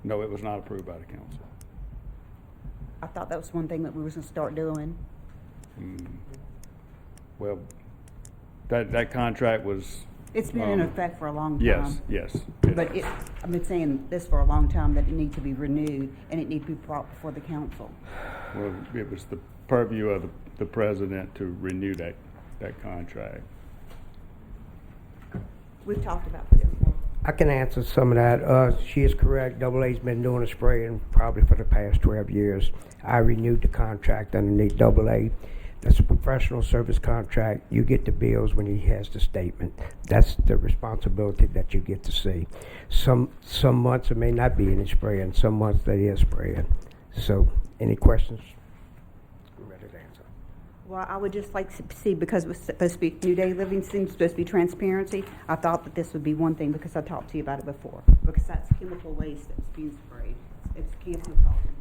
No, it was not approved by the council. I thought that was one thing that we was gonna start doing. Well, that contract was. It's been in effect for a long time. Yes, yes. But I've been saying this for a long time, that it needs to be renewed and it needs to be brought before the council. Well, it was the purview of the president to renew that contract. We've talked about this. I can answer some of that. She is correct. Double A's been doing the spraying probably for the past 12 years. I renewed the contract underneath Double A. That's a professional service contract. You get the bills when he has the statement. That's the responsibility that you get to see. Some months there may not be any spraying. Some months there is spraying. So, any questions? I'm ready to answer. Well, I would just like to see, because it was supposed to be New Day Living, seems supposed to be transparency. I thought that this would be one thing because I talked to you about it before. Because that's chemical waste that's being sprayed. It's cancer causing.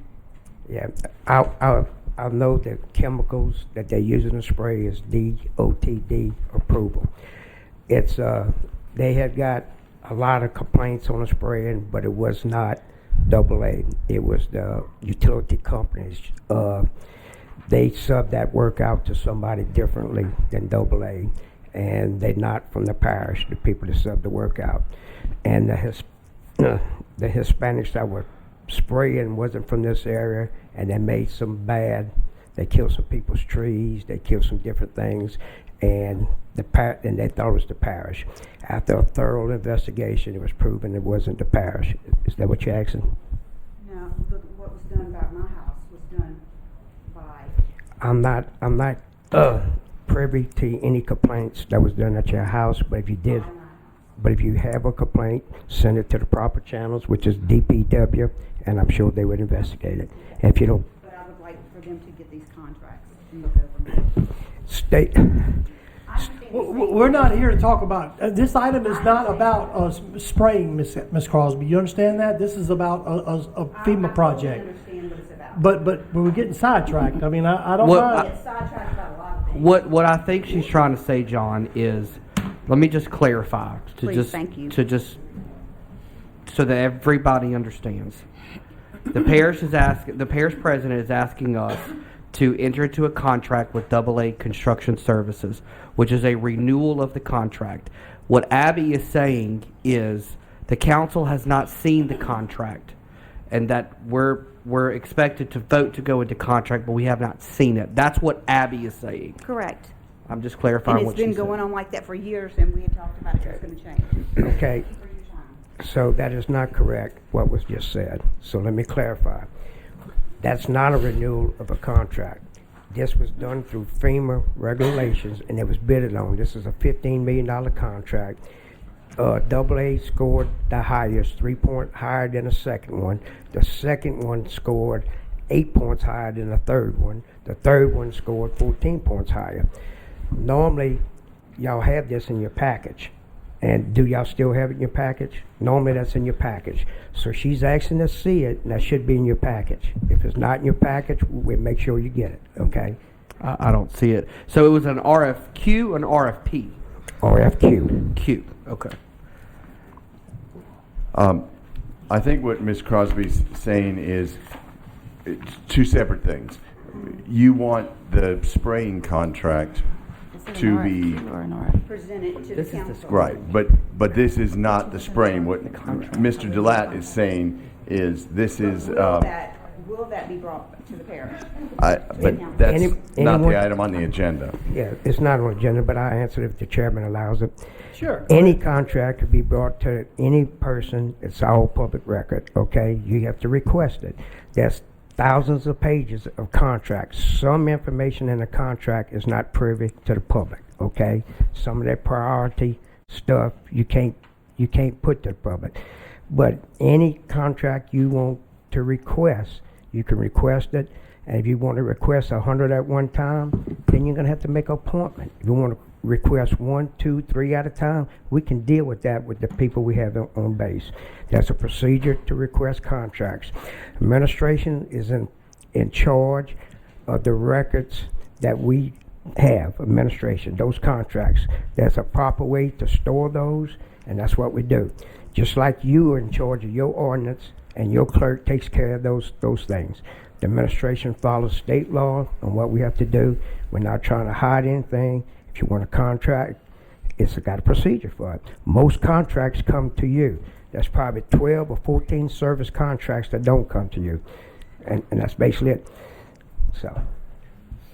Yeah, I know the chemicals that they're using to spray is DOTD approval. It's they had got a lot of complaints on the spraying, but it was not Double A. It was the utility companies. They sub that work out to somebody differently than Double A, and they're not from the parish, the people that sub the work out. And the Hispanics that were spraying wasn't from this area, and they made some bad. They killed some people's trees. They killed some different things, and they thought it was the parish. After a thorough investigation, it was proven it wasn't the parish. Is that what you're asking? No, but what was done about my house was done by. I'm not privy to any complaints that was done at your house, but if you did. But if you have a complaint, send it to the proper channels, which is DPW, and I'm sure they would investigate it. And if you don't, But I would like for them to get these contracts and look over them. state. We're not here to talk about, this item is not about spraying, Miss Crosby. You understand that? This is about a FEMA project. Understand what it's about. But we're getting sidetracked. I mean, I don't What- mind. Get sidetracked about a lot of things. What I think she's trying to say, John, is, let me just clarify to Please, thank you. so that everybody understands. The parish president is asking us to enter into a contract with Double A Construction Services, which is a renewal of the contract. What Abby is saying is the council has not seen the contract, and that we're expected to vote to go into contract, but we have not seen it. That's what Abby is saying. Correct. I'm just clarifying And what it's she been said. going on like that for years, and we had talked about it was going to change. Okay. So that is not correct, what was just said. So let me clarify. That's not a renewal of a contract. This was done through FEMA regulations, and it was bidded on. This is a $15 million contract. Double A scored the highest, 3 points higher than the second one. The second one scored 8 points higher than the third one. The third one scored 14 points higher. Normally, y'all have this in your package. And do y'all still have it in your package? Normally that's in your package. So she's asking to see it, and that should be in your package. If it's not in your package, we'll make sure you get it, okay? I don't see it. So it was an RFQ, an RFP? RFQ. Q, okay. I think what Ms. Crosby's saying is it's two separate things. You want the spraying contract to be Present it to the council. right, but But this is not the spraying. What Mr. Delat is saying is this is, Will that be brought to the parish? but that's not anyone- the item on the agenda. Yeah, it's not on the agenda, but I answer if the chairman allows it. Sure. Any contract could be brought to any person. It's all public record, okay? You have to request it. There's thousands of pages of contracts. Some information in the contract is not privy to the public, okay? Some of that priority stuff you can't put to the public. But any contract you want to request, you can request it. And if you want to request 100 at one time, then you're going to have to make an appointment. If you want to request 1, 2, 3 at a time, we can deal with that with the people we have on base. That's a procedure to request contracts. Administration is in charge of the records that we have, administration, those contracts. There's a proper way to store those, and that's what we do. Just like you are in charge of your ordinance, and your clerk takes care of those things. The administration follows state law on what we have to do. We're not trying to hide anything. If you want a contract, it's got a procedure for it. Most contracts come to you. There's probably 12 or 14 service contracts that don't come to you. And that's basically it. So.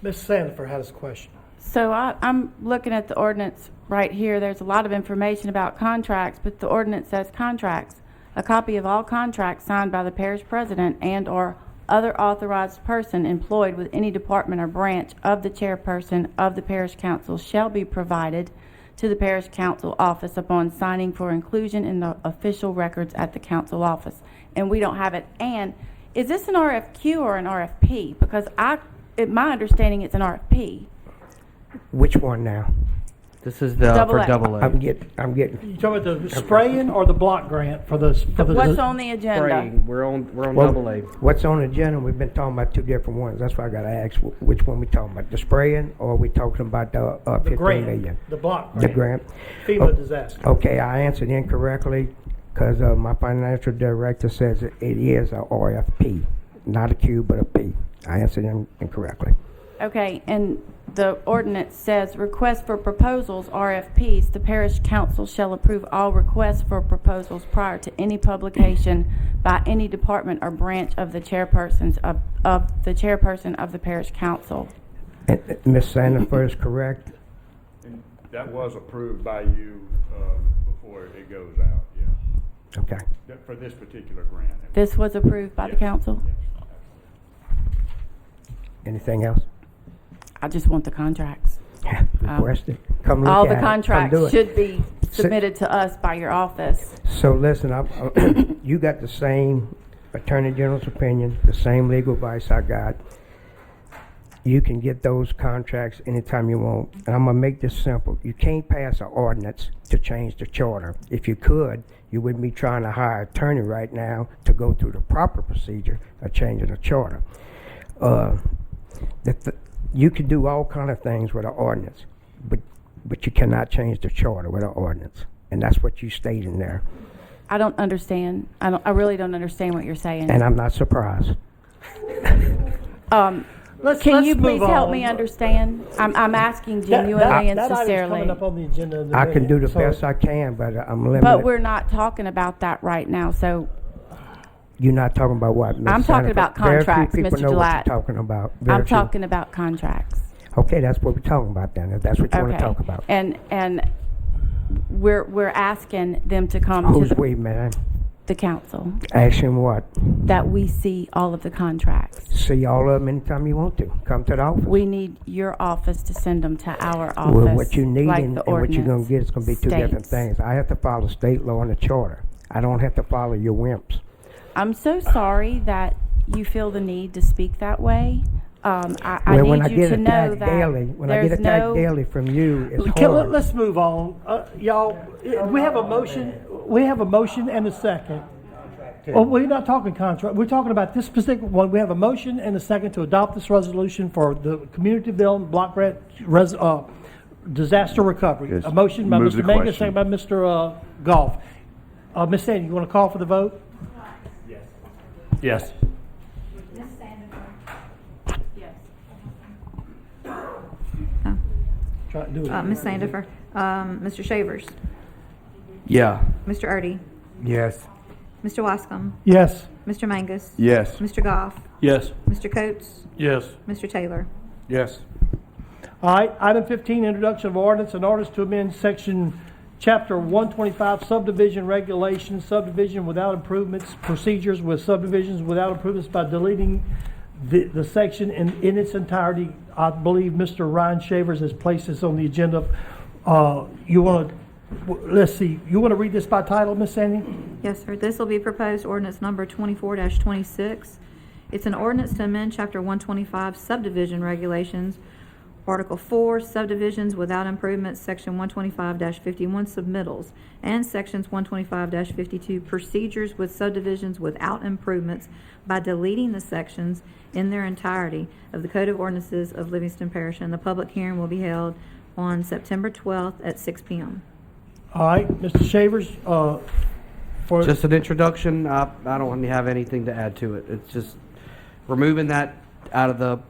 Ms. Sandifer has a question. So I'm looking at the ordinance right here. There's a lot of information about contracts, but the ordinance says contracts. A copy of all contracts signed by the parish president and or other authorized person employed with any department or branch of the chairperson of the parish council shall be provided to the parish council office upon signing for inclusion in the official records at the council office. And we don't have it. And is this an RFQ or an RFP? Because my understanding it's an RFP. Which one now? This is the Double for A. double A. I'm getting. You talking about the spraying or the block grant for the? What's on the agenda? Spraying. We're on Well, double A. What's on the agenda? We've been talking about two different ones. That's why I got to ask which one we talking about. The spraying, or are we talking about the 15 grant, million? the block The grant. grant. FEMA disaster. Okay, I answered incorrectly because my financial director says it is a RFP, not a Q, but a P. I answered incorrectly. Okay, and the ordinance says request for proposals, RFPs. The parish council shall approve all requests for proposals prior to any publication by any department or branch of the chairpersons of the chairperson of the parish council. Ms. Sandifer is correct. And that was approved by you before it goes out, yeah. Okay. For this particular grant. This was approved by the Yes. council? Anything else? I just want the contracts. Request it. Come look All at the it. Come contracts do it. should be submitted to us by your office. So listen, you got the same Attorney General's opinion, the same legal advice I got. You can get those contracts anytime you want. And I'm going to make this simple. You can't pass an ordinance to change the charter. If you could, you wouldn't be trying to hire an attorney right now to go through the proper procedure of changing the charter. You can do all kind of things with an ordinance, but you cannot change the charter with an ordinance. And that's what you state in there. I don't understand. I really don't understand what you're saying. And I'm not surprised. Can let's you please move help on. me understand? I'm asking genuinely and that item's sincerely. coming up on the agenda in a I can minute, do the so- best I can, but I'm limited. But we're not talking about that right now, so You're not talking about what, Ms. I'm talking Sandifer? about Very few contracts, people Mr. know what Gillette. you're talking about. Very I'm few. talking about contracts. Okay, that's what we're talking about then, if that's what you want to talk about. And we're asking them to come Who's to we, man? the council, Asking what? that we see all of the contracts. See all of them anytime you want to. Come to the office. We need your office to send them to our office. Well, what you need like and the what you're going ordinance to get is going to be two different states. things. I have to follow state law and the charter. I don't have to follow your wimps. I'm so sorry that you feel the need to speak that way. I Well, when I need you get to know attacked that daily, when I get there's attacked no. daily from you, it's Okay, hard. let's move on. Y'all, we have a motion. We have a motion and a second. Well, we're not talking contract. We're talking about this specific one. We have a motion and a second to adopt this resolution for the community development block grant disaster recovery. Yes. A motion by Move Mr. the Mangus, question. second by Mr. Goff. Ms. Sandy, you want to call for the vote? Yes. Try to do it. Ms. Sandifer, Mr. Shavers, Yeah. Mr. Erdy? Yes. Mr. Wascom? Yes. Mr. Mangus? Yes. Mr. Goff? Yes. Mr. Coates? Yes. Mr. Taylor? Yes. All right, item 15, introduction of ordinance, an ordinance to amend section, chapter 125, subdivision regulations, subdivision without improvements, procedures with subdivisions without improvements by deleting the section in its entirety. I believe Mr. Ryan Shavers has placed this on the agenda. You want to, let's see, you want to read this by title, Ms. Sandy? Yes, sir. This will be proposed ordinance number 24-26. It's an ordinance to amend Chapter 125 subdivision regulations, Article 4 subdivisions without improvements, Section 125-51 submittals, and Sections 125-52 procedures with subdivisions without improvements by deleting the sections in their entirety of the Code of Ordinances of Livingston Parish. And the public hearing will be held on September 12th at 6 p.m. All right, Mr. Shavers, for Just an introduction. I don't have anything to add to it. It's just removing that out of the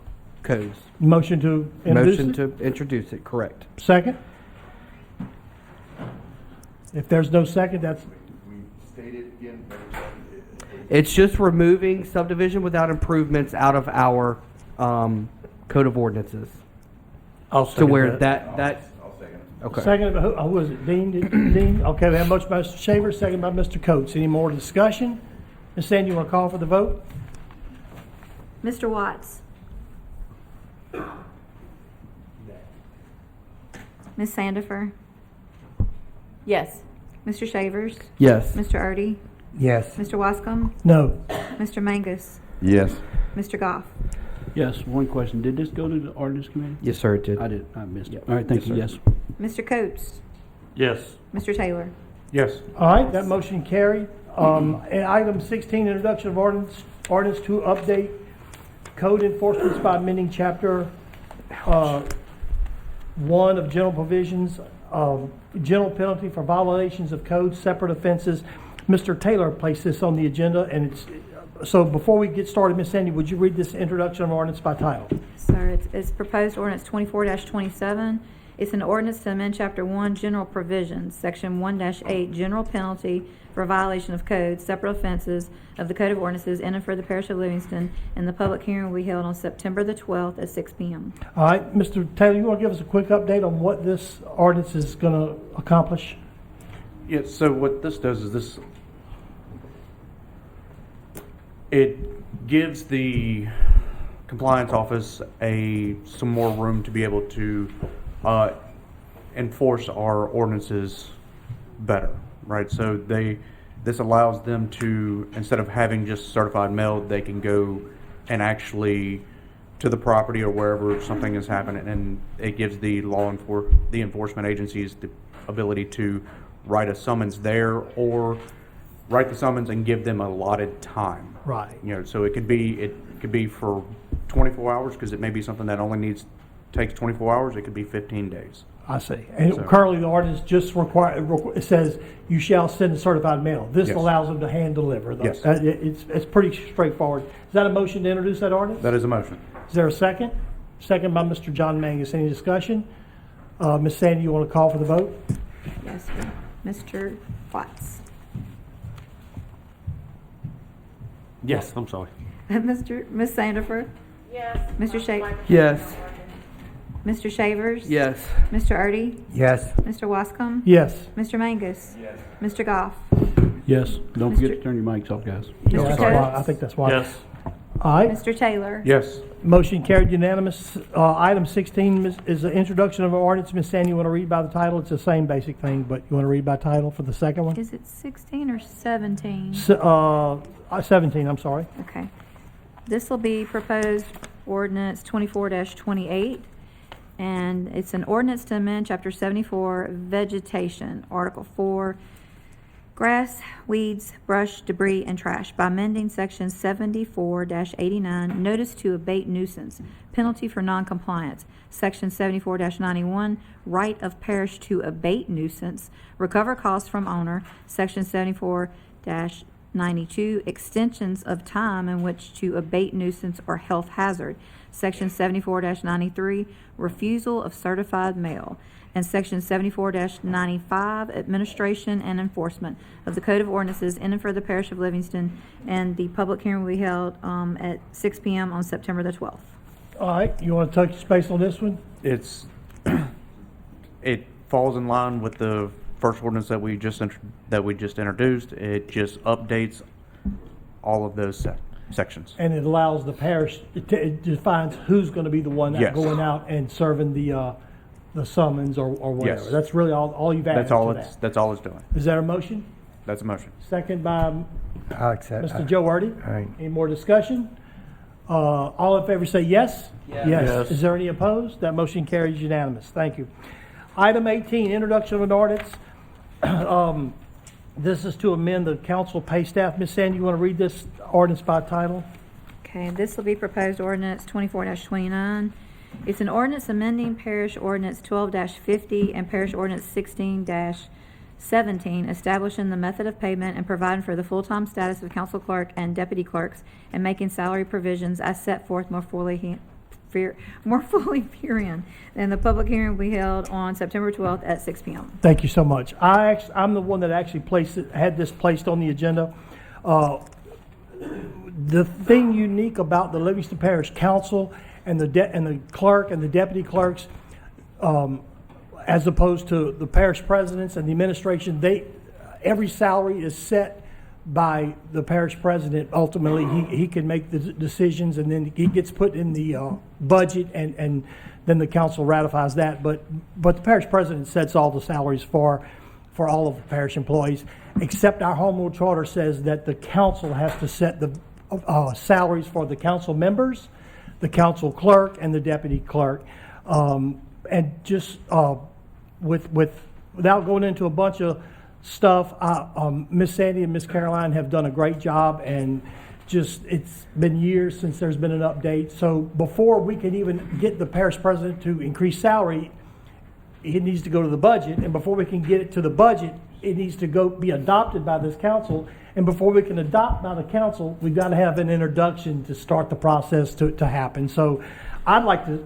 codes. motion to introduce Motion it? to introduce it, correct. Second? If there's no second, that's, It's just removing subdivision without improvements out of our code of ordinances. I'll To second where that. that, okay. second, who was it, Dean? Dean? Okay, we have a motion by Mr. Shavers, second by Mr. Coates. Any more discussion? Ms. Sandy, you want to call for the vote? Mr. Watts? Ms. Sandifer? Yes. Mr. Shavers? Yes. Mr. Erdy? Yes. Mr. Wascom? No. Mr. Mangus? Yes. Mr. Goff? Yes, one question. Did this go to the ordinance committee? Yes, sir, it did. I did, I missed it. All right, thank you, yes. Mr. Coates? Yes. Mr. Taylor? Yes. All right, that motion carried. And item 16, introduction of ordinance to update code enforcements by amending chapter 1 of general provisions, general penalty for violations of code, separate offenses. Mr. Taylor placed this on the agenda, and so before we get started, Ms. Sandy, would you read this introduction of ordinance by title? Sir, it's proposed ordinance 24-27. It's an ordinance to amend Chapter 1, General Provisions, Section 1-8, General Penalty for Violation of Code, Separate Offenses of the Code of Ordinances in and for the Parish of Livingston, and the public hearing will be held on September the 12th at 6 p.m. All right, Mr. Taylor, you want to give us a quick update on what this ordinance is going to accomplish? Yes, so what this does is it gives the compliance office some more room to be able to enforce our ordinances better, right? So this allows them to, instead of having just certified mail, they can go and actually to the property or wherever something is happening, and it gives the the enforcement agencies the ability to write a summons there or write the summons and give them allotted time. Right. You know, so it could be for 24 hours because it may be something that only takes 24 hours. It could be 15 days. I see. And So- currently, the ordinance just it says you shall send a certified mail. This Yes. allows them to hand deliver those. Yes. It's pretty straightforward. Is that a motion to introduce that ordinance? That is a motion. Is there a second? Second by Mr. John Mangus. Any discussion? Ms. Sandy, you want to call for the vote? Yes, sir. Mr. Watts? Yes, I'm sorry. Ms. Sandifer? Yes. Mr. Yes. Mr. Shavers? Yes. Mr. Erdy? Yes. Mr. Wascom? Yes. Mr. Mangus? Yes. Mr. Goff? Yes, don't forget to turn your mics off, guys. No, that's Coates? why- I think that's why. Yes. All right. Mr. Taylor? Yes. Motion carried unanimous. Item 16 is the introduction of an ordinance. Ms. Sandy, you want to read by the title? It's the same basic thing, but you want to read by title for the second one? Is it 16 or 17? 17, I'm sorry. Okay. This will be proposed ordinance 24-28, and it's an ordinance to amend Chapter 74, Vegetation, Article 4, Grass, Weeds, Brush, Debris, and Trash, by amending Section 74-89, Notice to Abate Nuisance, Penalty for Noncompliance, Section 74-91, Right of Parish to Abate Nuisance, Recover Costs from Owner, Section 74-92, Extensions of Time in which to abate nuisance or health hazard, Section 74-93, refusal of certified mail, and Section 74-95, administration and enforcement of the Code of Ordinances in and for the Parish of Livingston, and the public hearing will be held at 6 p.m. on September the 12th. All right, you want to touch space on this one? It falls in line with the first ordinance that we just introduced. It just updates all of those sections. And it allows the parish, it defines who's going to be the one that's Yes. going out and serving the summons or whatever. Yes. That's really all you've added That's all to it's that. that's all it's doing. Is that a motion? That's a motion. Second by I'll accept. Mr. Joe Erdy. All right. Any more discussion? All in favor say yes? Yes. Is there any opposed? That motion carries unanimous. Thank you. Item 18, introduction of an ordinance. This is to amend the council pay staff. Ms. Sandy, you want to read this ordinance by title? Okay, this will be proposed ordinance 24-29. It's an ordinance amending parish ordinance 12-50 and parish ordinance 16-17, establishing the method of payment and providing for the full-time status of council clerk and deputy clerks and making salary provisions as set forth more fully herein. And the public hearing will be held on September 12th at 6 p.m. Thank you so much. I'm the one that actually had this placed on the agenda. The thing unique about the Livingston Parish Council and the clerk and the deputy clerks, as opposed to the parish presidents and the administration, every salary is set by the parish president. Ultimately, he can make the decisions, and then he gets put in the budget, and then the council ratifies that. But the parish president sets all the salaries for all of the parish employees, except our home rule charter says that the council has to set the salaries for the council members, the council clerk, and the deputy clerk. And just without going into a bunch of stuff, Miss Sandy and Miss Caroline have done a great job, and just it's been years since there's been an update. So before we can even get the parish president to increase salary, it needs to go to the budget, and before we can get it to the budget, it needs to be adopted by this council. And before we can adopt by the council, we've got to have an introduction to start the process to happen. So I'd like to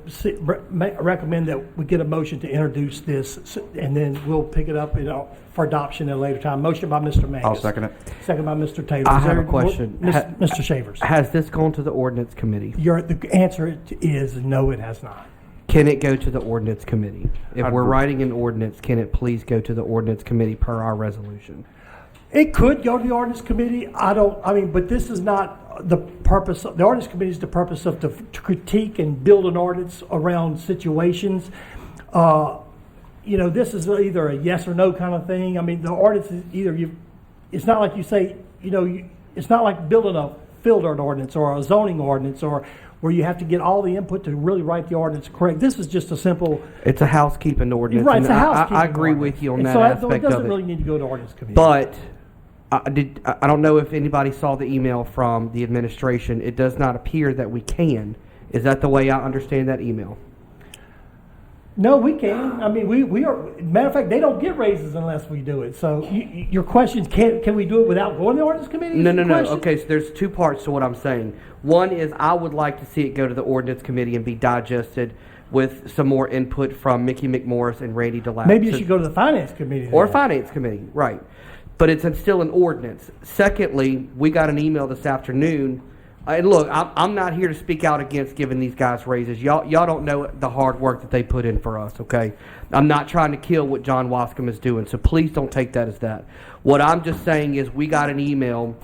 recommend that we get a motion to introduce this, and then we'll pick it up for adoption at a later time. Motion by Mr. Mangus. I'll second it. Second by Mr. Taylor. I Is have there a question. Mr. Shavers. Has this gone to the ordinance committee? The answer is no, it has not. Can it go to the ordinance committee? If we're writing an ordinance, can it please go to the ordinance committee per our resolution? It could go to the ordinance committee. But this is not the purpose. The ordinance committee is the purpose of to critique and build an ordinance around situations. This is either a yes or no kind of thing. I mean, the ordinance is it's not like you say, it's not like building a field art ordinance or a zoning ordinance or where you have to get all the input to really write the ordinance correct. This is just a simple. It's a housekeeping ordinance. Right, it's a and housekeeping I agree ordinance. with you on And that so aspect it doesn't of it. really need to go to ordinance committee. But I don't know if anybody saw the email from the administration. It does not appear that we can. Is that the way I understand that email? No, we can. I mean, we are. Matter of fact, they don't get raises unless we do it. So your question, can we do it without going to the ordinance committee? No. Okay, so there's two parts to what I'm saying. One is I would like to see it go to the ordinance committee and be digested with some more input from Mickey McMorris and Randy DeLapp. Maybe it should go to the finance committee. Or finance committee, right. But it's still an ordinance. Secondly, we got an email this afternoon. And look, I'm not here to speak out against giving these guys raises. Y'all don't know the hard work that they put in for us, okay? I'm not trying to kill what John Wascom is doing, so please don't take that as that. What I'm just saying is we got an email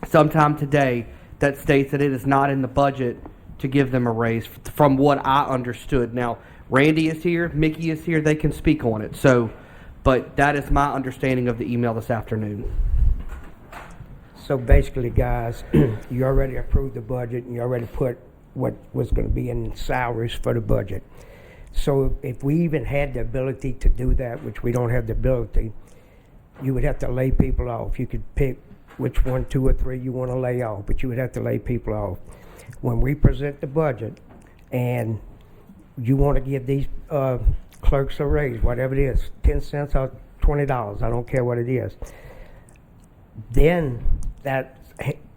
sometime today that states that it is not in the budget to give them a raise from what I understood. Now, Randy is here, Mickey is here, they can speak on it. But that is my understanding of the email this afternoon. So basically, guys, you already approved the budget and you already put what was going to be in salaries for the budget. So if we even had the ability to do that, which we don't have the ability, you would have to lay people off. You could pick which one, 2 or 3 you want to lay off, but you would have to lay people off. When we present the budget and you want to give these clerks a raise, whatever it is, 10 cents or $20, I don't care what it is, then that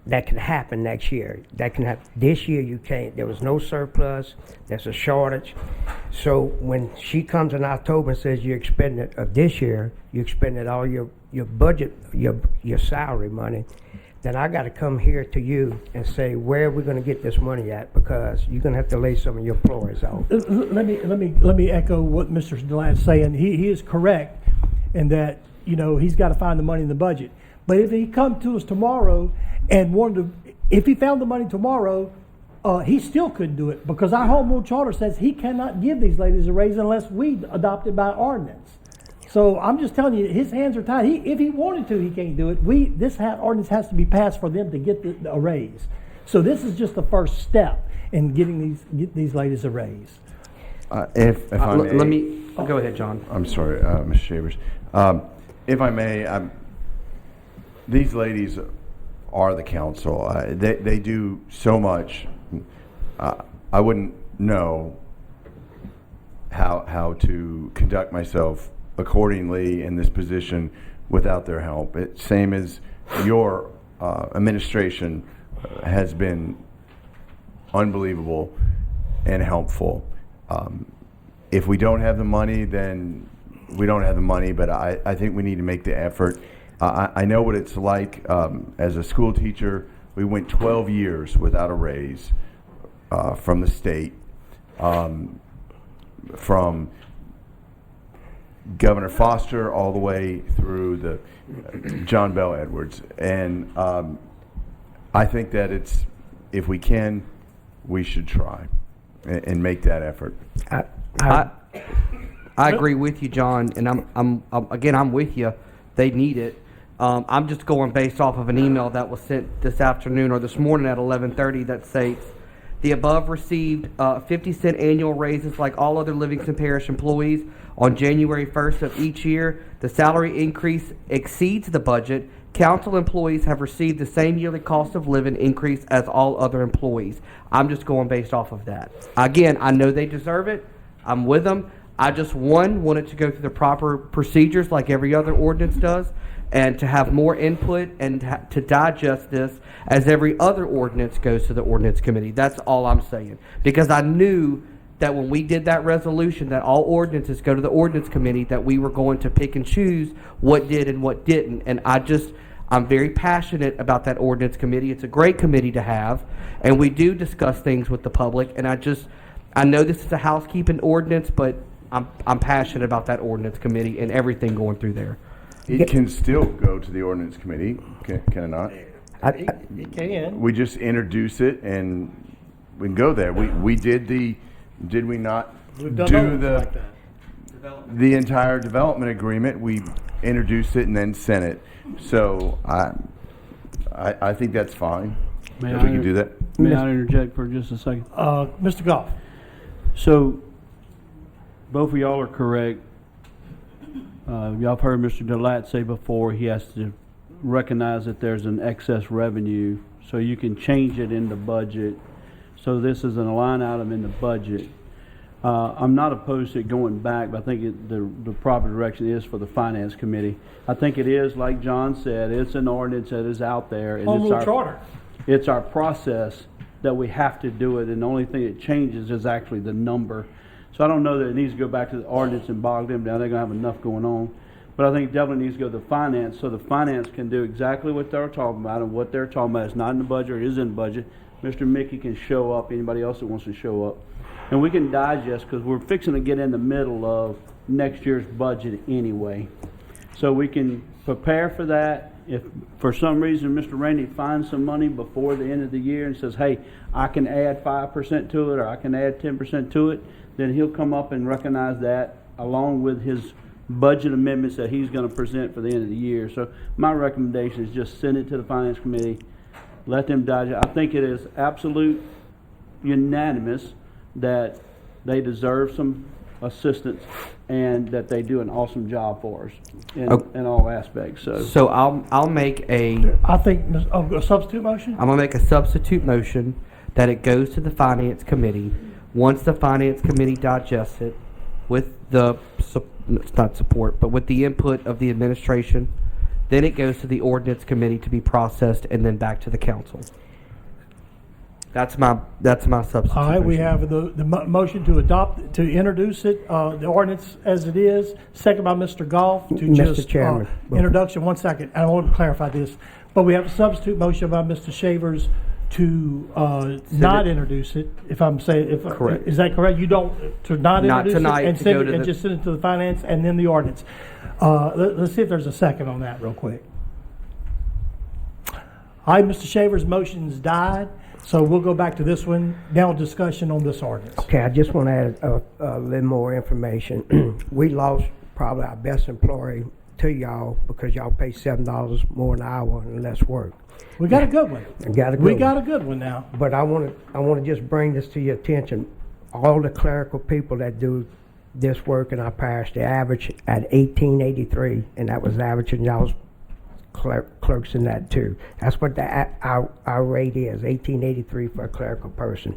that can happen next year. That can happen. This year you can't. There was no surplus. There's a shortage. So when she comes in October and says you're expending this year, you expended all your budget, your salary money, then I got to come here to you and say, where are we going to get this money at? Because you're going to have to lay some of your employees off. Let me echo what Mr. Delat's saying. He is correct in that, you know, he's got to find the money in the budget. But if he come to us tomorrow and if he found the money tomorrow, he still couldn't do it because our home rule charter says he cannot give these ladies a raise unless we adopt it by ordinance. So I'm just telling you, his hands are tied. If he wanted to, he can't do it. This ordinance has to be passed for them to get a raise. So this is just the first step in getting these ladies a raise. If I may, let me go ahead, John. I'm sorry, Mr. Shavers. If I may, these ladies are the council. They do so much. I wouldn't know how to conduct myself accordingly in this position without their help. Same as your administration has been unbelievable and helpful. If we don't have the money, then we don't have the money, but I think we need to make the effort. I know what it's like as a school teacher. We went 12 years without a raise from the state, from Governor Foster all the way through the John Bell Edwards. And I think that if we can, we should try and make that effort. I agree with you, John, and I'm with you. They need it. I'm just going based off of an email that was sent this afternoon or this morning at 11:30 that states the above received 50-cent annual raises like all other Livingston Parish employees on January 1st of each year. The salary increase exceeds the budget. Council employees have received the same yearly cost of living increase as all other employees. I'm just going based off of that. Again, I know they deserve it. I'm with them. I just, want it to go through the proper procedures like every other ordinance does, and to have more input and to digest this as every other ordinance goes to the ordinance committee. That's all I'm saying. Because I knew that when we did that resolution that all ordinances go to the ordinance committee, that we were going to pick and choose what did and what didn't. And I'm very passionate about that ordinance committee. It's a great committee to have, and we do discuss things with the public. And I know this is a housekeeping ordinance, but I'm passionate about that ordinance committee and everything going through there. It can still go to the ordinance committee, can it not? It can. We just introduce it and we can go there. We did we not We've done do like that. the entire development agreement? We introduced it and then sent it. So I think that's fine. May If I we can do that. May I interject for just a second? Mr. Goff. So, both of y'all are correct. Y'all have heard Mr. Delat say before he has to recognize that there's an excess revenue, so you can change it in the budget. So this is a line item in the budget. I'm not opposed to it going back, but I think the proper direction is for the finance committee. I think it is, like John said, it's an ordinance that is out there. And Home rule charter. It's our process that we have to do it, and the only thing that changes is actually the number. So I don't know that it needs to go back to the ordinance and bog them down. They're going to have enough going on. But I think it definitely needs to go to the finance, so the finance can do exactly what they're talking about, and what they're talking about is not in the budget, or it is in the budget. Mr. Mickey can show up, anybody else that wants to show up. And we can digest, because we're fixing to get in the middle of next year's budget anyway. So we can prepare for that. If for some reason Mr. Randy finds some money before the end of the year and says, hey, I can add 5% to it, or I can add 10% to it, then he'll come up and recognize that along with his budget amendments that he's going to present for the end of the year. So my recommendation is just send it to the finance committee, let them digest. I think it is absolute unanimous that they deserve some assistance and that they do an awesome job for us in all aspects. So I'll make a substitute motion? I'm gonna make a substitute motion that it goes to the finance committee. Once the finance committee digests it with the not support, but with the input of the administration, Then it goes to the ordinance committee to be processed and then back to the council. That's my substitute. All right, we motion. have the motion to adopt, to introduce it, the ordinance as it is, second by Mr. Goff to Mr. just, Chairman. introduction, 1 second, I want to clarify this. But we have a substitute motion by Mr. Shavers to not introduce it, if I'm saying, Correct. Is that correct? You don't, to not Not introduce tonight, it and to send go it, to and the- just send it to the finance and then the ordinance. Let's see if there's a second on that real quick. All right, Mr. Shavers' motion's died, so we'll go back to this one, now discussion on this ordinance. Okay, I just want to add a little more information. We lost probably our best employee to y'all because y'all pay $7 more an hour and less work. We got a good one. We got a good one now. But I want to just bring this to your attention. All the clerical people that do this work in our parish, they average at $18.83, and that was averaging y'all's clerks in that too. That's what our rate is, $18.83 for a clerical person.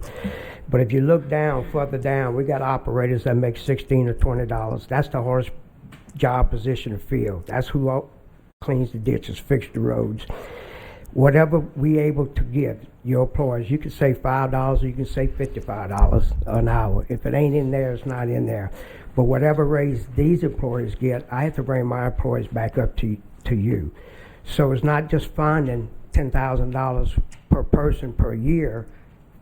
But if you look down, further down, we got operators that make $16 or $20. That's the hardest job position to fill. That's who cleans the ditches, fix the roads. Whatever we able to give your employees, you can say $5 or you can say $55 an hour. If it ain't in there, it's not in there. But whatever raise these employees get, I have to bring my employees back up to you. So it's not just finding $10,000 per person per year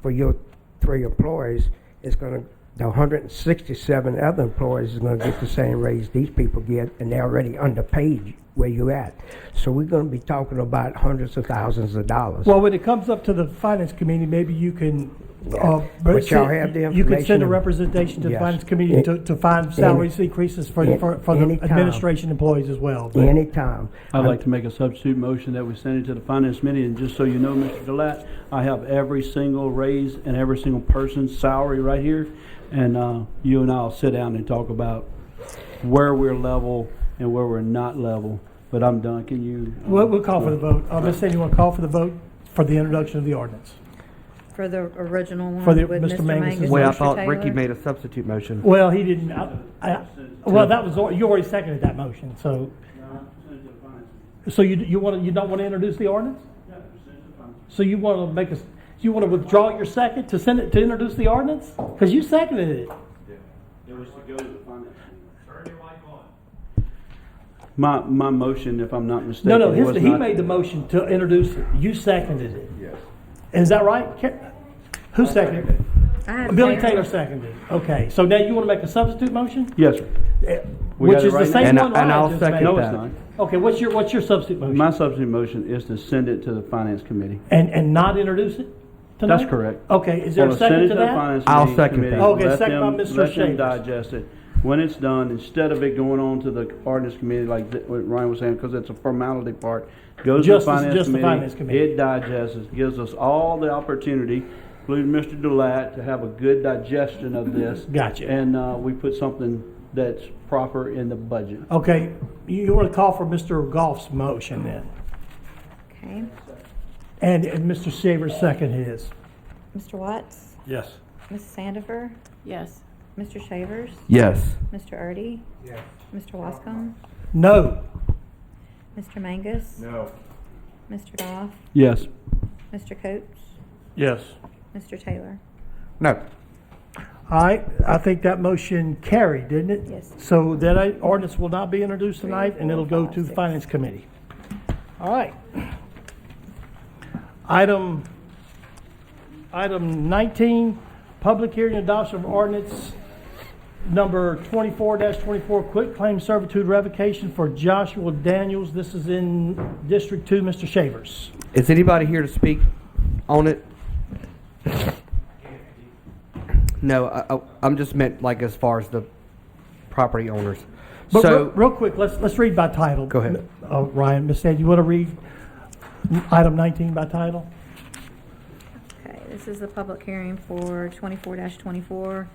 for your 3 employees. It's going to, the 167 other employees is going to get the same raise these people get, and they're already underpaid where you at. So we're going to be talking about hundreds of thousands of dollars. Well, when it comes up to the finance committee, maybe you can, But y'all have the you can send a information. representation to the Yes. finance committee to find salaries increases for the anytime. administration employees as well. But- Anytime. I'd like to make a substitute motion that we send it to the finance committee, and just so you know, Mr. Delat, I have every single raise and every single person's salary right here, and you and I'll sit down and talk about where we're level and where we're not level. But I'm done. Can you? We'll call for the vote. Ms. Sandy, you want to call for the vote for the introduction of the ordinance? For the original one For the- with Mr. Mr. Mangus' Mangus. Wait, I Mr. thought Taylor? Ricky made a substitute motion. Well, he didn't. Well, that was you already seconded that motion. So, you don't want to introduce the ordinance? So you want to make us? You want to withdraw your second to send it to introduce the ordinance? Because you seconded it. It was to go to the finance. My motion, if I'm not mistaken, No, was he not- made the motion to introduce it. You seconded it. Yes. Is that right? Who seconded it? I had Billy Taylor. Taylor seconded it. Okay, so now you want to make a substitute motion? Yes, sir. We Which got it is the right same now? one And I'll Ryan just second made. No, it's that. not. Okay, what's your substitute motion? My substitute motion is to send it to the finance committee. And not introduce it tonight? That's correct. Okay, is there a Well, send second it to the that? finance I'll committee- second committee. that. Okay, Let second by them- Mr. Let them Shavers. digest it. When it's done, instead of it going on to the ordinance committee like what Ryan was saying, because it's a formality part, goes to the Just the finance finance committee. committee. It digests, it gives us all the opportunity, including Mr. Delat, to have a good digestion of this. Gotcha. And we put something that's proper in the budget. Okay, you want to call for Mr. Goff's motion then? Okay. And Mr. Shavers second his. Mr. Watts? Yes. Ms. Sandifer? Yes. Mr. Shavers? Yes. Mr. Erdy? Yes. Mr. Wascom? No. Mr. Mangus? No. Mr. Goff? Yes. Mr. Coates? Yes. Mr. Taylor? No. All right, I think that motion carried, didn't it? Yes. So that ordinance will not be introduced tonight, and it'll go to the Finance Committee. All right. Item 19, public hearing and adoption of ordinance number 24-24, quit claim servitude revocation for Joshua Daniels. This is in District 2, Mr. Shavers. Is anybody here to speak on it? No, I'm just meant like as far as the property owners. But So, real quick, let's read by title. Go ahead. Ryan, Ms. Sandy, you want to read item 19 by title? Okay, this is the public hearing for 24-24.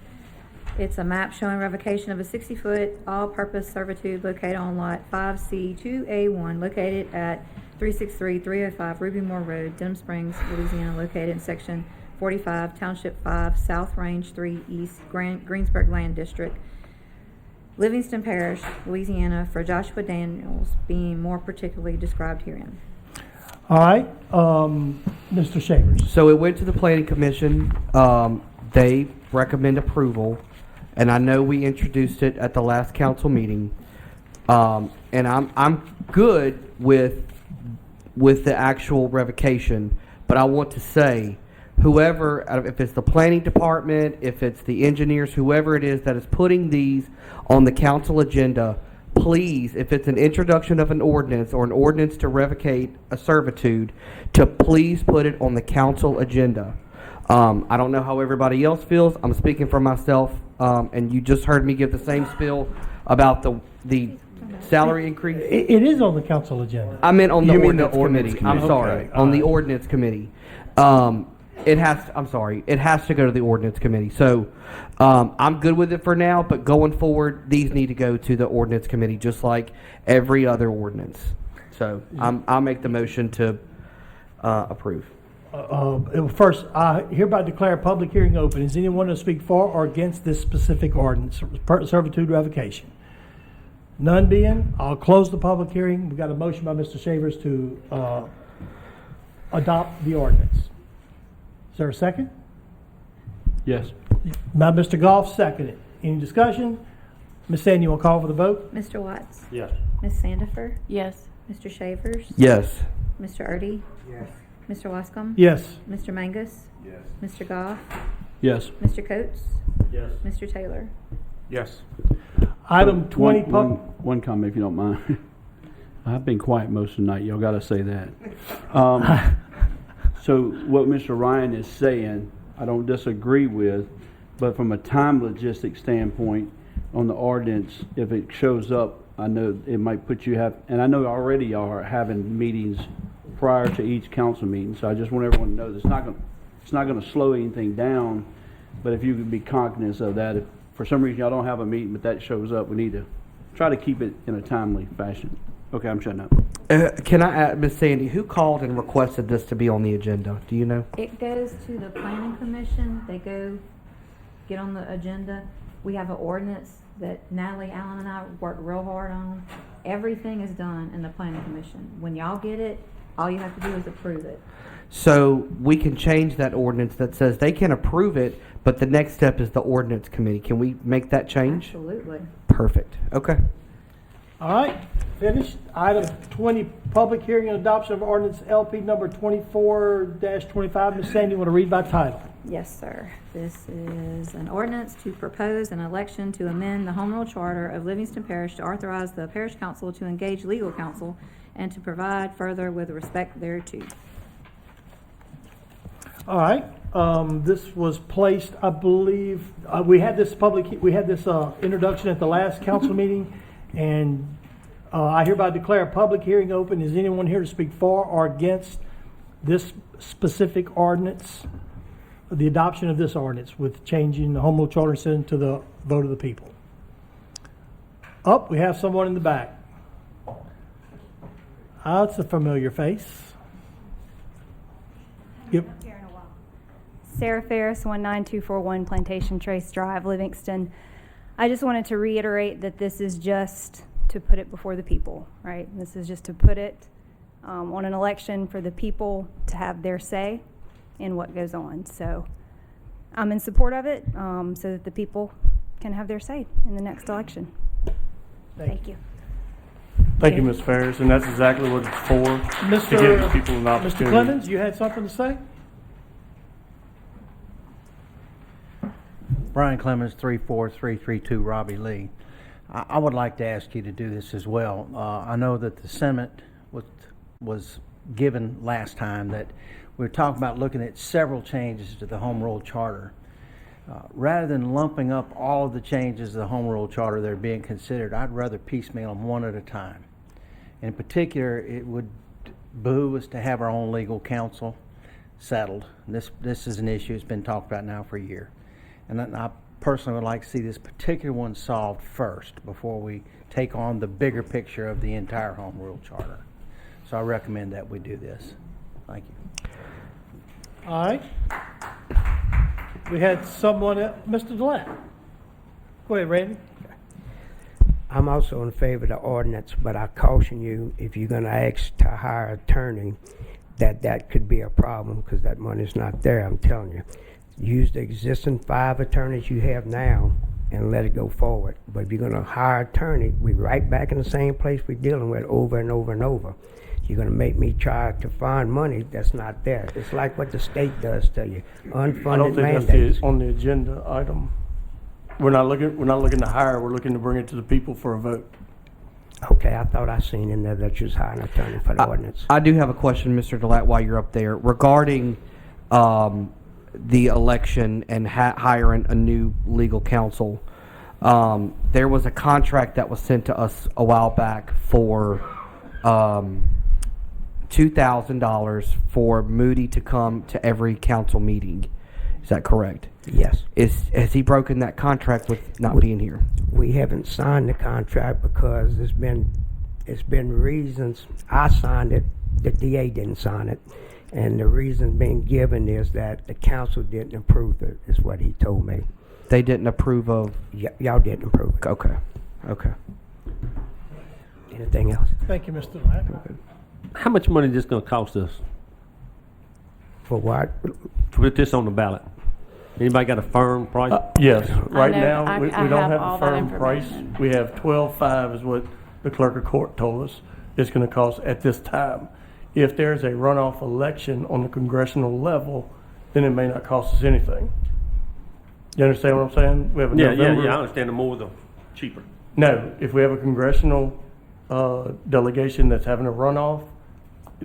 It's a map showing revocation of a 60-foot all-purpose servitude located on Lot 5C2A1, located at 363-305 Ruby Moore Road, Denham Springs, Louisiana, located in Section 45, Township 5, South Range 3 East, Greensburg Land District. Livingston Parish, Louisiana, for Joshua Daniels being more particularly described herein. All right, Mr. Shavers. So it went to the planning commission. They recommend approval, and I know we introduced it at the last council meeting. And I'm good with the actual revocation, but I want to say, whoever, if it's the planning department, if it's the engineers, whoever it is that is putting these on the council agenda, please, if it's an introduction of an ordinance or an ordinance to revocate a servitude, to please put it on the council agenda. I don't know how everybody else feels. I'm speaking for myself, and you just heard me give the same spiel about the salary increase. It is on the council agenda. I meant on the You mean the ordinance ordinance committee. I'm committee. sorry, Okay, on the alright. ordinance committee. I'm sorry, it has to go to the ordinance committee. So, I'm good with it for now, but going forward, these need to go to the ordinance committee, just like every other ordinance. So, I'll make the motion to, approve. First, I hereby declare a public hearing open. Is anyone to speak for or against this specific ordinance, servitude revocation? None being, I'll close the public hearing. We've got a motion by Mr. Shavers to adopt the ordinance. Is there a second? Yes. By Mr. Goff, seconded. Any discussion? Ms. Sandy, you want to call for the vote? Mr. Watts? Yes. Ms. Sandifer? Yes. Mr. Shavers? Yes. Mr. Erdy? Yes. Mr. Wascom? Yes. Mr. Mangus? Yes. Mr. Goff? Yes. Mr. Coates? Yes. Mr. Taylor? Yes. Item 20. One comment, if you don't mind. I've been quiet most of the night. Y'all got to say that. So what Mr. Ryan is saying, I don't disagree with, but from a time logistics standpoint on the ordinance, if it shows up, I know it might put you and I know already y'all are having meetings prior to each council meeting. So I just want everyone to know that it's not going to slow anything down. But if you could be cognizant of that, if for some reason y'all don't have a meeting, but that shows up, we need to try to keep it in a timely fashion. Okay, I'm shutting up. Can I add, Ms. Sandy, who called and requested this to be on the agenda? Do you know? It goes to the planning commission. They go get on the agenda. We have an ordinance that Natalie Allen and I worked real hard on. Everything is done in the planning commission. When y'all get it, all you have to do is approve it. So we can change that ordinance that says they can approve it, but the next step is the ordinance committee. Can we make that change? Absolutely. Perfect. Okay. All right, finished. Item 20, public hearing and adoption of ordinance LP number 24-25. Ms. Sandy, you want to read by title? Yes, sir. This is an ordinance to propose an election to amend the Home Rule Charter of Livingston Parish to authorize the parish council to engage legal counsel and to provide further with respect thereto. All right, this was placed, I believe, we had this introduction at the last council meeting, and I hereby declare a public hearing open. Is anyone here to speak for or against this specific ordinance, the adoption of this ordinance with changing the Home Rule Charter and sending to the vote of the people? We have someone in the back. It's a familiar face. Yep. Sarah Ferris, 19241 Plantation Trace Drive, Livingston. I just wanted to reiterate that this is just to put it before the people, right? This is just to put it on an election for the people to have their say in what goes on. So I'm in support of it so that the people can have their say in the next election. Thank you. Thank you, Ms. Ferris, and that's exactly what it's for, to give the people an opportunity. Mr. Clemens, you had something to say? Brian Clemens, 34332 Robbie Lee. I would like to ask you to do this as well. I know that the sentiment was given last time that we were talking about looking at several changes to the Home Rule Charter. Rather than lumping up all of the changes to the Home Rule Charter that are being considered, I'd rather piecemeal them one at a time. In particular, it would behoove us to have our own legal counsel settled. This is an issue that's been talked about now for a year. And I personally would like to see this particular one solved first before we take on the bigger picture of the entire Home Rule Charter. So I recommend that we do this. Thank you. All right. We had someone, Mr. Gillette. Go ahead, Randy. I'm also in favor of the ordinance, but I caution you, if you're gonna ask to hire an attorney, that could be a problem, because that money's not there, I'm telling you. Use the existing 5 attorneys you have now and let it go forward. But if you're gonna hire an attorney, we're right back in the same place we're dealing with over and over and over. You're gonna make me try to find money that's not there. It's like what the state does to you, unfunded I don't think mandates. that's on the agenda item. We're not looking to hire, we're looking to bring it to the people for a vote. Okay, I thought I seen in there that you was hiring an attorney for the ordinance. I do have a question, Mr. Delat, while you're up there, regarding the election and hiring a new legal counsel. There was a contract that was sent to us a while back for $2,000 for Moody to come to every council meeting. Is that correct? Yes. Has he broken that contract with not being here? We haven't signed the contract because it's been reasons. I signed it, the DA didn't sign it. And the reason being given is that the council didn't approve it, is what he told me. They didn't approve of? Y'all didn't approve it. Okay. Okay. Anything else? Thank you, Mr. Ladd. How much money is this going to cost us For what? to put this on the ballot? Anybody got a firm price? Yes, right know, now, I we have don't have all a that firm price. information. We have 12.5 is what the clerk of court told us it's gonna cost at this time. If there's a runoff election on the congressional level, then it may not cost us anything. You understand what I'm saying? We have a November. I understand. The more, the cheaper. No, if we have a congressional delegation that's having a runoff,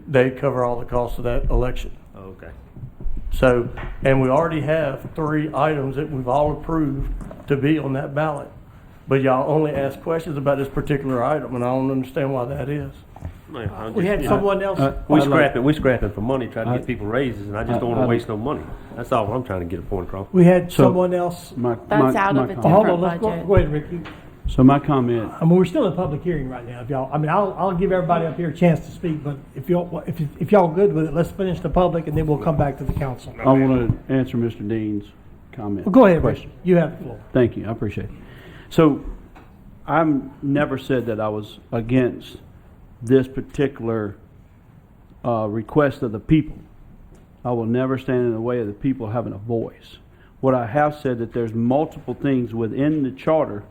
they cover all the costs of that election. Oh, okay. So, and we already have 3 items that we've all approved to be on that ballot. But y'all only ask questions about this particular item, and I don't understand why that is. We had someone else. We scrapping for money, trying to get people raises, and I just don't want to waste no money. That's all I'm trying to get a point across. We had someone else. That's out of a Oh, hold different on, let's budget. go ahead, Ricky. So my comment, I mean, we're still in public hearing right now. If y'all, I mean, I'll give everybody up here a chance to speak, but if y'all good with it, let's finish the public and then we'll come back to the council. I want to answer Mr. Dean's comment. Well, go ahead, question. Ricky. You have the floor. Thank you, I appreciate it. So, I've never said that I was against this particular request of the people. I will never stand in the way of the people having a voice. What I have said that there's multiple things within the charter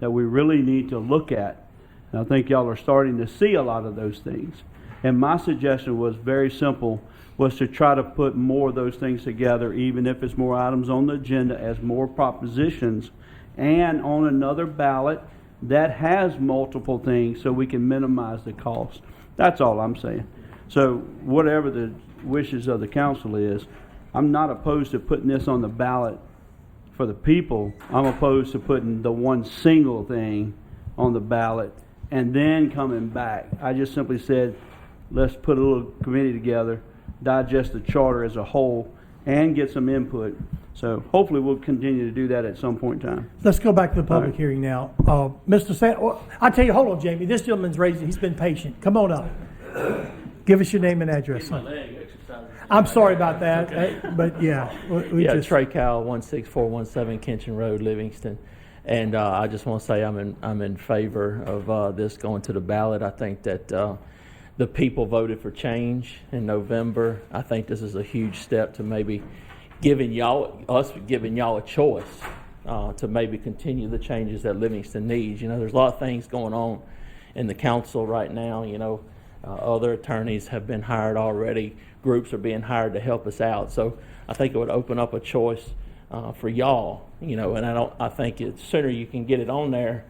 that we really need to look at. And I think y'all are starting to see a lot of those things. And my suggestion was very simple, was to try to put more of those things together, even if it's more items on the agenda as more propositions, and on another ballot that has multiple things so we can minimize the cost. That's all I'm saying. So whatever the wishes of the council is, I'm not opposed to putting this on the ballot for the people. I'm opposed to putting the one single thing on the ballot and then coming back. I just simply said, let's put a little committee together, digest the charter as a whole, and get some input. So hopefully we'll continue to do that at some point in time. Let's go back to the public All right. hearing now. Mr. I tell you, hold on, Jamie. This gentleman's raising, he's been patient. Come on up. Give us your name and address. I'm sorry about that, but yeah. We Yeah, just, Trey Cowell, 16417 Kenshin Road, Livingston. And I just want to say I'm in favor of this going to the ballot. I think that the people voted for change in November. I think this is a huge step to maybe giving y'all a choice to maybe continue the changes that Livingston needs. You know, there's a lot of things going on in the council right now. You know, other attorneys have been hired already. Groups are being hired to help us out. So I think it would open up a choice for y'all. You know, and I think the sooner you can get it on there,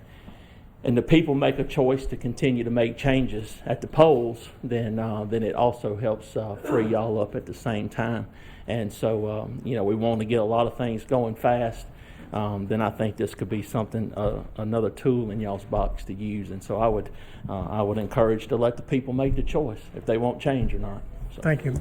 and the people make a choice to continue to make changes at the polls, then it also helps free y'all up at the same time. And so, you know, we want to get a lot of things going fast. Then I think this could be something, another tool in y'all's box to use. And so I would encourage to let the people make the choice if they want change or not. So. Thank you.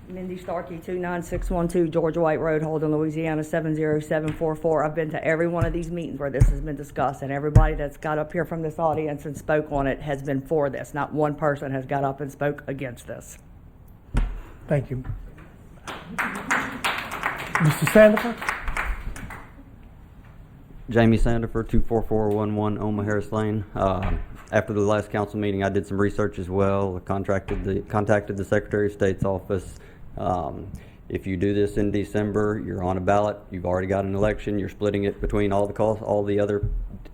Mindy Starkey, 29612 Georgia White Road, Holden, Louisiana, 70744. I've been to every one of these meetings where this has been discussed, and everybody that's got up here from this audience and spoke on it has been for this. Not one person has got up and spoke against this. Thank you. Mr. Sandifer? Jamie Sandifer, 24411 Oma Harris Lane. After the last council meeting, I did some research as well. I contacted the Secretary of State's office. If you do this in December, you're on a ballot. You've already got an election. You're splitting it between all the other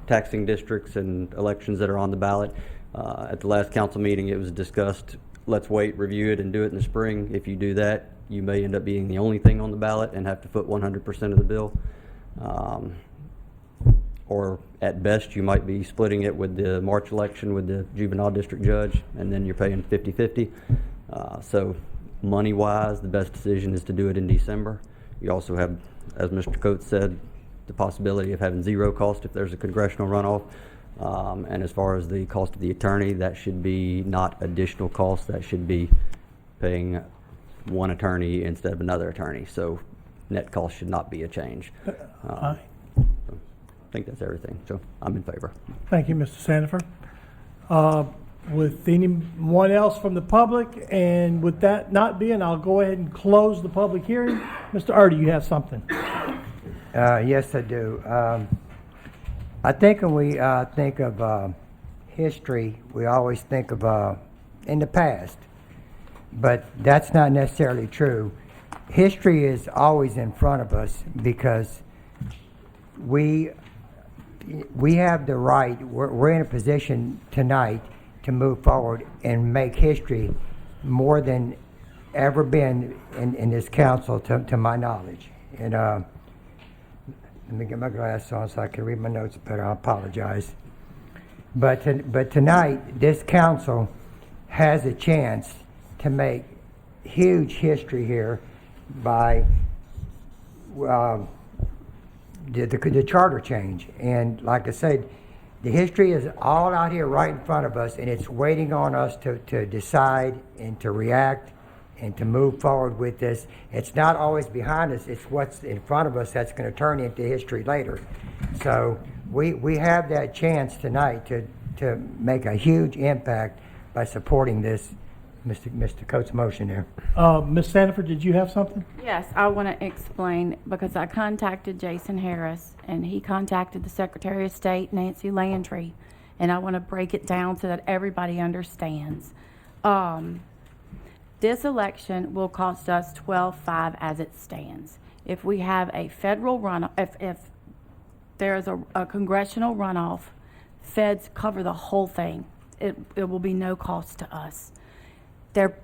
taxing districts and elections that are on the ballot. At the last council meeting, it was discussed. Let's wait, review it, and do it in the spring. If you do that, you may end up being the only thing on the ballot and have to foot 100% of the bill. Or at best, you might be splitting it with the March election with the juvenile district judge, and then you're paying 50-50. So money-wise, the best decision is to do it in December. You also have, as Mr. Coates said, the possibility of having zero cost if there's a congressional runoff. And as far as the cost of the attorney, that should be not additional cost. That should be paying one attorney instead of another attorney. So net cost should not be a change. I think that's everything. So I'm in favor. Thank you, Mr. Sandifer. With anyone else from the public, and with that not being, I'll go ahead and close the public hearing. Mr. Erdy, you have something? Yes, I do. I think when we think of history, we always think of in the past, but that's not necessarily true. History is always in front of us because we have the right, we're in a position tonight to move forward and make history more than ever been in this council to my knowledge. And let me get my glasses on so I can read my notes better. I apologize. But tonight, this council has a chance to make huge history here by the charter change. And like I said, the history is all out here right in front of us, and it's waiting on us to decide and to react and to move forward with this. It's not always behind us, it's what's in front of us that's going to turn into history later. So we have that chance tonight to make a huge impact by supporting this Mr. Coates' motion there. Ms. Sandifer, did you have something? Yes, I want to explain because I contacted Jason Harris and he contacted the Secretary of State, Nancy Landry, and I want to break it down so that everybody understands. This election will cost us $12.5 as it stands. If we have a federal runoff, if there is a congressional runoff, feds cover the whole thing. It will be no cost to us. There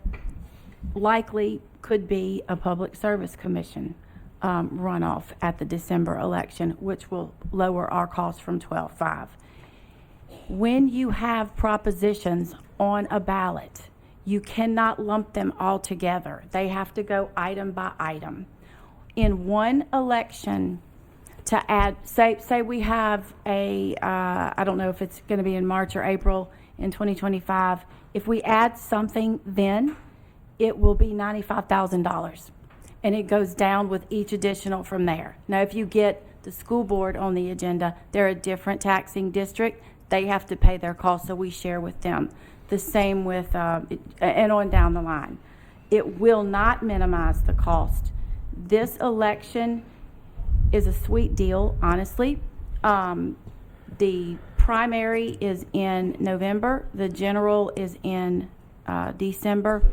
likely could be a Public Service Commission runoff at the December election, which will lower our cost from $12.5. When you have propositions on a ballot, you cannot lump them all together. They have to go item by item. In one election, to add, say we have I don't know if it's going to be in March or April in 2025. If we add something then, it will be $95,000. And it goes down with each additional from there. Now, if you get the school board on the agenda, they're a different taxing district. They have to pay their costs, so we share with them. The same with, and on down the line. It will not minimize the cost. This election is a sweet deal, honestly. The primary is in November. The general is in December.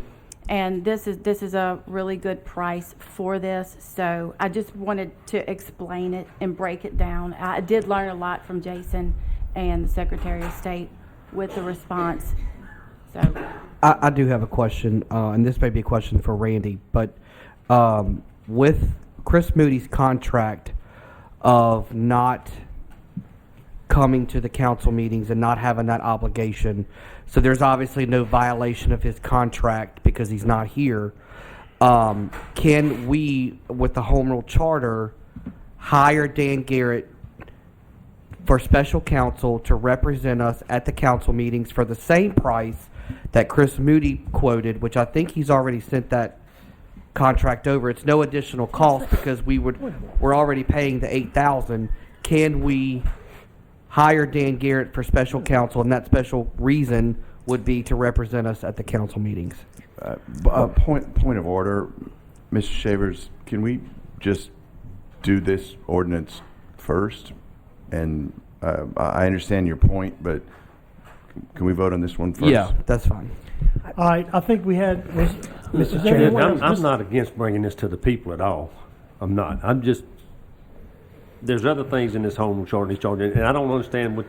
And this is a really good price for this. So I just wanted to explain it and break it down. I did learn a lot from Jason and the Secretary of State with the response. So I do have a question, and this may be a question for Randy, but with Chris Moody's contract of not coming to the council meetings and not having that obligation, so there's obviously no violation of his contract because he's not here. Can we, with the home rule charter, hire Dan Garrett for special counsel to represent us at the council meetings for the same price that Chris Moody quoted, which I think he's already sent that contract over? It's no additional cost because we're already paying the $8,000. Can we hire Dan Garrett for special counsel, and that special reason would be to represent us at the council meetings? Point of order, Mr. Shavers, can we just do this ordinance first and I understand your point, but can we vote on this one first? Yeah, that's fine. All right, I think we had, Mr. Chairman, I'm not against bringing this to the people at all. I'm not. I'm just, there's other things in this home shortage, and I don't understand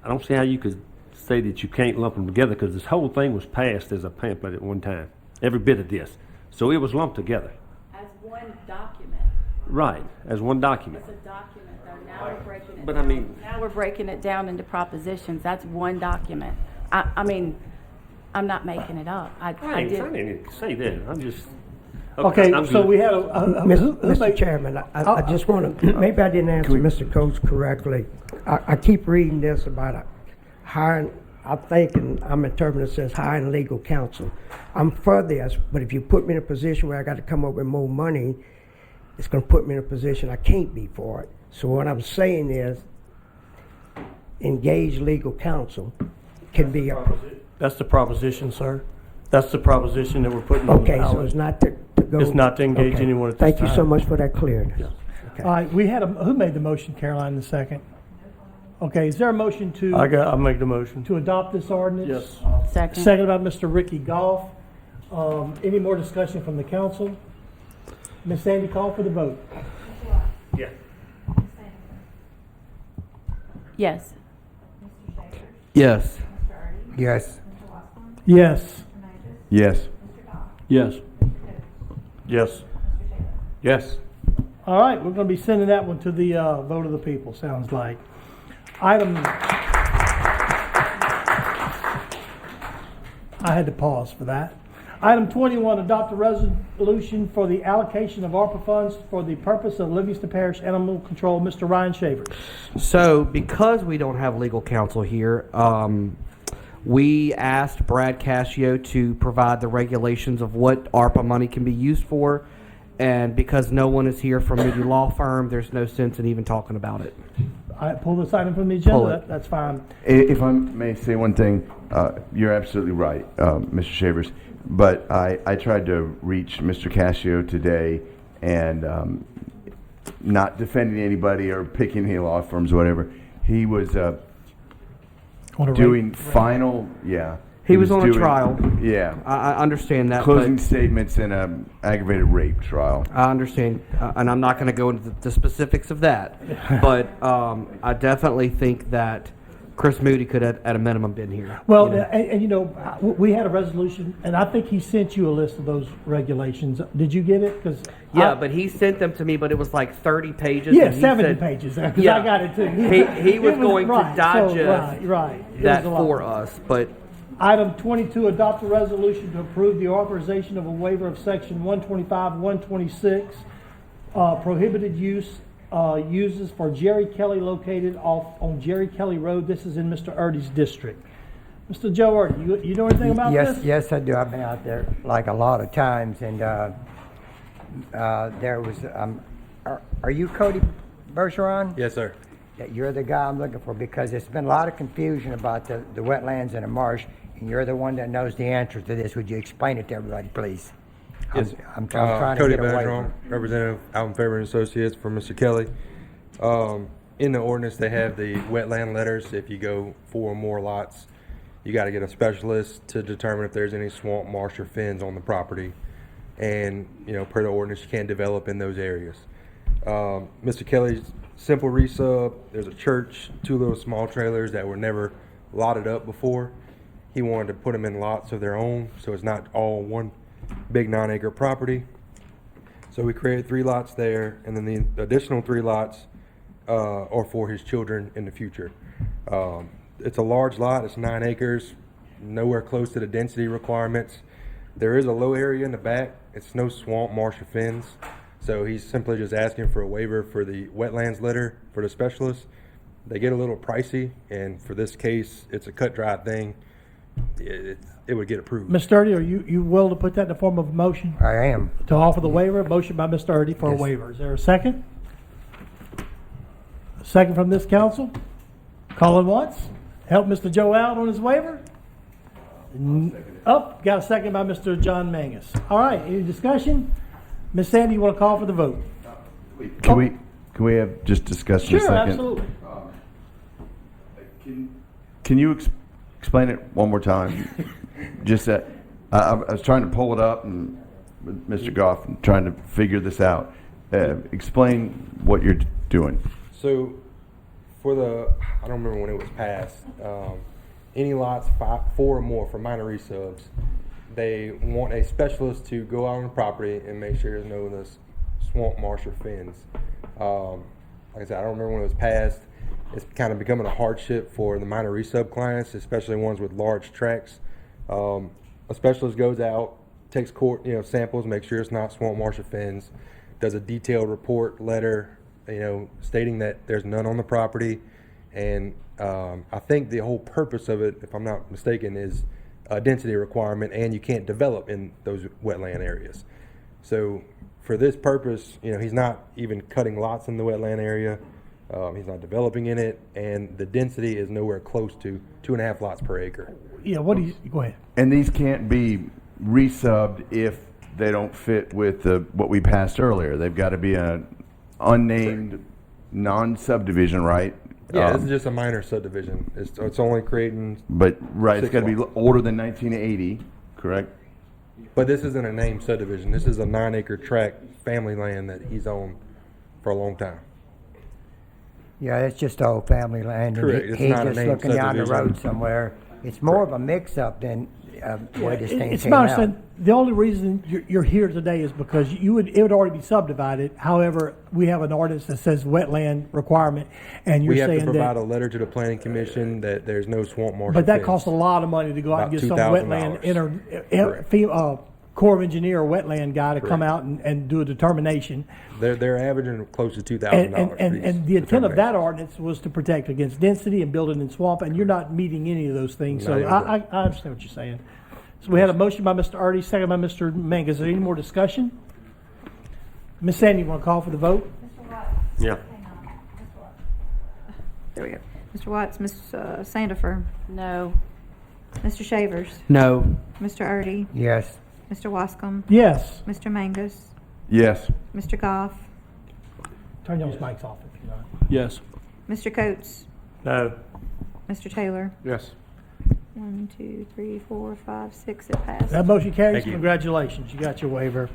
I don't see how you could say that you can't lump them together, because this whole thing was passed as a pamphlet at one time, every bit of this. So it was lumped together. As one document. Right, as one document. It's a document, though. Now we're breaking it But down. I mean- Now we're breaking it down into propositions. That's one document. I mean, I'm not making it up. I did. didn't say that. I'm just. okay, I'm so good. we have, Mr. Chairman, I just want to, maybe I didn't answer Mr. Coates correctly. I keep reading this about hiring, I'm thinking, I'm interpreting it says hiring legal counsel. I'm for this, but if you put me in a position where I got to come up with more money, it's going to put me in a position I can't be for it. So what I'm saying is, engage legal counsel can be a. That's the proposition, sir. That's the proposition that we're putting on the Okay, so ballot. it's not to go. It's not to engage okay. anyone at this Thank you so time. much for that clearness. Okay. all right, we had who made the motion, Caroline, the second? Okay, is there a motion I'll make the motion. to adopt this ordinance? Yes. Second. Second by Mr. Ricky Goff. Any more discussion from the council? Ms. Sandy, call for the vote. Yeah. Yes. Yes. Yes. Yes. Yes. Yes. Yes. Yes. All right, we're going to be sending that one to the vote of the people, sounds like. Item, I had to pause for that. Item 21, adopt a resolution for the allocation of ARPA funds for the purpose of Livingston Parish Animal Control. Mr. Ryan Shavers. So, because we don't have legal counsel here, we asked Brad Cascio to provide the regulations of what ARPA money can be used for. And because no one is here from Moody Law Firm, there's no sense in even talking about it. I pull this item from the Pull agenda. it. That's fine. If I may say one thing, you're absolutely right, Mr. Shavers. But I tried to reach Mr. Cascio today, and not defending anybody or picking any law firms, whatever. He was doing final, yeah. He was on a doing- trial. Yeah. I understand that. Closing but statements in a aggravated rape trial. I understand, and I'm not going to go into the specifics of that. But I definitely think that Chris Moody could have, at a minimum, been here. Well, you know? and you know, we had a resolution, and I think he sent you a list of those regulations. Did you get it? 'Cause Yeah, but he sent them to me, but it was like 30 pages. Yeah, and he 70 said- pages, 'cause Yeah. I got it too. He was It going right, to digest so, right. It that was a lot. for us, but Item 22, adopt a resolution to approve the authorization of a waiver of section 125, 126, prohibited uses for Jerry Kelly located off on Jerry Kelly Road. This is in Mr. Erdy's district. Mr. Joe Erdy, you know anything about this? Yes, I do. I've been out there like a lot of times, and there was. Are you Cody Bergeron? Yes, sir. That you're the guy I'm looking for, because there's been a lot of confusion about the wetlands and the marsh, and you're the one that knows the answer to this. Would you explain it to everybody, please? Yes. I'm trying Cody to get away. Bergeron, Representative Alvin Faber and Associates for Mr. Kelly. In the ordinance, they have the wetland letters. If you go 4 or more lots, you got to get a specialist to determine if there's any swamp, marsh, or fens on the property. And, per the ordinance, you can't develop in those areas. Mr. Kelly's simple resub, there's a church, 2 little small trailers that were never lotted up before. He wanted to put them in lots of their own, so it's not all one big 9-acre property. So we created 3 lots there, and then the additional 3 lots are for his children in the future. It's a large lot, it's 9 acres, nowhere close to the density requirements. There is a low area in the back, it's no swamp, marsh, or fens. So he's simply just asking for a waiver for the wetlands letter for the specialist. They get a little pricey, and for this case, it's a cut-dry thing. It would get approved. Mr. Erdy, are you willing to put that in the form of a motion? I am. To offer the waiver, motion by Mr. Erdy for a waiver. Is there a second? A second from this council? Calling once? Help Mr. Joe out on his waiver? Got a second by Mr. John Mangus. All right, any discussion? Ms. Sandy, you want to call for the vote? Can Can we have just discussion a Sure, second? absolutely. Can you explain it one more time? Just that I was trying to pull it up and with Mr. Goff and trying to figure this out. Explain what you're doing. So, for the, I don't remember when it was passed, any lots 4 or more for minor resubs, they want a specialist to go out on the property and make sure there's no swamp, marsh, or fens. Like I said, I don't remember when it was passed. It's kind of becoming a hardship for the minor resub clients, especially ones with large tracts. A specialist goes out, takes samples, makes sure it's not swamp, marsh, or fens, does a detailed report letter, stating that there's none on the property. And I think the whole purpose of it, if I'm not mistaken, is a density requirement, and you can't develop in those wetland areas. So for this purpose, he's not even cutting lots in the wetland area. He's not developing in it, and the density is nowhere close to 2.5 lots per acre. Yeah, go ahead. And these can't be resubbed if they don't fit with what we passed earlier. They've got to be an unnamed non-subdivision, right? Yeah, this is just a minor subdivision. It's only creating. But right, it's 6 got to be lots. older than 1980, correct? But this isn't a named subdivision. This is a 9-acre tract family land that he's owned for a long time. Yeah, it's just old family land. and Correct. he- It's He's not a just named looking down the subdivision. road somewhere. It's more of a mix-up than way this thing It's came my out. understanding, the only reason you're here today is because it would already be subdivided. However, we have an ordinance that says wetland requirement, and you're We have to saying provide a that, letter to the planning commission that there's no swamp, marsh, or but that fence. costs a lot of money to go out and About get some $2,000. wetland, Corps of Engineer or wetland guy to come Correct. out and do a determination. They're averaging close to $2,000. And the intent of that ordinance was to protect against density and building in swamp, and you're not meeting any of those things. So Not even I understand what you're saying. So we had a motion by Mr. Artie, second by Mr. Mangus. Is there any more discussion? Ms. Sandy, you want to call for the vote? Yeah. There we go. Mr. Watts, Ms. Sandifer, No. Mr. Shavers, No. Mr. Artie, Yes. Mr. Wascom, Yes. Mr. Mangus, Yes. Mr. Goff, Turn those mics off if you want. Yes. Mr. Coates, No. Mr. Taylor. Yes. 1, 2, 3, 4, 5, 6. It passed. That motion carries. Thank you. Congratulations. You got your waiver.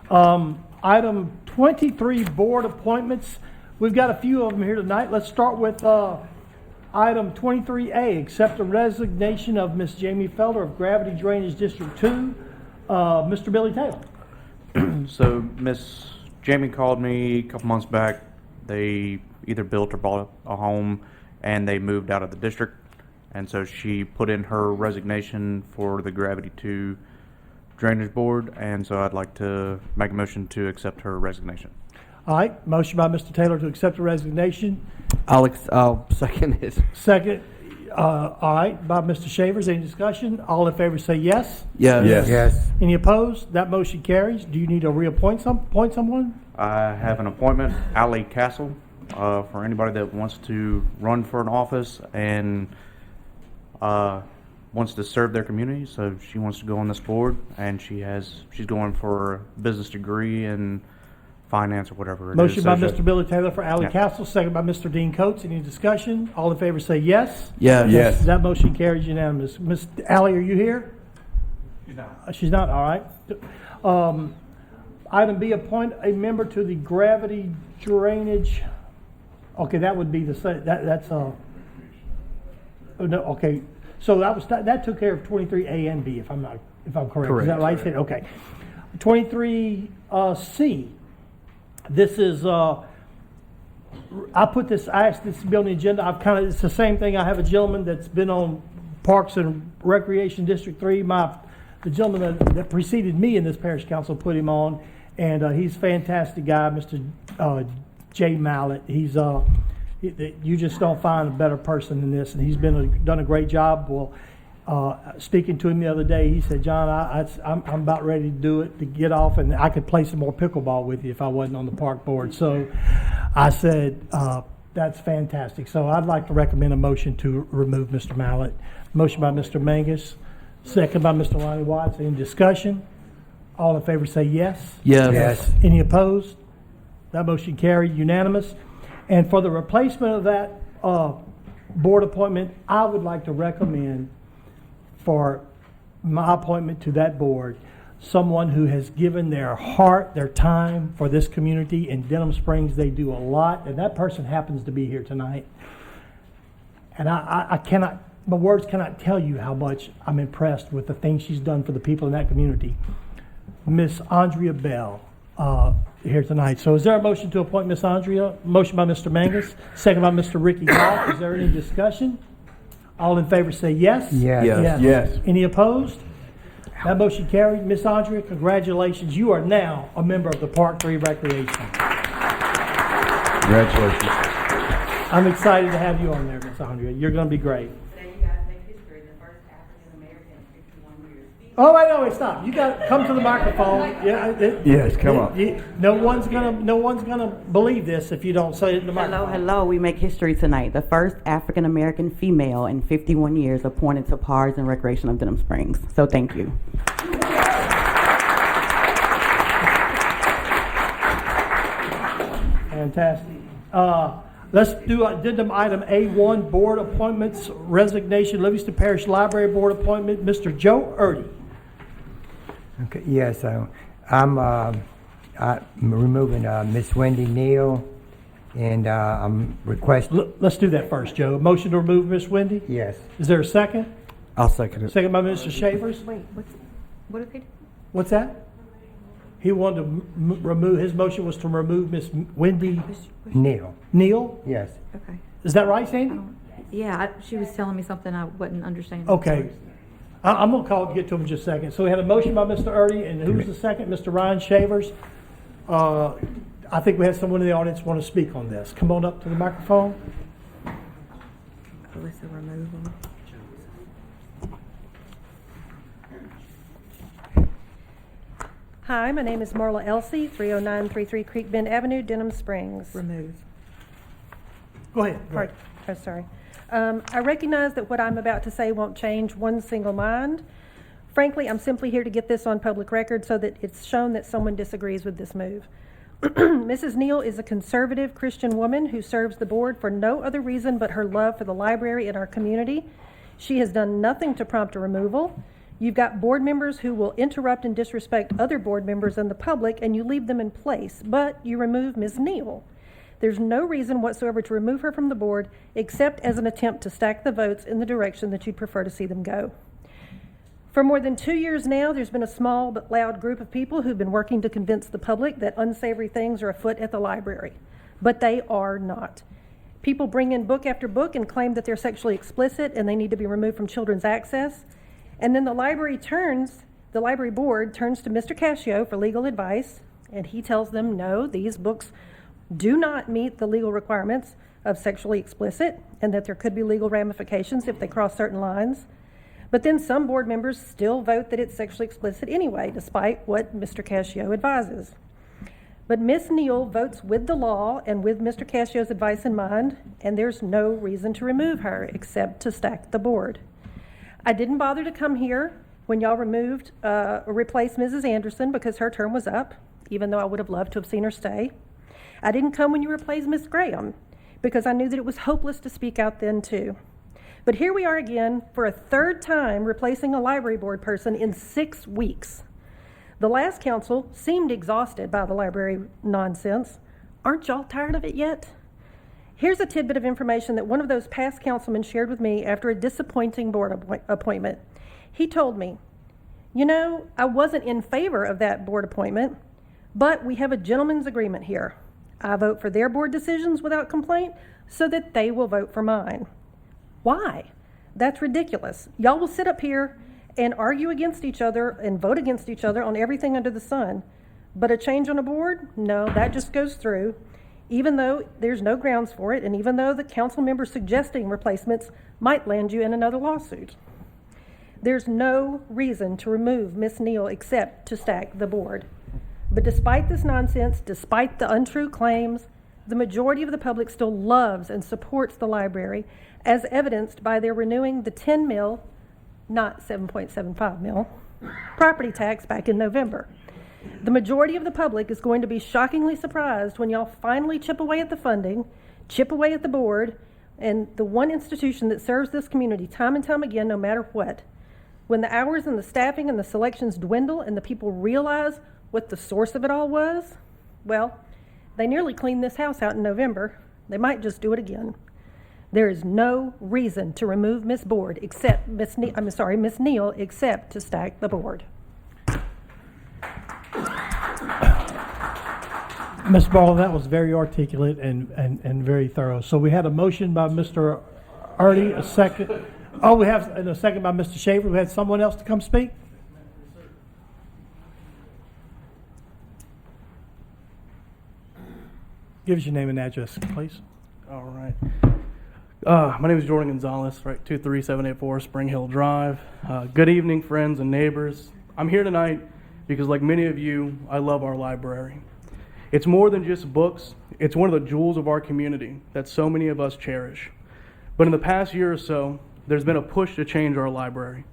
Item 23, board appointments. We've got a few of them here tonight. Let's start with item 23A, accept the resignation of Miss Jamie Felder of Gravity Drainage District 2. Mr. Billy Taylor. So Miss Jamie called me a couple months back. They either built or bought a home, and they moved out of the district. And so she put in her resignation for the Gravity 2 Drainage Board, and so I'd like to make a motion to accept her resignation. All right, motion by Mr. Taylor to accept the resignation. I'll second it. Second, all right, by Mr. Shavers. Any discussion? All in favor say yes. Yes. Yes. Yes. Any opposed? That motion carries. Do you need to appoint someone? I have an appointment, Allie Castle, for anybody that wants to run for an office and wants to serve their community. So she wants to go on this board, and she's going for a business degree in finance or whatever it is. Motion by So Mr. Billy Taylor for Allie Yeah. Castle, second by Mr. Dean Coates. Any discussion? All in favor say yes. Yes. Yes. That motion carries unanimous. Miss Allie, are you here? She's not. She's not, all right. Item B, appoint a member to the Gravity Drainage. Okay, that would be that's oh, no, okay. So that took care of 23A and B, if I'm correct. Is that right? Okay. 23C. This is I asked this to be on the agenda. It's the same thing. I have a gentleman that's been on Parks and Recreation District 3. The gentleman that preceded me in this parish council put him on, and he's a fantastic guy, Mr. Jay Mallett. He's you just don't find a better person than this, and he's done a great job. Well, speaking to him the other day, he said, "John, I'm about ready to do it, to get off, and I could play some more pickleball with you if I wasn't on the park board." So I said, "That's fantastic." So I'd like to recommend a motion to remove Mr. Mallett. Motion by Mr. Mangus, second by Mr. Lonnie Watts. Any discussion? All in favor say yes. Yes. Yes. Any opposed? That motion carried unanimous. And for the replacement of that board appointment, I would like to recommend for my appointment to that board someone who has given their heart, their time for this community. In Denham Springs, they do a lot, and that person happens to be here tonight. And I cannot, my words cannot tell you how much I'm impressed with the things she's done for the people in that community. Miss Andrea Bell here tonight. So is there a motion to appoint Miss Andrea? Motion by Mr. Mangus, second by Mr. Ricky Goff. Is there any discussion? All in favor say yes. Yes. Yes. Yes. Any opposed? That motion carried. Miss Andrea, congratulations. You are now a member of the Park 3 Recreation. Congratulations. I'm excited to have you on there, Miss Andrea. You're going to be great. Oh, I know. Stop. You got to come to the microphone. Yeah. Yes, come on. No one's gonna believe this if you don't say it in the microphone. Hello. We make history tonight. The first African American female in 51 years appointed to Parks and Recreation of Denham Springs. So thank you. Fantastic. Let's do addendum item A1, board appointments, resignation, Livingston Parish Library Board appointment, Mr. Joe Erdy. Okay, yes, I'm removing Miss Wendy Neal, and I'm requesting. Let's do that first, Joe. Motion to remove Miss Wendy? Yes. Is there a second? I'll second it. Second by Mr. Shavers? Wait, what did they do? What's that? He wanted to remove, his motion was to remove Miss Wendy Neal. Neal? Yes. Okay. Is that right, Sandy? Yeah, she was telling me something I wasn't understanding. Okay. I'm going to call it, get to him in just a second. So we had a motion by Mr. Erdy, and who's the second? Mr. Ryan Shavers. I think we have someone in the audience want to speak on this. Come on up to the microphone. Alyssa, remove them. Hi, my name is Marla Elsey, 30933 Creek Bend Avenue, Denham Springs. Remove. Go ahead. Pardon. Oh, sorry. I recognize that what I'm about to say won't change one single mind. Frankly, I'm simply here to get this on public record so that it's shown that someone disagrees with this move. Mrs. Neal is a conservative Christian woman who serves the board for no other reason but her love for the library in our community. She has done nothing to prompt a removal. You've got board members who will interrupt and disrespect other board members and the public, and you leave them in place, but you remove Ms. Neal. There's no reason whatsoever to remove her from the board except as an attempt to stack the votes in the direction that you'd prefer to see them go. For more than 2 years now, there's been a small but loud group of people who've been working to convince the public that unsavory things are afoot at the library, but they are not. People bring in book after book and claim that they're sexually explicit and they need to be removed from children's access. And then the library board turns to Mr. Cascio for legal advice, and he tells them, no, these books do not meet the legal requirements of sexually explicit, and that there could be legal ramifications if they cross certain lines. But then some board members still vote that it's sexually explicit anyway, despite what Mr. Cascio advises. But Miss Neal votes with the law and with Mr. Cascio's advice in mind, and there's no reason to remove her except to stack the board. I didn't bother to come here when y'all replaced Mrs. Anderson because her term was up, even though I would have loved to have seen her stay. I didn't come when you replaced Miss Graham because I knew that it was hopeless to speak out then too. But here we are again for a third time replacing a library board person in 6 weeks. The last council seemed exhausted by the library nonsense. Aren't y'all tired of it yet? Here's a tidbit of information that one of those past councilmen shared with me after a disappointing board appointment. He told me, you know, I wasn't in favor of that board appointment, but we have a gentleman's agreement here. I vote for their board decisions without complaint so that they will vote for mine. Why? That's ridiculous. Y'all will sit up here and argue against each other and vote against each other on everything under the sun. But a change on a board? No, that just goes through, even though there's no grounds for it, and even though the council member suggesting replacements might land you in another lawsuit. There's no reason to remove Miss Neal except to stack the board. But despite this nonsense, despite the untrue claims, the majority of the public still loves and supports the library, as evidenced by their renewing the 10 mil, not 7.75 mil, property tax back in November. The majority of the public is going to be shockingly surprised when y'all finally chip away at the funding, chip away at the board, and the one institution that serves this community time and time again, no matter what. When the hours and the staffing and the selections dwindle and the people realize what the source of it all was, well, they nearly cleaned this house out in November. They might just do it again. There is no reason to remove Miss Board except Miss Neal, except to stack the board. Ms. Ball, that was very articulate and very thorough. So we had a motion by Mr. Ernie, a second. Oh, we have a second by Mr. Shaver. We had someone else to come speak? Give us your name and address, please. All right. My name is Jordan Gonzalez, right, 23784 Spring Hill Drive. Good evening, friends and neighbors. I'm here tonight because, like many of you, I love our library. It's more than just books. It's one of the jewels of our community that so many of us cherish. But in the past year or so, there's been a push to change our library.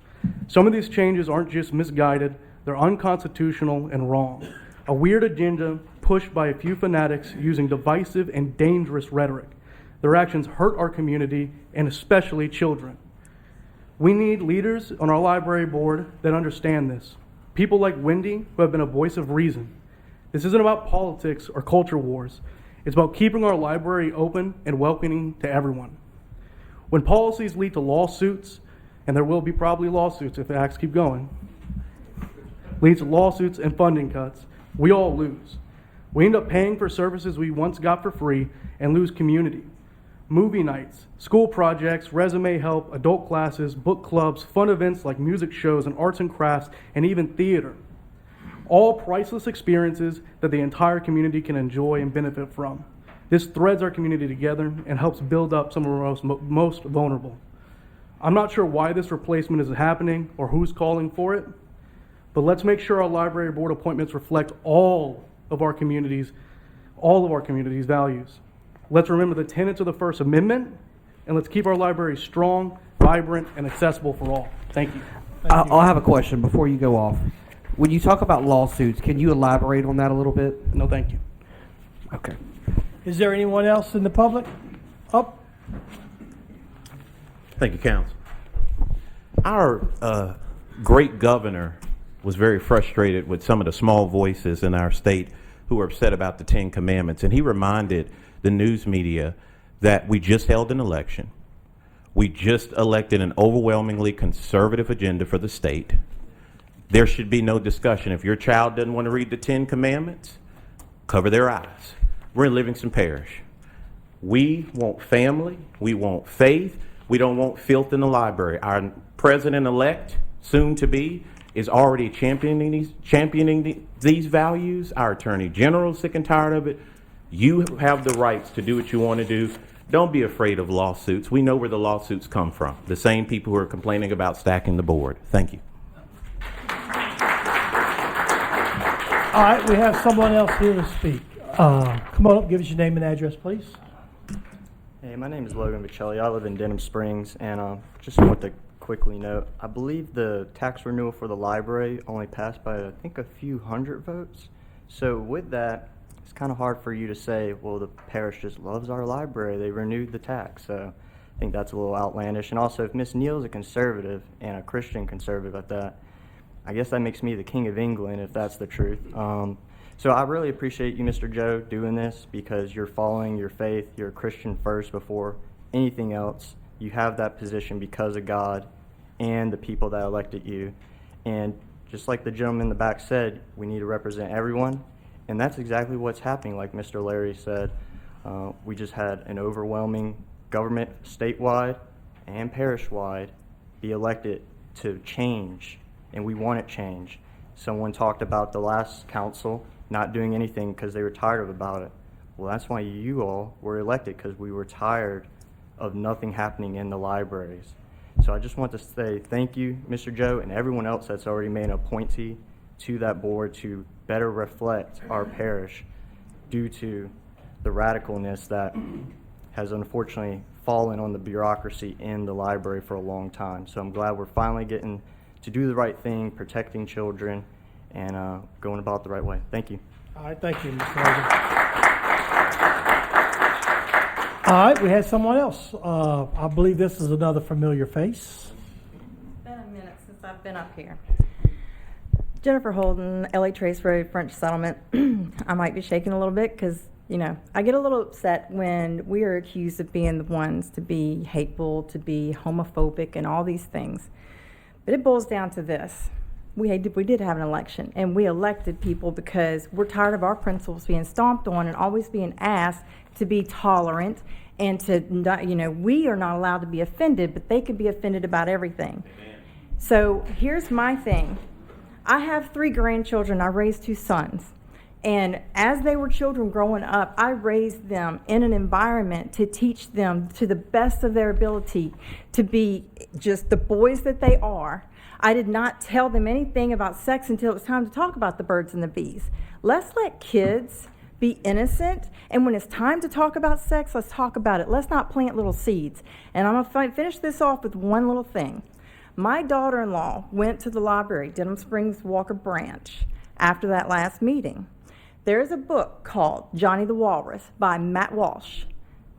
Some of these changes aren't just misguided, they're unconstitutional and wrong. A weird agenda pushed by a few fanatics using divisive and dangerous rhetoric. Their actions hurt our community and especially children. We need leaders on our library board that understand this. People like Wendy, who have been a voice of reason. This isn't about politics or culture wars. It's about keeping our library open and welcoming to everyone. When policies lead to lawsuits, and there will be probably lawsuits if the acts keep going, leads to lawsuits and funding cuts, we all lose. We end up paying for services we once got for free and lose community. Movie nights, school projects, resume help, adult classes, book clubs, fun events like music shows and arts and crafts, and even theater. All priceless experiences that the entire community can enjoy and benefit from. This threads our community together and helps build up some of our most vulnerable. I'm not sure why this replacement is happening or who's calling for it, but let's make sure our library board appointments reflect all of our community's values. Let's remember the tenets of the First Amendment, and let's keep our library strong, vibrant, and accessible for all. Thank you. I'll have a question before you go off. When you talk about lawsuits, can you elaborate on that a little bit? No, thank you. Okay. Is there anyone else in the public? Up. Thank you, Council. Our great governor was very frustrated with some of the small voices in our state who were upset about the 10 Commandments. And he reminded the news media that we just held an election. We just elected an overwhelmingly conservative agenda for the state. There should be no discussion. If your child doesn't want to read the 10 Commandments, cover their eyes. We're in Livingston Parish. We want family. We want faith. We don't want filth in the library. Our president-elect, soon to be, is already championing these values. Our attorney general is sick and tired of it. You have the rights to do what you want to do. Don't be afraid of lawsuits. We know where the lawsuits come from. The same people who are complaining about stacking the board. Thank you. All right, we have someone else here to speak. Come on up, give us your name and address, please. Hey, my name is Logan Vicelli. I live in Denham Springs, and just want to quickly note, I believe the tax renewal for the library only passed by, I think, a few hundred votes. So with that, it's kind of hard for you to say, well, the parish just loves our library. They renewed the tax. So I think that's a little outlandish. And also, if Miss Neal is a conservative, and a Christian conservative at that, I guess that makes me the King of England, if that's the truth. So I really appreciate you, Mr. Joe, doing this because you're following your faith. You're a Christian first before anything else. You have that position because of God and the people that elected you. And just like the gentleman in the back said, we need to represent everyone. And that's exactly what's happening, like Mr. Larry said. We just had an overwhelming government statewide and parish-wide be elected to change, and we want it change. Someone talked about the last council not doing anything because they were tired about it. Well, that's why you all were elected, because we were tired of nothing happening in the libraries. So I just want to say thank you, Mr. Joe, and everyone else that's already made an appointee to that board to better reflect our parish due to the radicalness that has unfortunately fallen on the bureaucracy in the library for a long time. So I'm glad we're finally getting to do the right thing, protecting children, and going about it the right way. Thank you. All right, thank you, Mr. Logan. All right, we had someone else. I believe this is another familiar face. It's been a minute since I've been up here. Jennifer Holden, LA Trace Road, French Settlement. I might be shaking a little bit because, you know, I get a little upset when we are accused of being the ones to be hateful, to be homophobic, and all these things. But it boils down to this. We did have an election, and we elected people because we're tired of our principles being stomped on and always being asked to be tolerant and to not, you know, we are not allowed to be offended, but they can be offended about everything. Amen. So here's my thing. I have 3 grandchildren. I raised 2 sons. And as they were children growing up, I raised them in an environment to teach them to the best of their ability to be just the boys that they are. I did not tell them anything about sex until it was time to talk about the birds and the bees. Let's let kids be innocent, and when it's time to talk about sex, let's talk about it. Let's not plant little seeds. And I'm going to finish this off with one little thing. My daughter-in-law went to the library, Denham Springs Walker Branch, after that last meeting. There's a book called Johnny the Walrus by Matt Walsh.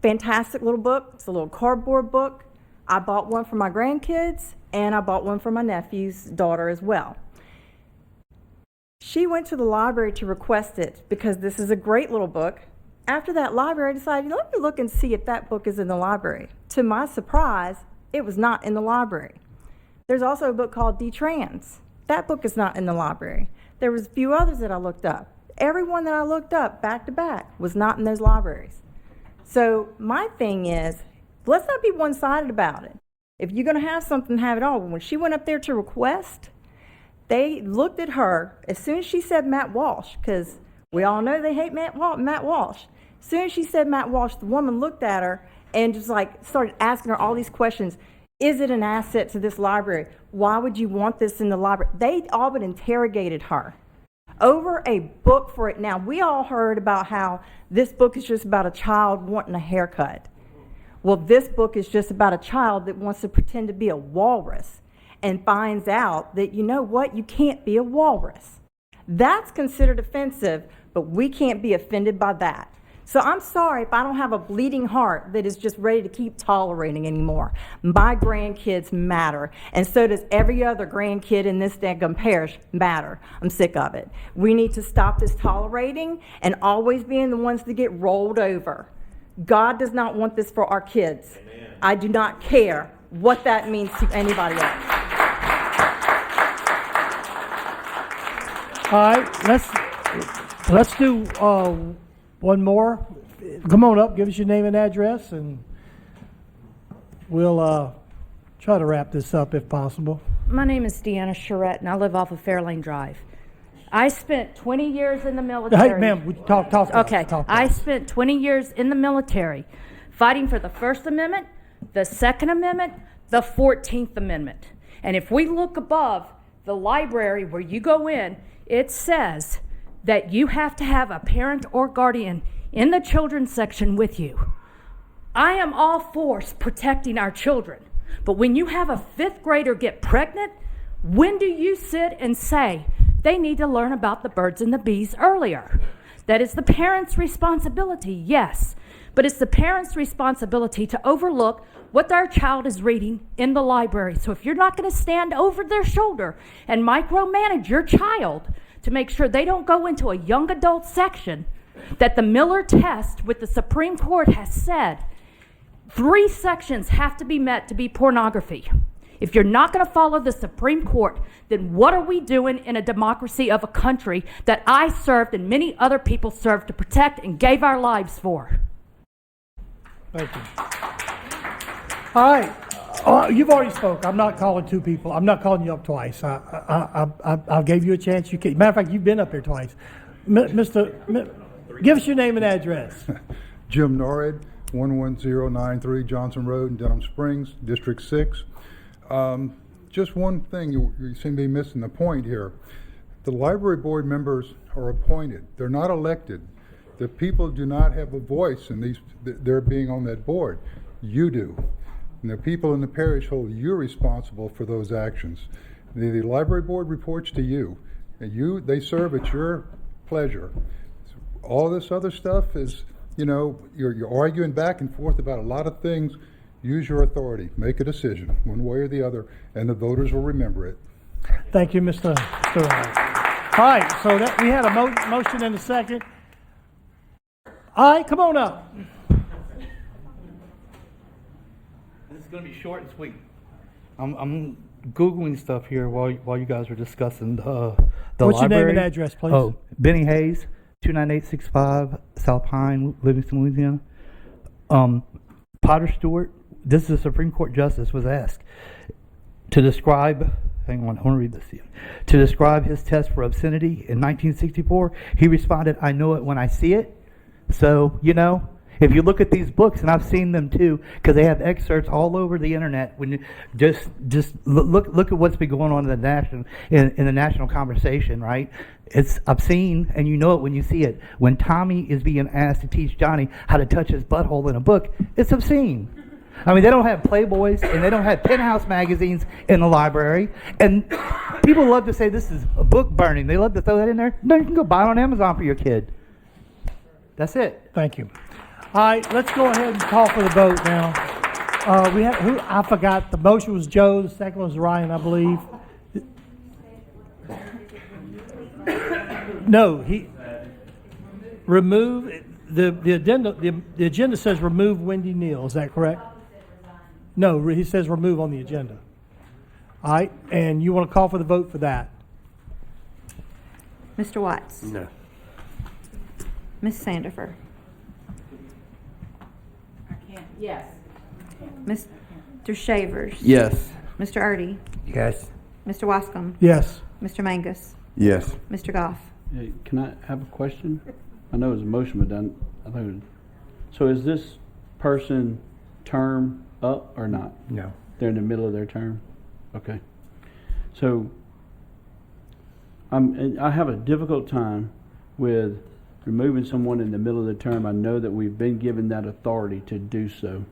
Fantastic little book. It's a little cardboard book. I bought one for my grandkids, and I bought one for my nephew's daughter as well. She went to the library to request it because this is a great little book. After that, library decided, let me look and see if that book is in the library. To my surprise, it was not in the library. There's also a book called D-Trans. That book is not in the library. There was a few others that I looked up. Everyone that I looked up back to back was not in those libraries. So my thing is, let's not be one-sided about it. If you're going to have something, have it all. When she went up there to request, they looked at her as soon as she said Matt Walsh, because we all know they hate Matt Walsh. As soon as she said Matt Walsh, the woman looked at her and just like started asking her all these questions. Is it an asset to this library? Why would you want this in the library? They all but interrogated her over a book for it. Now, we all heard about how this book is just about a child wanting a haircut. Well, this book is just about a child that wants to pretend to be a walrus and finds out that, you know what, you can't be a walrus. That's considered offensive, but we can't be offended by that. So I'm sorry if I don't have a bleeding heart that is just ready to keep tolerating anymore. My grandkids matter, and so does every other grandkid in this daggum parish matter. I'm sick of it. We need to stop this tolerating and always being the ones that get rolled over. God does not want this for our kids. Amen. I do not care what that means to anybody else. All right, let's do one more. Come on up, give us your name and address, and we'll try to wrap this up if possible. My name is Deanna Charette, and I live off of Fairlane Drive. I spent 20 years in the military. Hey, ma'am, talk. Okay, talk I spent 20 years in the military fighting for the First Amendment, the Second Amendment, the 14th Amendment. And if we look above the library where you go in, it says that you have to have a parent or guardian in the children's section with you. I am all for protecting our children, but when you have a 5th grader get pregnant, when do you sit and say they need to learn about the birds and the bees earlier? That is the parent's responsibility, yes, but it's the parent's responsibility to overlook what their child is reading in the library. So if you're not going to stand over their shoulder and micromanage your child to make sure they don't go into a young adult section, that the Miller test with the Supreme Court has said 3 sections have to be met to be pornography. If you're not going to follow the Supreme Court, then what are we doing in a democracy of a country that I served and many other people served to protect and gave our lives for? Thank you. All right. You've already spoke. I'm not calling 2 people. I'm not calling you up twice. I gave you a chance. You can. Matter of fact, you've been up here twice. Give us your name and address. Jim Norred, 11093 Johnson Road in Denham Springs, District 6. Just one thing, you seem to be missing the point here. The library board members are appointed. They're not elected. The people do not have a voice in their being on that board. You do. And the people in the parish hold you responsible for those actions. The library board reports to you. And they serve at your pleasure. All this other stuff is, you're arguing back and forth about a lot of things. Use your authority. Make a decision, one way or the other, and the voters will remember it. Thank you, Mr. Wright. All right, so we had a motion and a second. All right, come on up. This is going to be short and sweet. I'm Googling stuff here while you guys were discussing the What's library. your name and address, please? Oh, Benny Hayes, 29865 South Pine, Livingston, Louisiana. Potter Stewart, this is a Supreme Court justice, was asked to describe, hang on, I want to read this to you. To describe his test for obscenity in 1964, he responded, "I know it when I see it." So, if you look at these books, and I've seen them too, because they have excerpts all over the internet. When you just look at what's been going on in the national conversation, right? It's obscene, and you know it when you see it. When Tommy is being asked to teach Johnny how to touch his butthole in a book, it's obscene. I mean, they don't have Playboys and they don't have Penthouse magazines in the library. And people love to say this is a book burning. They love to throw that in there. No, you can go buy it on Amazon for your kid. That's it. Thank you. All right, let's go ahead and call for the vote now. I forgot. The motion was Joe. The second was Ryan, I believe. No, remove the addenda. The agenda says remove Wendy Neal. Is that correct? No, he says remove on the agenda. All right, and you want to call for the vote for that? Mr. Watts? No. Ms. Sandifer? Yes. Mr. Shavers? Yes. Mr. Erdy? Yes. Mr. Wascom? Yes. Mr. Mangus? Yes. Mr. Goff? Hey, can I have a question? I know it was a motion, but I thought it was, so is this person term up or not? No. They're in the middle of their term? Okay. So I have a difficult time with removing someone in the middle of the term. I know that we've been given that authority to do so.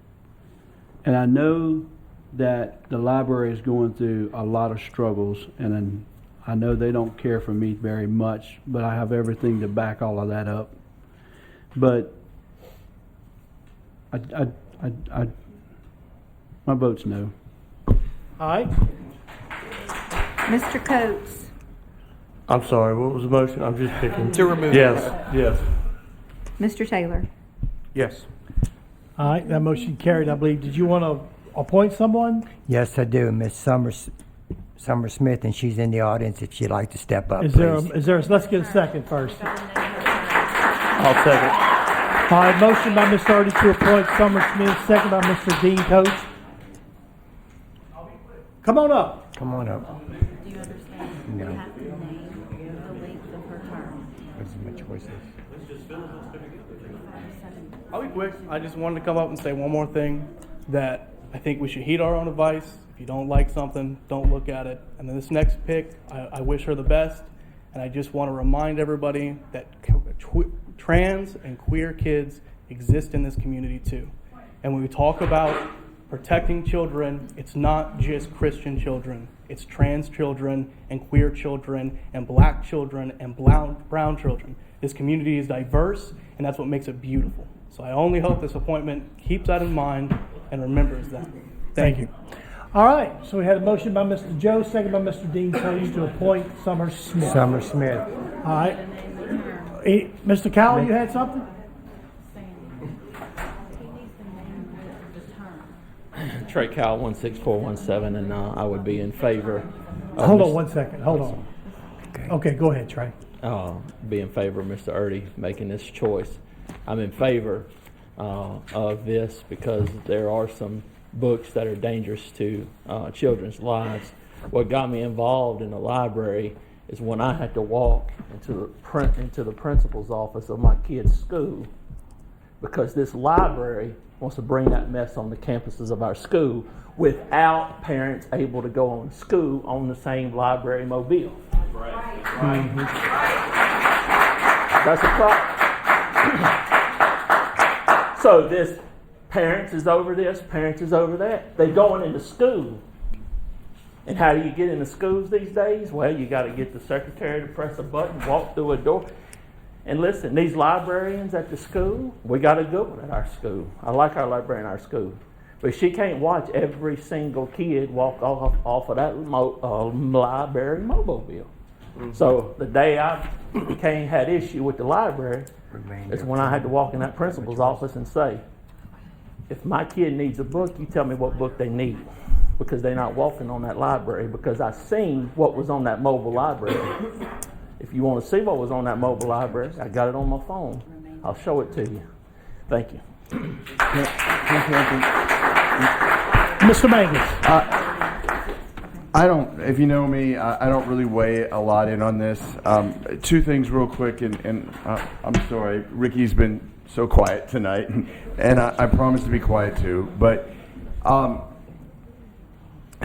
And I know that the library is going through a lot of struggles, and I know they don't care for me very much, but I have everything to back all of that up. But my vote's no. All right. Mr. Coates? I'm sorry, what was the motion? I'm just picking. To remove. Yes. Mr. Taylor? Yes. All right, that motion carried, I believe. Did you want to appoint someone? Yes, I do. Miss Summer Smith, and she's in the audience if she'd like to step up, Is please. there? Let's get a second first. I'll second. All right, motion by Mr. Hardy to appoint Summer Smith, second by Mr. Dean Coates. Come on up. Come on up. Do you understand? No. You have to name the length of her term. What's my choices? I'll be quick. I just wanted to come up and say one more thing, that I think we should heed our own advice. If you don't like something, don't look at it. And then this next pick, I wish her the best. And I just want to remind everybody that trans and queer kids exist in this community too. And when we talk about protecting children, it's not just Christian children. It's trans children and queer children and black children and brown children. This community is diverse, and that's what makes it beautiful. So I only hope this appointment keeps that in mind and remembers that. Thank you. All right, so we had a motion by Mr. Joe, second by Mr. Dean Coates to appoint Summer Smith. Summer Smith. All right. Mr. Cowell, you had something? Trey Cowell, 16417, and I would be in favor. Hold on 1 second. Hold on. Okay, go ahead, Trey. Be in favor of Mr. Erdy making this choice. I'm in favor of this because there are some books that are dangerous to children's lives. What got me involved in the library is when I had to walk into the principal's office of my kid's school, because this library wants to bring that mess on the campuses of our school without parents able to go on school on the same library mobile. Right. Mm-hmm. That's a problem. So this parents is over this, parents is over that. They're going into school And how do you get into schools these days? Well, you got to get the secretary to press a button, walk through a door. And listen, these librarians at the school, we got a good one at our school. I like our librarian at our school. But she can't watch every single kid walk off of that library mobile. So the day I had issue with the library is when I had to walk in that principal's office and say, if my kid needs a book, you tell me what book they need. Because they're not walking on that library, because I seen what was on that mobile library. If you want to see what was on that mobile library, I got it on my phone. I'll show it to you. Thank you. Mr. Mangus. I don't, if you know me, I don't really weigh a lot in on this. Two things real quick, and I'm sorry, Ricky's been so quiet tonight, and I promise to be quiet too. But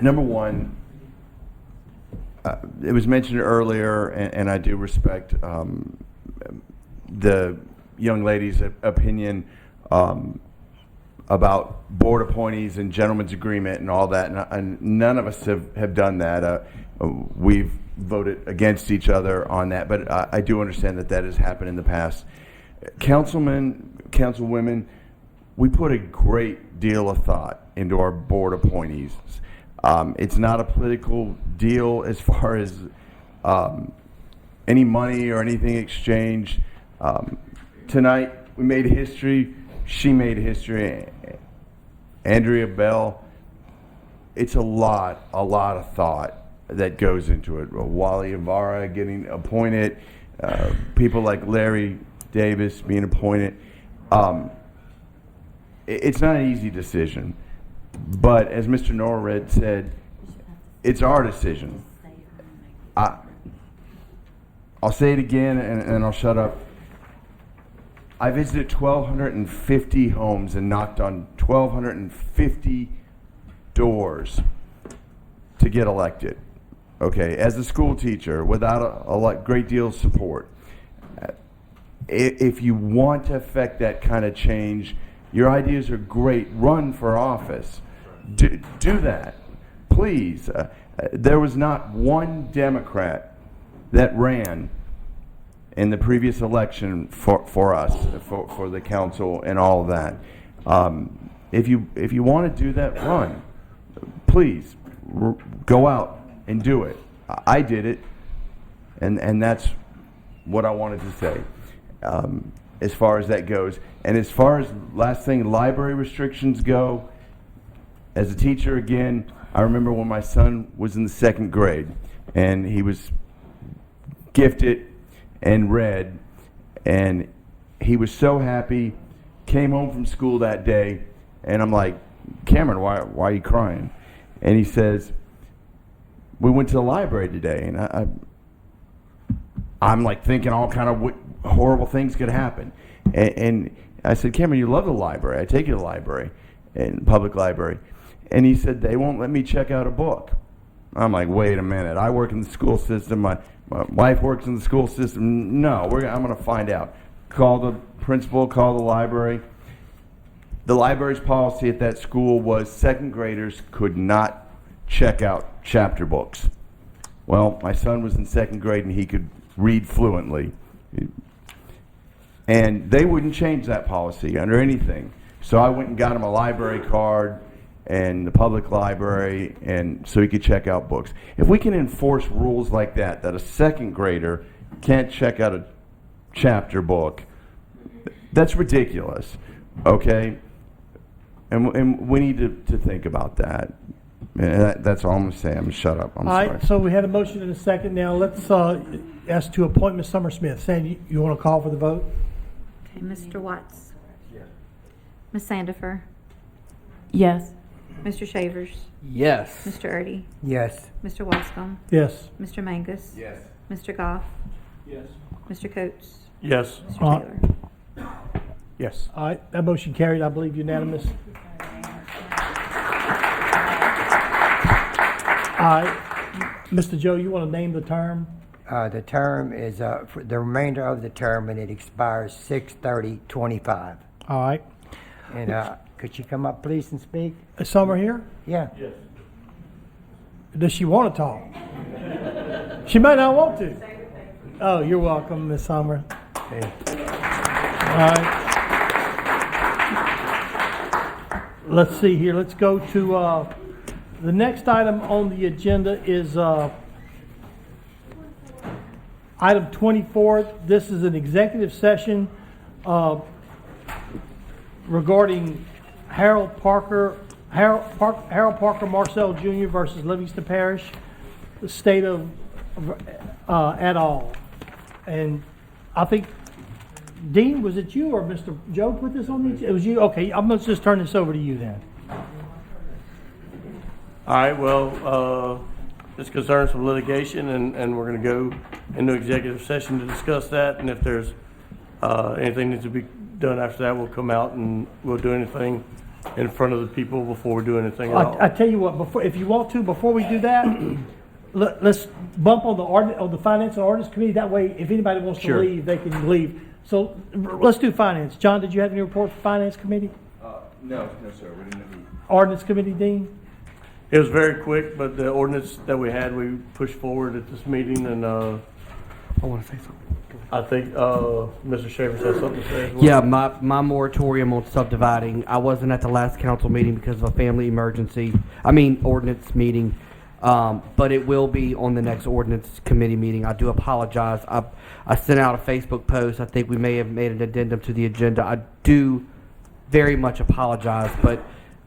number one, it was mentioned earlier, and I do respect the young lady's opinion about board appointees and gentleman's agreement and all that, and none of us have done that. We've voted against each other on that, but I do understand that has happened in the past. Councilmen, councilwomen, we put a great deal of thought into our board appointees. It's not a political deal as far as any money or anything exchanged. Tonight, we made history. She made history. Andrea Bell. It's a lot of thought that goes into it. Wally Ibarra getting appointed, people like Larry Davis being appointed. It's not an easy decision, but as Mr. Norred said, it's our decision. I'll say it again, and I'll shut up. I visited 1,250 homes and knocked on 1,250 doors to get elected. Okay, as a school teacher, without a great deal of support. If you want to affect that kind of change, your ideas are great. Run for office. Do that, please. There was not one Democrat that ran in the previous election for us, for the council and all of that. If you want to do that, run. Please, go out and do it. I did it, and that's what I wanted to say as far as that goes. And as far as, last thing, library restrictions go, as a teacher, again, I remember when my son was in the 2nd grade, and he was gifted and read, and he was so happy, came home from school that day, and I'm like, Cameron, why are you crying? And he says, we went to the library today, and I'm like thinking all kind of what horrible things could happen. And I said, Cameron, you love the library. I take you to the library, and public library. And he said, they won't let me check out a book. I'm like, wait a minute. I work in the school system. My wife works in the school system. No, I'm going to find out. Call the principal, call the library. The library's policy at that school was 2nd graders could not check out chapter books. Well, my son was in 2nd grade and he could read fluently. And they wouldn't change that policy under anything. So I went and got him a library card and the public library, and so he could check out books. If we can enforce rules like that a 2nd grader can't check out a chapter book, that's ridiculous, okay? And we need to think about that. And that's all I'm going to say. I'm going to shut up. I'm sorry. All right, so we had a motion and a second. Now let's ask to appoint Ms. Summer-Smith. Sandy, you want to call for the vote? Okay, Mr. Watts. Ms. Sandifer. Yes. Mr. Shavers. Yes. Mr. Erdy. Yes. Mr. Wascom. Yes. Mr. Mangus. Yes. Mr. Goff. Yes. Mr. Coates. Yes. Mr. Taylor. Yes. All right, that motion carried, I believe, unanimous. All right, Mr. Joe, you want to name the term? The term is for the remainder of the term, and it expires 6/30/25. All right. And could you come up, please, and speak? Is Summer here? Yeah. Yes. Does she want to talk? She might not want to. Oh, you're welcome, Ms. Sommer. All right. Let's see here. Let's go to the next item on the agenda is item 24. This is an executive session regarding Harold Parker Marcel Jr. versus Livingston Parish, the state of et al. And I think, Dean, was it you or Mr. Joe put this on the? It was you. Okay, I'm gonna just turn this over to you then. All right, well, this concerns some litigation, and we're going to go into executive session to discuss that. And if there's anything needs to be done after that, we'll come out and we'll do anything in front of the people before we do anything at all. I tell you what, if you want to, before we do that, let's bump on the Finance and Ordinance Committee. That way, if anybody wants to leave, they can leave. So let's do Finance. John, did you have any report for Finance Committee? No, sir. We didn't have any. Ordinance Committee, Dean? It was very quick, but the ordinance that we had, we pushed forward at this meeting, and I want to say something. I think Mr. Shavers has something to say as well. Yeah, my moratorium on subdividing, I wasn't at the last council meeting because of a family emergency, ordinance meeting, but it will be on the next ordinance committee meeting. I do apologize. I sent out a Facebook post. I think we may have made an addendum to the agenda. I do very much apologize, but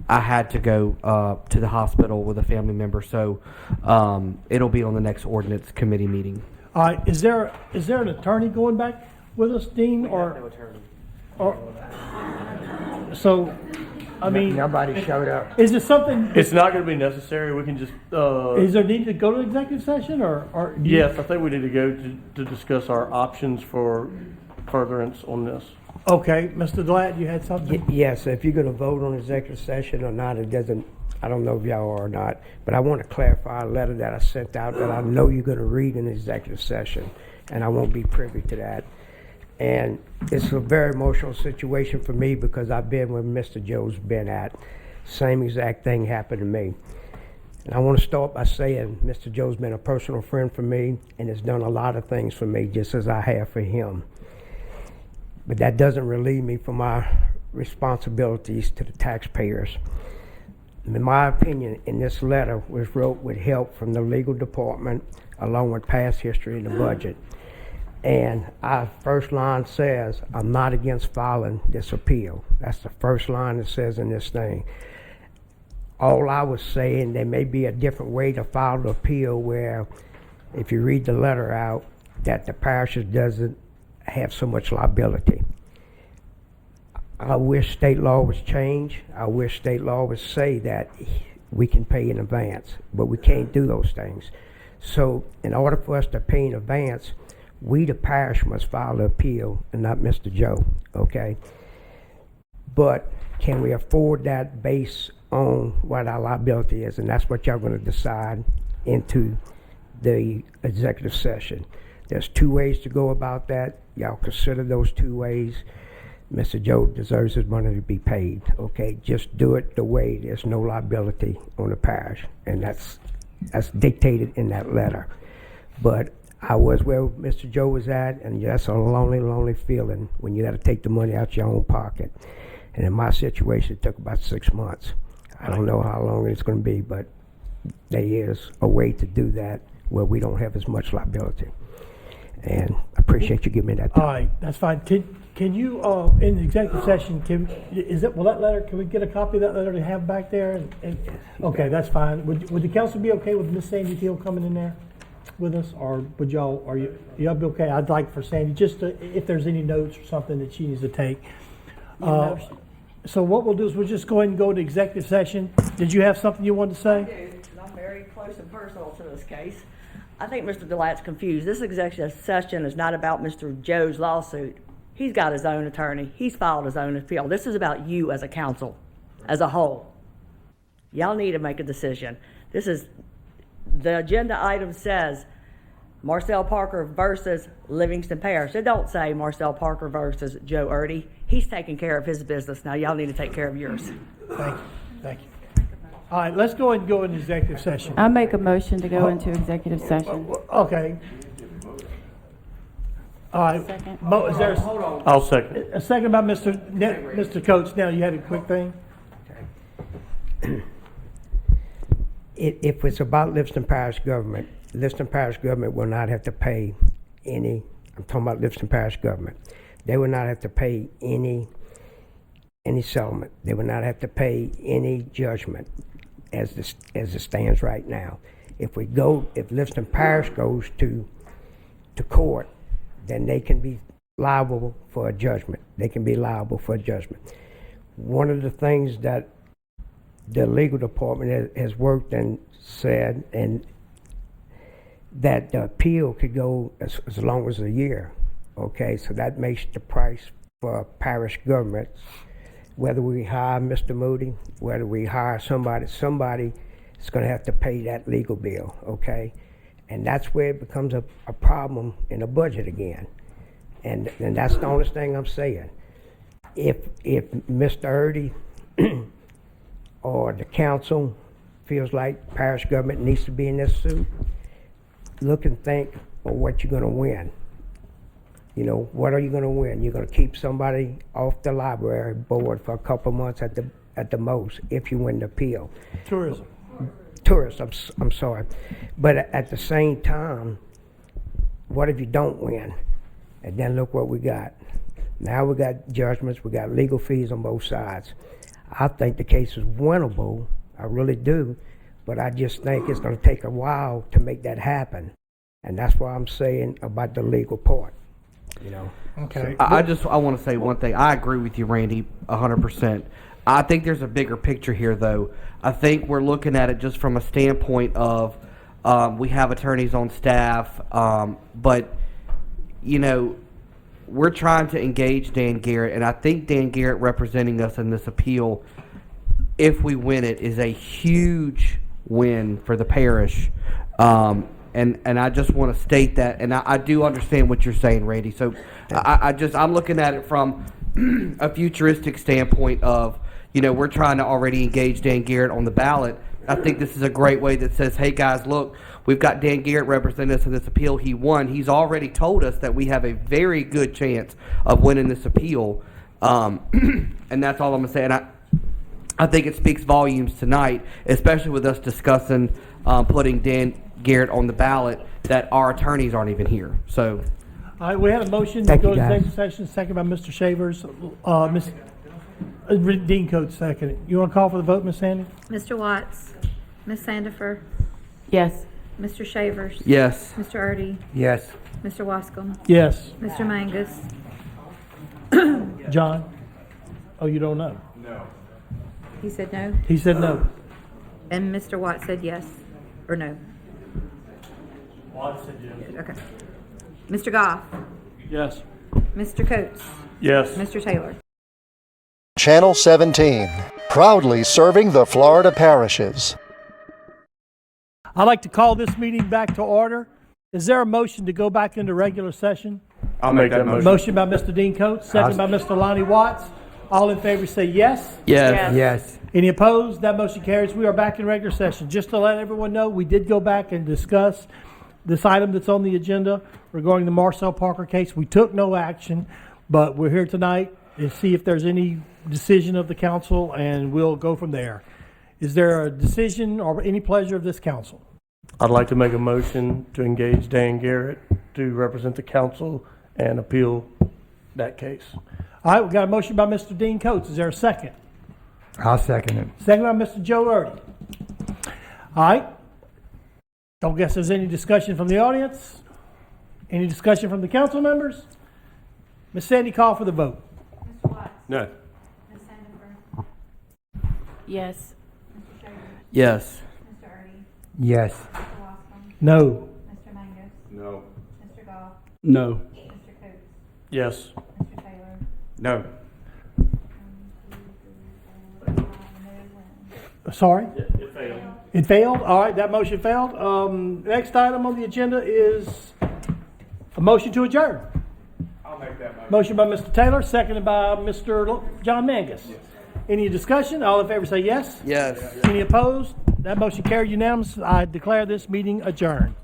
I had to go to the hospital with a family member, so it'll be on the next ordinance committee meeting. All right, is there an attorney going back with us, Dean, or so? I mean, nobody showed up. Is there something? It's not going to be necessary. We can just. Is there need to go to executive session, or? Yes, I think we need to go to discuss our options for furtherance on this. Okay, Mr. Gladd, you had something? Yes, if you're going to vote on executive session or not, it doesn't. I don't know if y'all are or not, but I want to clarify a letter that I sent out that I know you're going to read in executive session, and I won't be privy to that. And it's a very emotional situation for me because I've been where Mr. Joe's been at. Same exact thing happened to me. And I want to start by saying Mr. Joe's been a personal friend for me and has done a lot of things for me just as I have for him. But that doesn't relieve me from my responsibilities to the taxpayers. In my opinion, in this letter was wrote with help from the legal department along with past history in the budget. And our first line says, I'm not against filing this appeal. That's the first line it says in this thing. All I was saying, there may be a different way to file the appeal where if you read the letter out, that the parish doesn't have so much liability. I wish state law was changed. I wish state law would say that we can pay in advance, but we can't do those things. So in order for us to pay in advance, we, the parish, must file the appeal and not Mr. Joe, okay? But can we afford that based on what our liability is? And that's what y'all going to decide into the executive session. There's two ways to go about that. Y'all consider those two ways. Mr. Joe deserves his money to be paid, okay? Just do it the way there's no liability on the parish, and that's dictated in that letter. But I was where Mr. Joe was at, and that's a lonely, lonely feeling when you got to take the money out your own pocket. And in my situation, it took about 6 months. I don't know how long it's going to be, but there is a way to do that where we don't have as much liability. And I appreciate you giving me that time. All right, that's fine. Can you, in the executive session, can we get a copy of that letter to have back there? Okay, that's fine. Would the council be okay with Miss Sandy Teal coming in there with us, or would y'all be okay? I'd like for Sandy just to, if there's any notes or something that she needs to take. So what we'll do is we'll just go ahead and go to executive session. Did you have something you wanted to say? I do, and I'm very close and personal to this case. I think Mr. DeLatte's confused. This executive session is not about Mr. Joe's lawsuit. He's got his own attorney. He's filed his own appeal. This is about you as a council, as a whole. Y'all need to make a decision. The agenda item says Marcel Parker versus Livingston Parish. It don't say Marcel Parker versus Joe Erdy. He's taking care of his business. Now y'all need to take care of yours. Thank you. All right, let's go ahead and go into executive session. I make a motion to go into executive session. Okay. All right. Second. Is there I'll second. a second by Mr. Coates? Now, you had a quick thing? If it's about Livingston Parish government will not have to pay any, I'm talking about Livingston Parish government, they will not have to pay any settlement. They will not have to pay any judgment as it stands right now. If Livingston Parish goes to court, then they can be liable for a judgment. One of the things that the legal department has worked and said, and that the appeal could go as long as a year. Okay, so that makes the price for parish governments, whether we hire Mr. Moody, whether we hire somebody is going to have to pay that legal bill. Okay, and that's where it becomes a problem in the budget again. And that's the only thing I'm saying. If Mr. Erdy or the council feels like parish government needs to be in this suit, look and think of what you're going to win. You know, what are you going to win? You're going to keep somebody off the library board for a couple of months at the most if you win the appeal. Tourism. I'm sorry. But at the same time, what if you don't win? And then look what we got. Now we got judgments, we got legal fees on both sides. I think the case is winnable, I really do, but I just think it's going to take a while to make that happen. And that's why I'm saying about the legal part, you know. Okay. I want to say one thing. I agree with you, Randy, 100%. I think there's a bigger picture here, though. I think we're looking at it just from a standpoint of we have attorneys on staff, but, you know, we're trying to engage Dan Garrett, and I think Dan Garrett representing us in this appeal, if we win it, is a huge win for the parish. And I just want to state that, and I do understand what you're saying, Randy. So I'm looking at it from a futuristic standpoint of, you know, we're trying to already engage Dan Garrett on the ballot. I think this is a great way that says, hey guys, look, we've got Dan Garrett representing us in this appeal. He won. He's already told us that we have a very good chance of winning this appeal. And that's all I'm going to say. And I think it speaks volumes tonight, especially with us discussing putting Dan Garrett on the ballot, that our attorneys aren't even here. So, all right, we had a motion to go to executive session, second by Mr. Shavers. Dean Coates, second. You want to call for the vote, Ms. Sandy? Mr. Watts, Ms. Sandifer, Yes. Mr. Shavers. yes. Mr. Erdy, Yes. Mr. Wascom, Yes. Mr. Mangus, John? Oh, you don't know? he said no, He said no. and Mr. Watts said yes, or no. Watts said yes. Okay. Mr. Goff, Yes. Mr. Coates, Yes. Mr. Taylor. Channel 17, proudly serving the Florida parishes. I'd like to call this meeting back to order. Is there a motion to go back into regular session? I'll make that motion. Motion by Mr. Dean Coates, second by Mr. Lonnie Watts. All in favor say yes. Yes. Any opposed? That motion carries. We are back in regular session. Just to let everyone know, we did go back and discuss this item that's on the agenda regarding the Marcel Parker case. We took no action, but we're here tonight to see if there's any decision of the council, and we'll go from there. Is there a decision or any pleasure of this council? I'd like to make a motion to engage Dan Garrett to represent the council and appeal that case. All right, we got a motion by Mr. Dean Coates. Is there a second? I'll second it. Second by Mr. Joe Erdy. All right. Don't guess there's any discussion from the audience. Any discussion from the council members? Ms. Sandy, call for the vote. Mr. Watts, No. Ms. Sandifer, Yes. Mr. Shavers, Yes. Mr. Erdy, Yes. Mr. Wascom, No. Mr. Mangus, No. Mr. Goff, No. Mr. Coates, Yes. Mr. Taylor. No. Sorry? It failed. It failed? All right, that motion failed. Next item on the agenda is a motion to adjourn. I'll make that motion. Motion by Mr. Taylor, seconded by Mr. John Mangus. Any discussion? All in favor say yes. Yes. Any opposed? That motion carried unanimous. I declare this meeting adjourned.